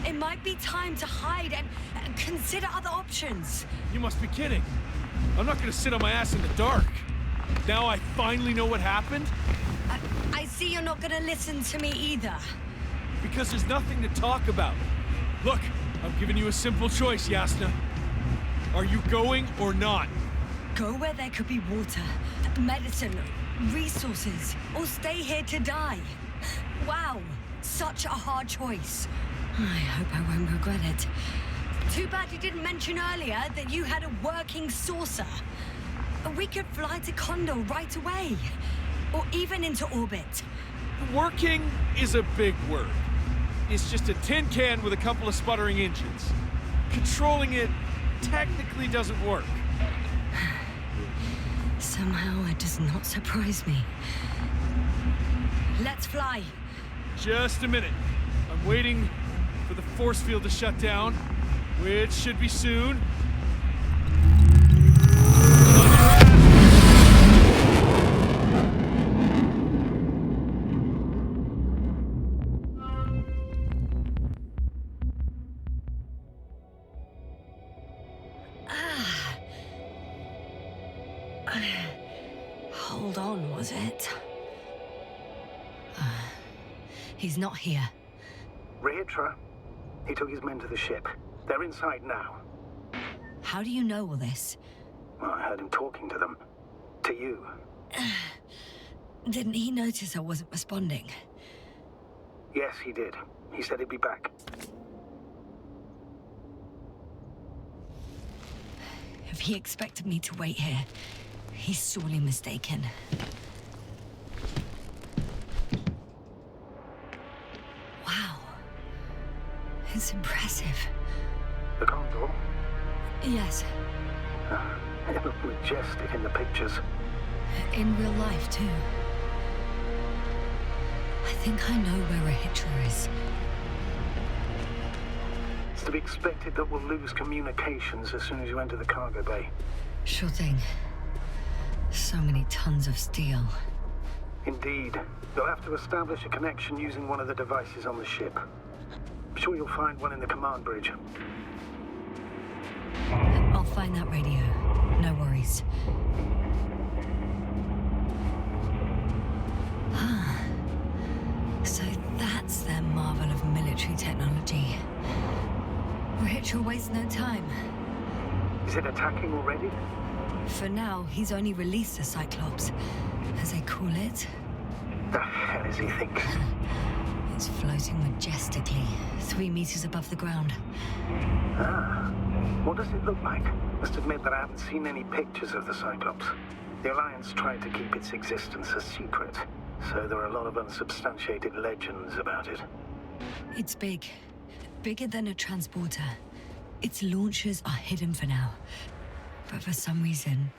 It might be time to hide and consider other options. You must be kidding. I'm not gonna sit on my ass in the dark. Now I finally know what happened? I see you're not gonna listen to me either. Because there's nothing to talk about. Look, I'm giving you a simple choice, Yasna. Are you going or not? Go where there could be water, medicine, resources, or stay here to die. Wow, such a hard choice. I hope I won't regret it. Too bad you didn't mention earlier that you had a working saucer. We could fly to Condor right away, or even into orbit. Working is a big word. It's just a tin can with a couple of sputtering engines. Controlling it technically doesn't work. Somehow it does not surprise me. Let's fly. Just a minute. I'm waiting for the force field to shut down, which should be soon. Hold on, was it? He's not here. Ritra. He took his men to the ship. They're inside now. How do you know all this? Well, I heard him talking to them. To you. Didn't he notice I wasn't responding? Yes, he did. He said he'd be back. If he expected me to wait here, he's sorely mistaken. Wow. It's impressive. The Condor? Yes. It looked majestic in the pictures. In real life, too. I think I know where a hitcher is. It's to be expected that we'll lose communications as soon as you enter the cargo bay. Sure thing. So many tons of steel. Indeed. You'll have to establish a connection using one of the devices on the ship. I'm sure you'll find one in the command bridge. I'll find that radio. No worries. So that's their marvel of military technology. Ritual wastes no time. Is it attacking already? For now, he's only released the Cyclops, as they call it. The hell is he thinking? It's floating majestically, 3 meters above the ground. Ah. What does it look like? Must admit that I haven't seen any pictures of the Cyclops. The Alliance tried to keep its existence a secret, so there are a lot of unsubstantiated legends about it. It's big. Bigger than a transporter. Its launchers are hidden for now. But for some reason,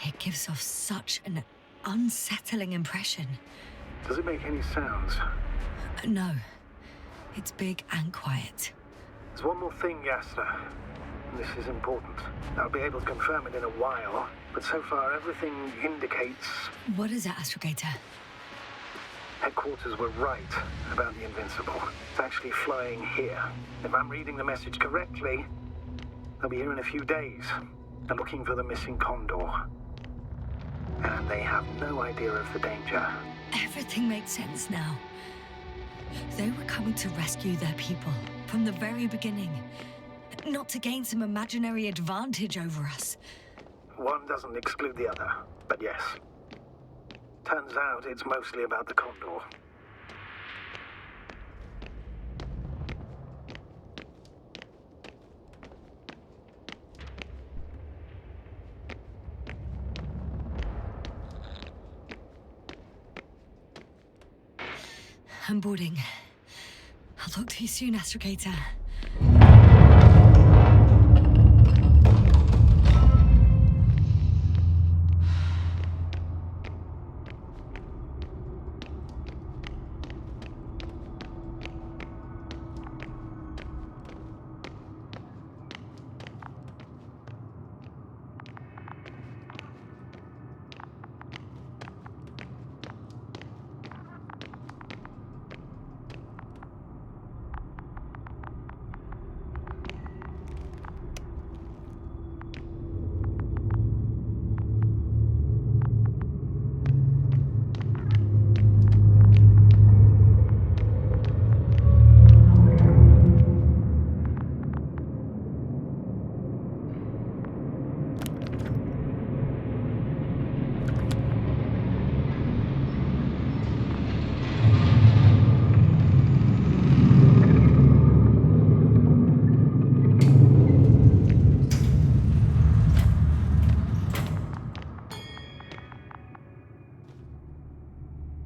it gives off such an unsettling impression. Does it make any sounds? No. It's big and quiet. There's one more thing, Yasna. This is important. I'll be able to confirm it in a while, but so far everything indicates... What is it, Astrogator? Headquarters were right about the Invincible. It's actually flying here. If I'm reading the message correctly, they'll be here in a few days. They're looking for the missing condor. And they have no idea of the danger. Everything makes sense now. They were coming to rescue their people from the very beginning, not to gain some imaginary advantage over us. One doesn't exclude the other, but yes. Turns out it's mostly about the condor. I'm boarding. I'll talk to you soon, Astrogator.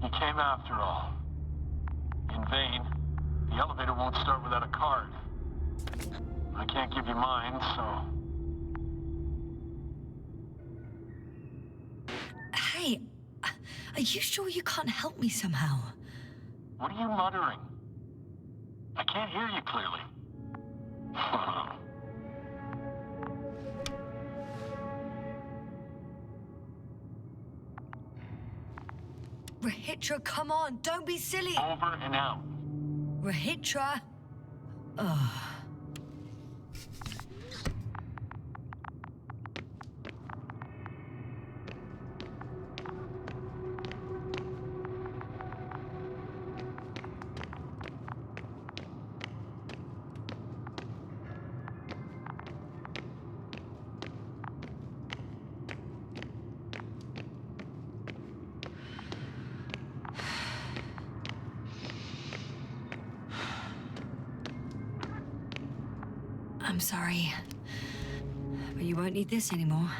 You came after all. In vain. The elevator won't start without a card. I can't give you mine, so... Hey, are you sure you can't help me somehow? What are you muttering? I can't hear you clearly. Rahitra, come on, don't be silly! Over and out. Rahitra? Ugh. I'm sorry, but you won't need this anymore.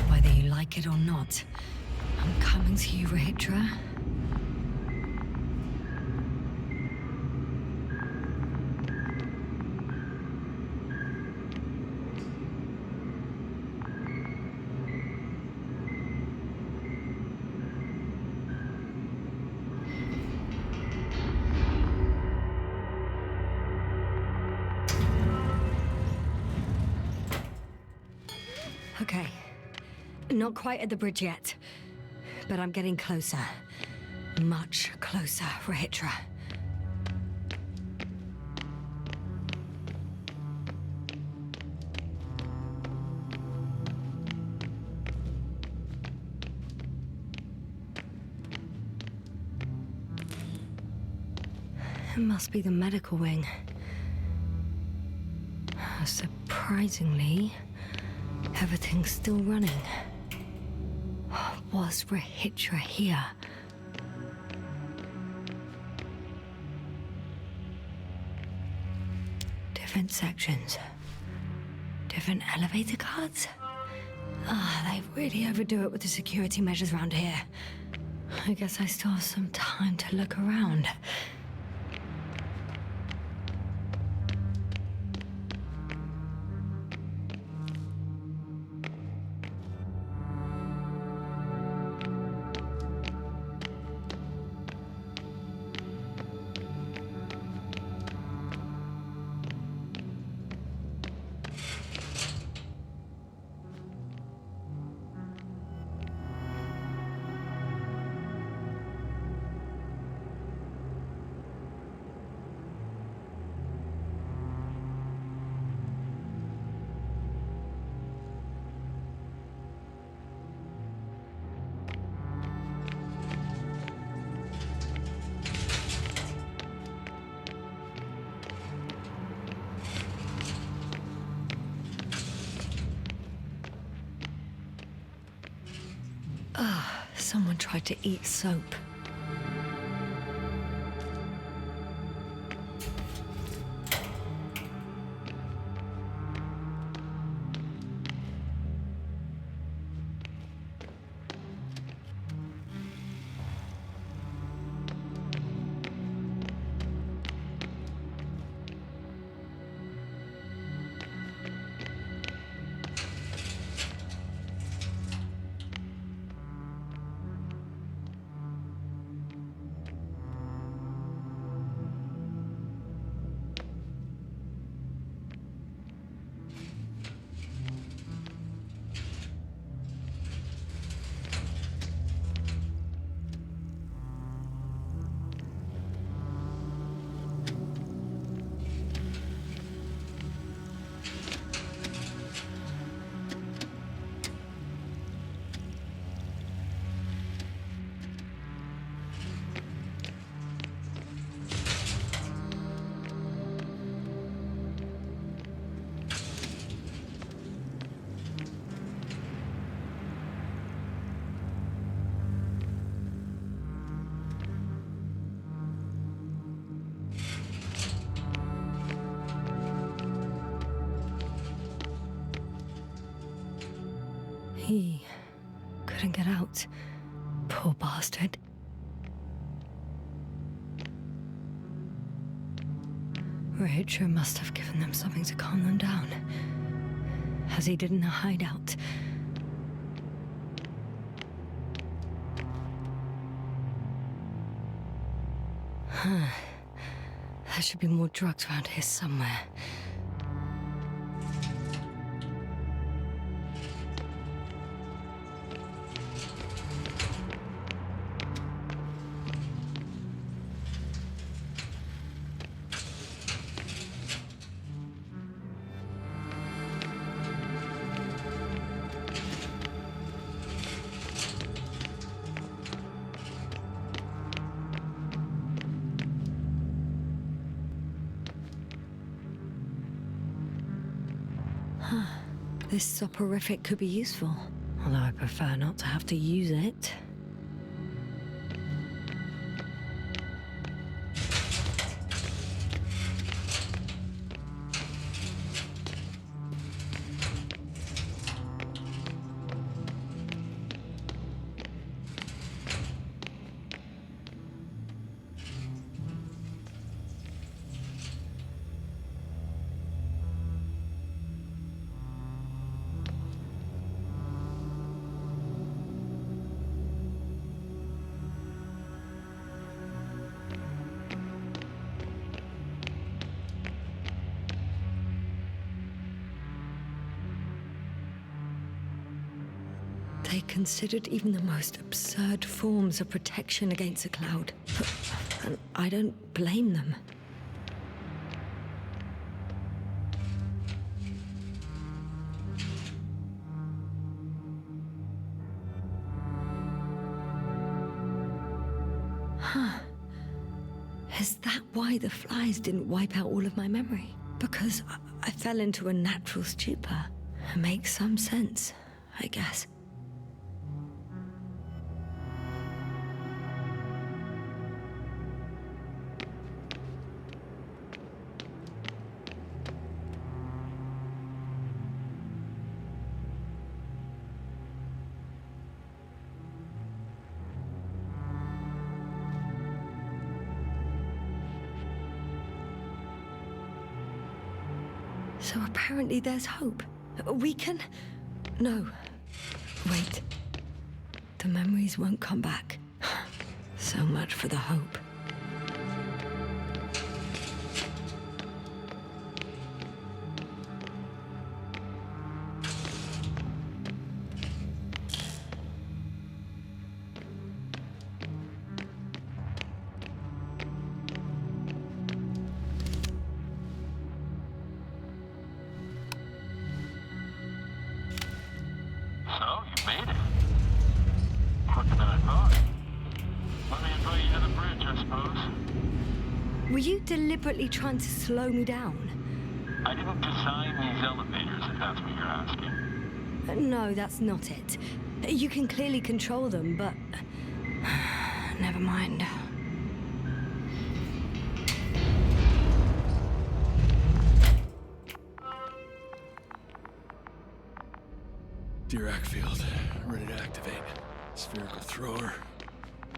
Whether you like it or not, I'm coming to you, Rahitra. Okay. Not quite at the bridge yet, but I'm getting closer. Much closer, Rahitra. It must be the medical wing. Surprisingly, everything's still running. Was Rahitra here? Different sections. Different elevator cards? They really overdo it with the security measures around here. I guess I still have some time to look around. tried to eat soap. He couldn't get out. Poor bastard. Rachel must have given them something to calm them down, as he did in the hideout. There should be more drugs around here somewhere. This soporific could be useful, although I prefer not to have to use it. They considered even the most absurd forms of protection against a cloud. And I don't blame them. Huh. Is that why the flies didn't wipe out all of my memory? Because I fell into a natural stupor. It makes some sense, I guess. So apparently there's hope. We can... No. Wait. The memories won't come back. So much for the hope. So, you made it. Quicker than I thought. Let me invite you to the bridge, I suppose. Were you deliberately trying to slow me down? I didn't design these elevators, if that's what you're asking. No, that's not it. You can clearly control them, but Never mind. Dirac field, ready to activate. Spherical thrower,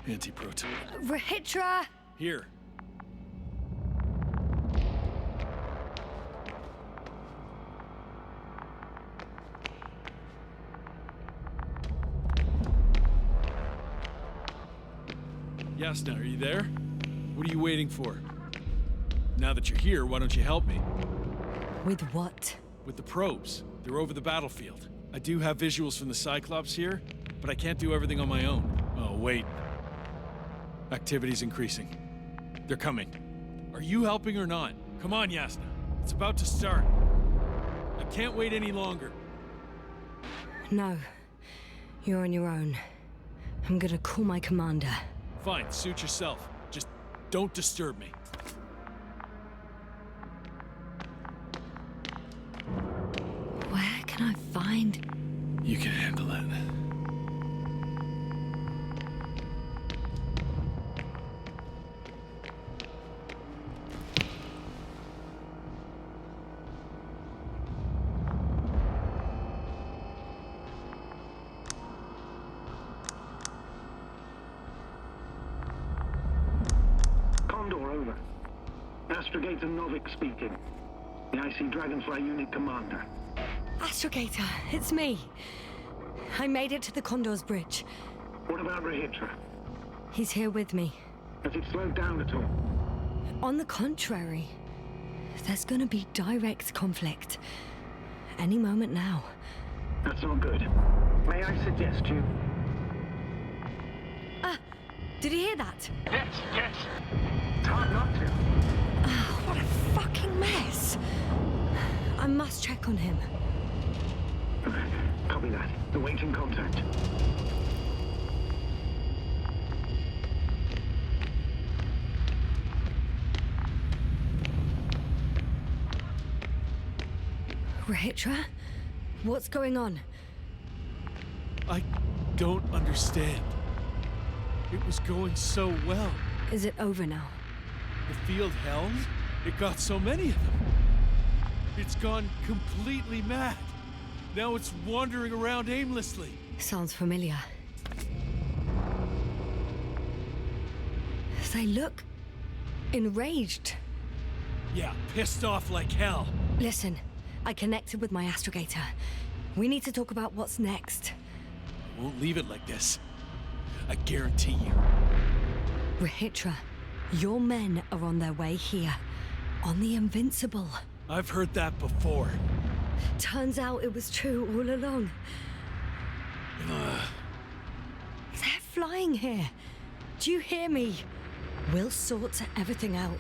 anti-proton. Rahitra! Here. Yasna, are you there? What are you waiting for? Now that you're here, why don't you help me? With what? With the probes. They're over the battlefield. I do have visuals from the Cyclops here, but I can't do everything on my own. Oh, wait. Activity's increasing. They're coming. Are you helping or not? Come on, Yasna. It's about to start. I can't wait any longer. No. You're on your own. I'm gonna call my commander. Fine, suit yourself. Just don't disturb me. Where can I find... You can handle it. Condor, over. Astrogator Novik speaking. The IC Dragonfly Unit Commander. Astrogator, it's me. I made it to the Condor's bridge. What about Rahitra? He's here with me. Has it slowed down at all? On the contrary, there's gonna be direct conflict. Any moment now. That's not good. May I suggest you... Ah! Did you hear that? Yes, yes. It's hard not to. Ah, what a fucking mess! I must check on him. Copy that. Awaiting contact. Rahitra? What's going on? I don't understand. It was going so well. Is it over now? The field held? It got so many of them. It's gone completely mad. Now it's wandering around aimlessly. Sounds familiar. They look... enraged. Yeah, pissed off like hell. Listen, I connected with my astrogator. We need to talk about what's next. I won't leave it like this. I guarantee you. Rahitra, your men are on their way here. On the Invincible. I've heard that before. Turns out it was true all along. They're flying here. Do you hear me? We'll sort everything out.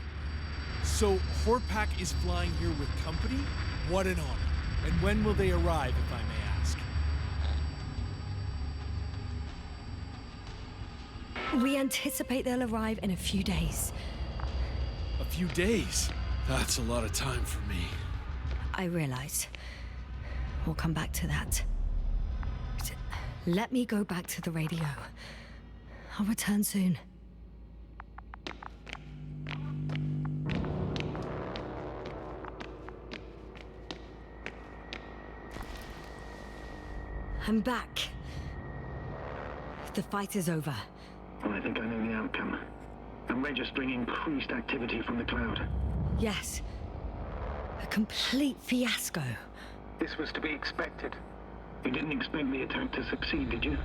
So, Horpak is flying here with company? What an honor. And when will they arrive, if I may ask? We anticipate they'll arrive in a few days. A few days? That's a lot of time for me. I realize. We'll come back to that. Let me go back to the radio. I'll return soon. I'm back. The fight is over. Well, I think I know the outcome. I'm registering increased activity from the cloud. Yes. A complete fiasco. This was to be expected. You didn't expect the attack to succeed, did you?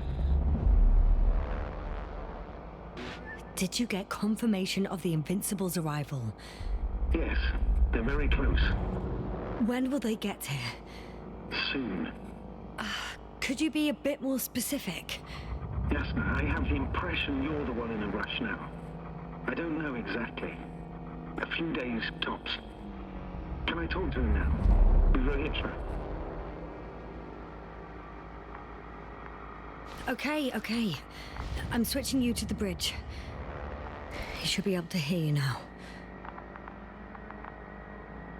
Did you get confirmation of the Invincible's arrival? Yes, they're very close. When will they get here? Soon. Could you be a bit more specific? Yasna, I have the impression you're the one in a rush now. I don't know exactly. A few days, tops. Can I talk to him now? With Rahitra? Okay. I'm switching you to the bridge. He should be able to hear you now.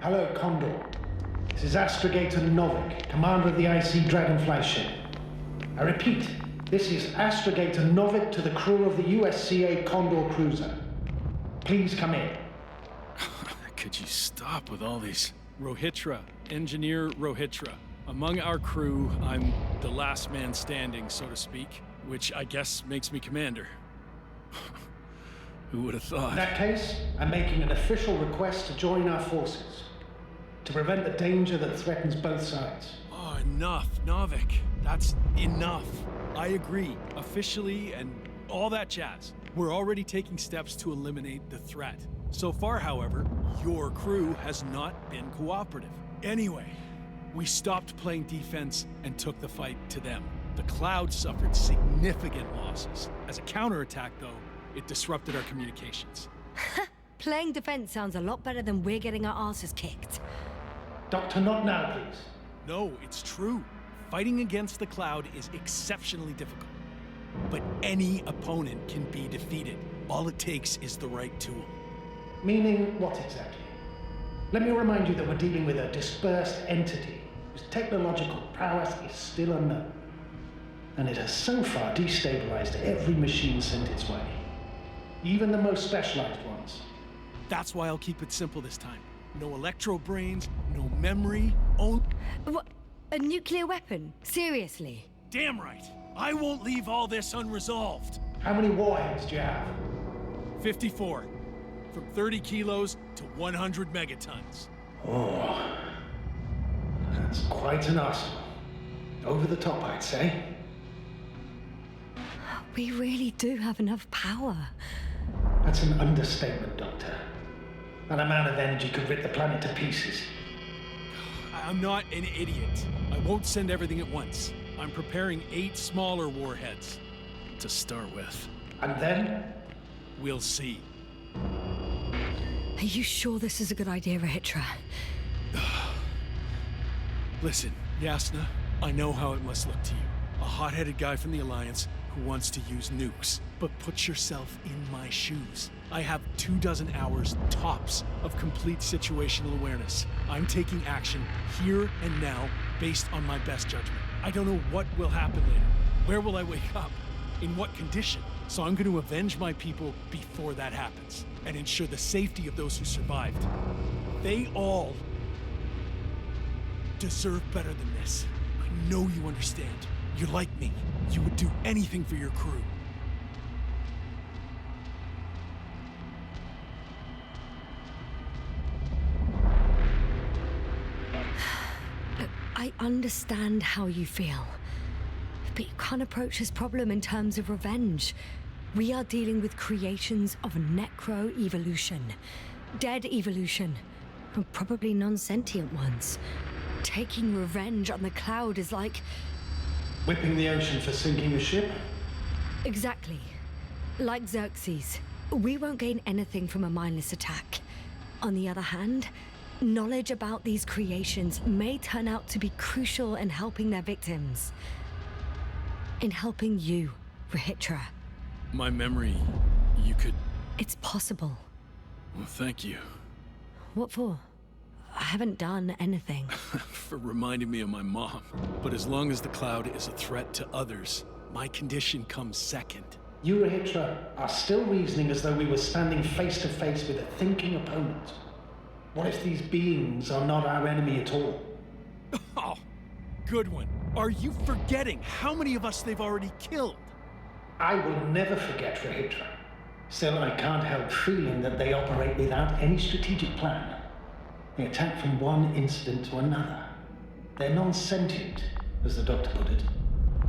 Hello, Condor. This is Astrogator Novik, commander of the IC Dragonfly ship. I repeat, This is Astrogator Novik to the crew of the USCA Condor cruiser. Please come in. Could you stop with all these? Rohitra, Engineer Rohitra. Among our crew, I'm the last man standing, so to speak, which I guess makes me commander. Who would have thought? In that case, I'm making an official request to join our forces, to prevent the danger that threatens both sides. Oh, enough, Novik. That's enough. I agree, officially, and all that jazz. We're already taking steps to eliminate the threat. So far, however, your crew has not been cooperative. Anyway, we stopped playing defense and took the fight to them. The Cloud suffered significant losses. As a counterattack, though, it disrupted our communications. Playing defense sounds a lot better than we're getting our asses kicked. Doctor, not now, please. No, it's true. Fighting against the Cloud is exceptionally difficult. But any opponent can be defeated. All it takes is the right tool. Meaning what exactly? Let me remind you that we're dealing with a dispersed entity whose technological prowess is still unknown. And it has so far destabilized every machine sent its way. Even the most specialized ones. That's why I'll keep it simple this time. No electro brains, no memory, only... What? A nuclear weapon? Seriously? Damn right. I won't leave all this unresolved. How many warheads do you have? 54. From 30 kilos to 100 megatons. Oh, that's quite an arsenal. Over the top, I'd say. We really do have enough power. That's an understatement, Doctor. That amount of energy could rip the planet to pieces. I'm not an idiot. I won't send everything at once. I'm preparing 8 smaller warheads to start with. And then? We'll see. Are you sure this is a good idea, Rohitra? Listen, Yasna, I know how it must look to you. A hot-headed guy from the Alliance who wants to use nukes. But put yourself in my shoes. I have 24 hours tops of complete situational awareness. I'm taking action here and now based on my best judgment. I don't know what will happen later. Where will I wake up? In what condition? So I'm going to avenge my people before that happens and ensure the safety of those who survived. They all deserve better than this. I know you understand. You're like me. You would do anything for your crew. I understand how you feel, but you can't approach this problem in terms of revenge. We are dealing with creations of necro-evolution, dead evolution, and probably non-sentient ones. Taking revenge on the Cloud is like... Whipping the ocean for sinking a ship? Exactly. Like Xerxes, we won't gain anything from a mindless attack. On the other hand, knowledge about these creations may turn out to be crucial in helping their victims. In helping you, Rohitra. My memory, you could... It's possible. Well, thank you. What for? I haven't done anything. For reminding me of my mom. But as long as the Cloud is a threat to others, my condition comes second. You, Rohitra, are still reasoning as though we were standing face to face with a thinking opponent. What if these beings are not our enemy at all? Oh, good one. Are you forgetting how many of us they've already killed? I will never forget, Rohitra. Still, I can't help feeling that they operate without any strategic plan. They attack from one incident to another. They're non-sentient, as the doctor put it.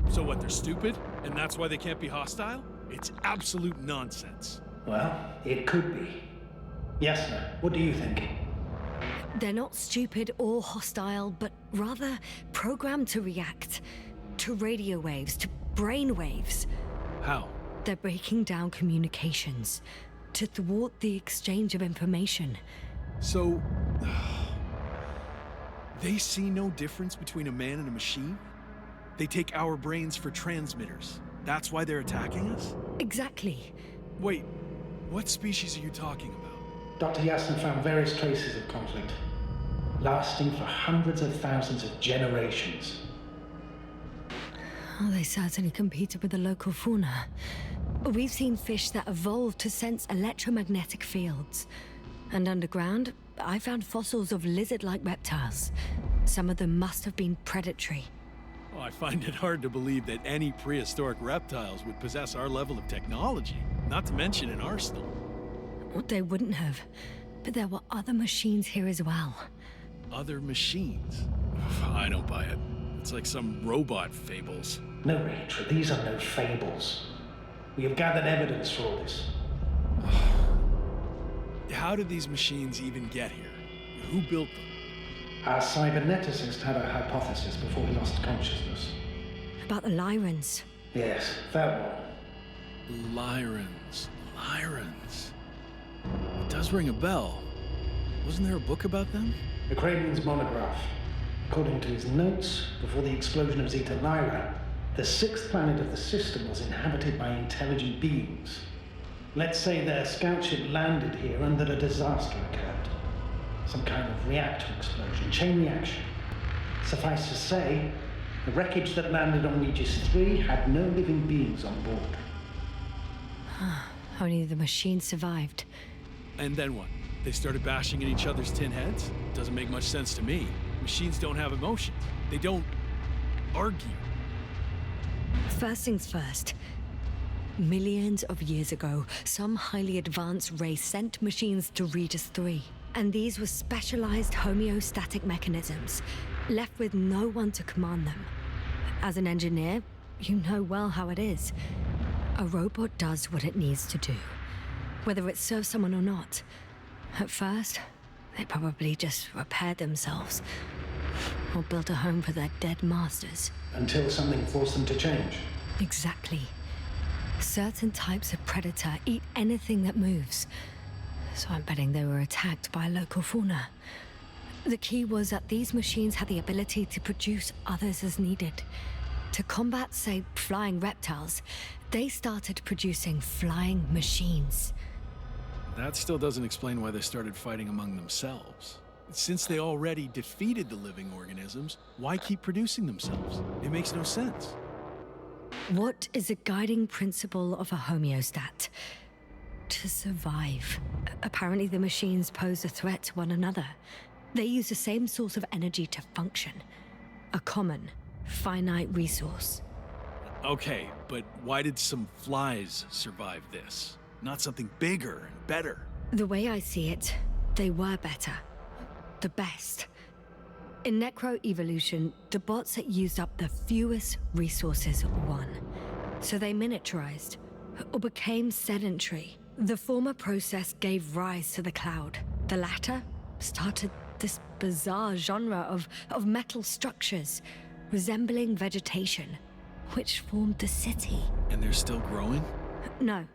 So what, they're stupid? And that's why they can't be hostile? It's absolute nonsense. Well, it could be. Yasna, what do you think? They're not stupid or hostile, but rather programmed to react. To radio waves, to brain waves. How? They're breaking down communications to thwart the exchange of information. So... they see no difference between a man and a machine? They take our brains for transmitters. That's why they're attacking us? Exactly. Wait, what species are you talking about? Dr. Yasna found various traces of conflict, lasting for hundreds of thousands of generations. Oh, they certainly competed with the local fauna. We've seen fish that evolved to sense electromagnetic fields. And underground, I found fossils of lizard-like reptiles. Some of them must have been predatory. Oh, I find it hard to believe that any prehistoric reptiles would possess our level of technology, not to mention an arsenal. Well, they wouldn't have. But there were other machines here as well. Other machines? I don't buy it. It's like some robot fables. No, Rachel, these are no fables. We have gathered evidence for all this. How did these machines even get here? Who built them? Our cyberneticist had a hypothesis before he lost consciousness. About the Lyrans. Yes, that one. Lyrans. It does ring a bell. Wasn't there a book about them? The Craven's monograph. According to his notes, before the explosion of Zeta Lyra, the sixth planet of the system was inhabited by intelligent beings. Let's say their scout ship landed here and that a disaster occurred. Some kind of reactor explosion, chain reaction. Suffice to say, the wreckage that landed on Regis 3 had no living beings on board. Only the machine survived. And then what? They started bashing at each other's tin heads? Doesn't make much sense to me. Machines don't have emotions. They don't argue. First things first. Millions of years ago, some highly advanced race sent machines to Regis 3. And these were specialized homeostatic mechanisms, left with no one to command them. As an engineer, you know well how it is. A robot does what it needs to do, whether it serves someone or not. At first, they probably just repaired themselves, or built a home for their dead masters. Until something forced them to change. Exactly. Certain types of predator eat anything that moves. So I'm betting they were attacked by local fauna. The key was that these machines had the ability to produce others as needed. To combat, say, flying reptiles, they started producing flying machines. That still doesn't explain why they started fighting among themselves. Since they already defeated the living organisms, why keep producing themselves? It makes no sense. What is a guiding principle of a homeostat? To survive. Apparently the machines pose a threat to one another. They use the same source of energy to function. A common, finite resource. Okay, but why did some flies survive this? Not something bigger and better. The way I see it, they were better. The best. In necroevolution, the bots had used up the fewest resources won. So they miniaturized, or became sedentary. The former process gave rise to the cloud. The latter started this bizarre genre of metal structures, resembling vegetation, which formed the city. And they're still growing? No.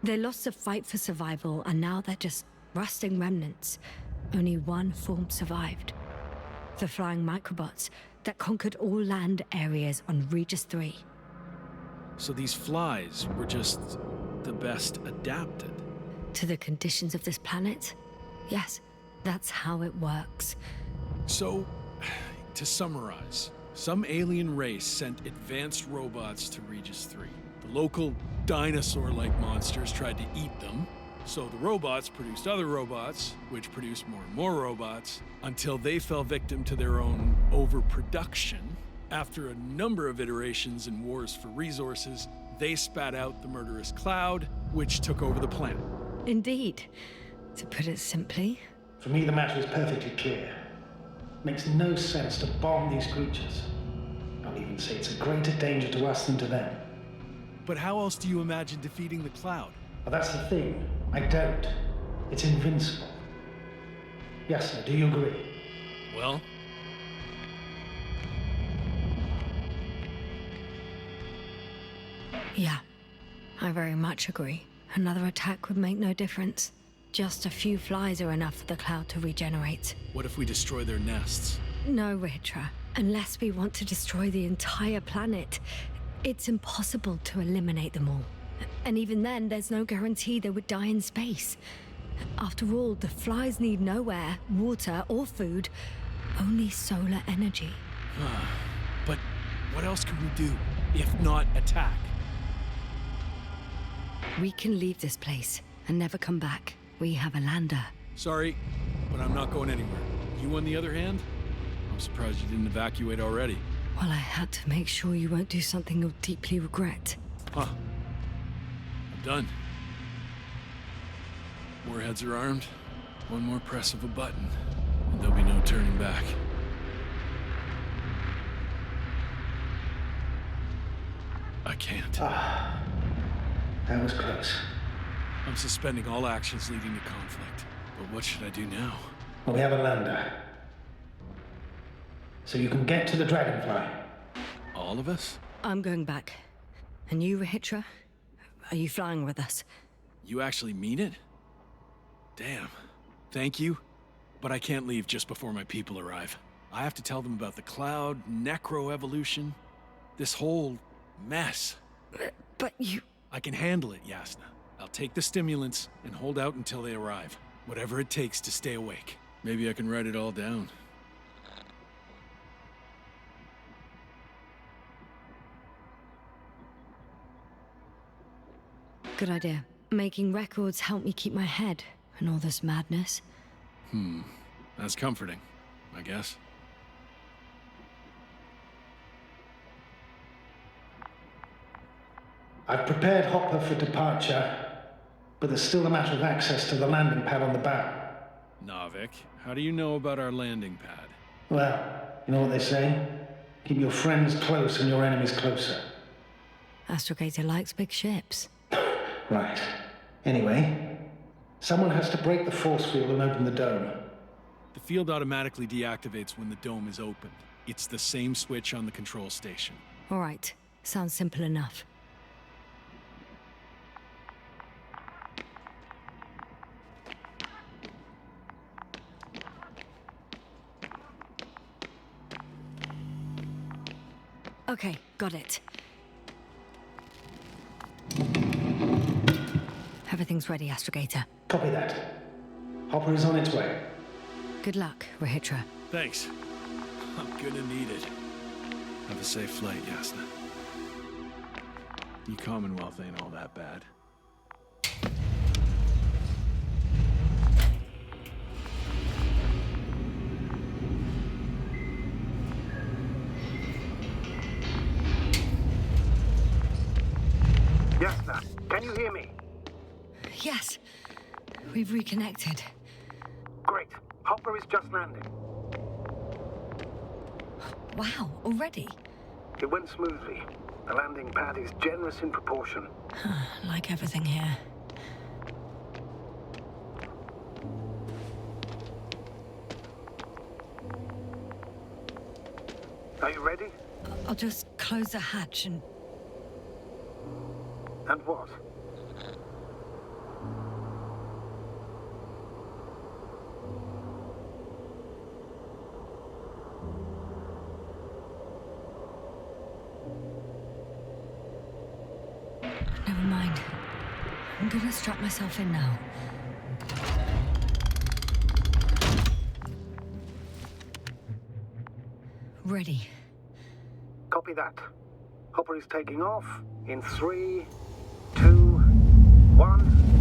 They lost the fight for survival, and now they're just rusting remnants. Only one form survived. The flying microbots that conquered all land areas on Regis 3. So these flies were just the best adapted? To the conditions of this planet? Yes, that's how it works. So, to summarize, some alien race sent advanced robots to Regis 3. The local dinosaur-like monsters tried to eat them, so the robots produced other robots, which produced more and more robots, until they fell victim to their own overproduction. After a number of iterations and wars for resources, they spat out the murderous cloud, which took over the planet. Indeed. To put it simply. For me, the matter is perfectly clear. Makes no sense to bomb these creatures. I'll even say it's a greater danger to us than to them. But how else do you imagine defeating the cloud? Well, that's the thing. I don't. It's invincible. Yes, sir, do you agree? Well? Yeah, I very much agree. Another attack would make no difference. Just a few flies are enough for the cloud to regenerate. What if we destroy their nests? No, Ritra. Unless we want to destroy the entire planet, it's impossible to eliminate them all. And even then, there's no guarantee they would die in space. After all, the flies need no air, water, or food, only solar energy. But what else could we do? if not attack. We can leave this place and never come back. We have a lander. Sorry, but I'm not going anywhere. You, on the other hand? I'm surprised you didn't evacuate already. Well, I had to make sure you won't do something you'll deeply regret. Huh. I'm done. Warheads are armed. One more press of a button, and there'll be no turning back. I can't. That was close. I'm suspending all actions leading to conflict. But what should I do now? Well, we have a lander. So you can get to the Dragonfly. All of us? I'm going back. And you, Rahitra? Are you flying with us? You actually mean it? Damn. Thank you. But I can't leave just before my people arrive. I have to tell them about the cloud, necroevolution, this whole mess. But you... I can handle it, Yasna. I'll take the stimulants and hold out until they arrive. Whatever it takes to stay awake. Maybe I can write it all down. Good idea. Making records help me keep my head in all this madness. That's comforting, I guess. I've prepared Hopper for departure, but there's still a matter of access to the landing pad on the bow. Navik, how do you know about our landing pad? Well, you know what they say? Keep your friends close and your enemies closer. Astrogator likes big ships. Right. Anyway, someone has to break the force field and open the dome. The field automatically deactivates when the dome is opened. It's the same switch on the control station. All right. Sounds simple enough. Okay, got it. Everything's ready, Astrogator. Copy that. Hopper is on its way. Good luck, Rahitra. Thanks. I'm gonna need it. Have a safe flight, Yasna. Your Commonwealth ain't all that bad. Yasna, can you hear me? Yes. We've reconnected. Great. Hopper is just landing. Wow, already? It went smoothly. The landing pad is generous in proportion. Like everything here. Are you ready? I'll just close the hatch and... And what? Never mind. I'm gonna strap myself in now. Ready. Copy that. Hopper is taking off in 3, 2, 1...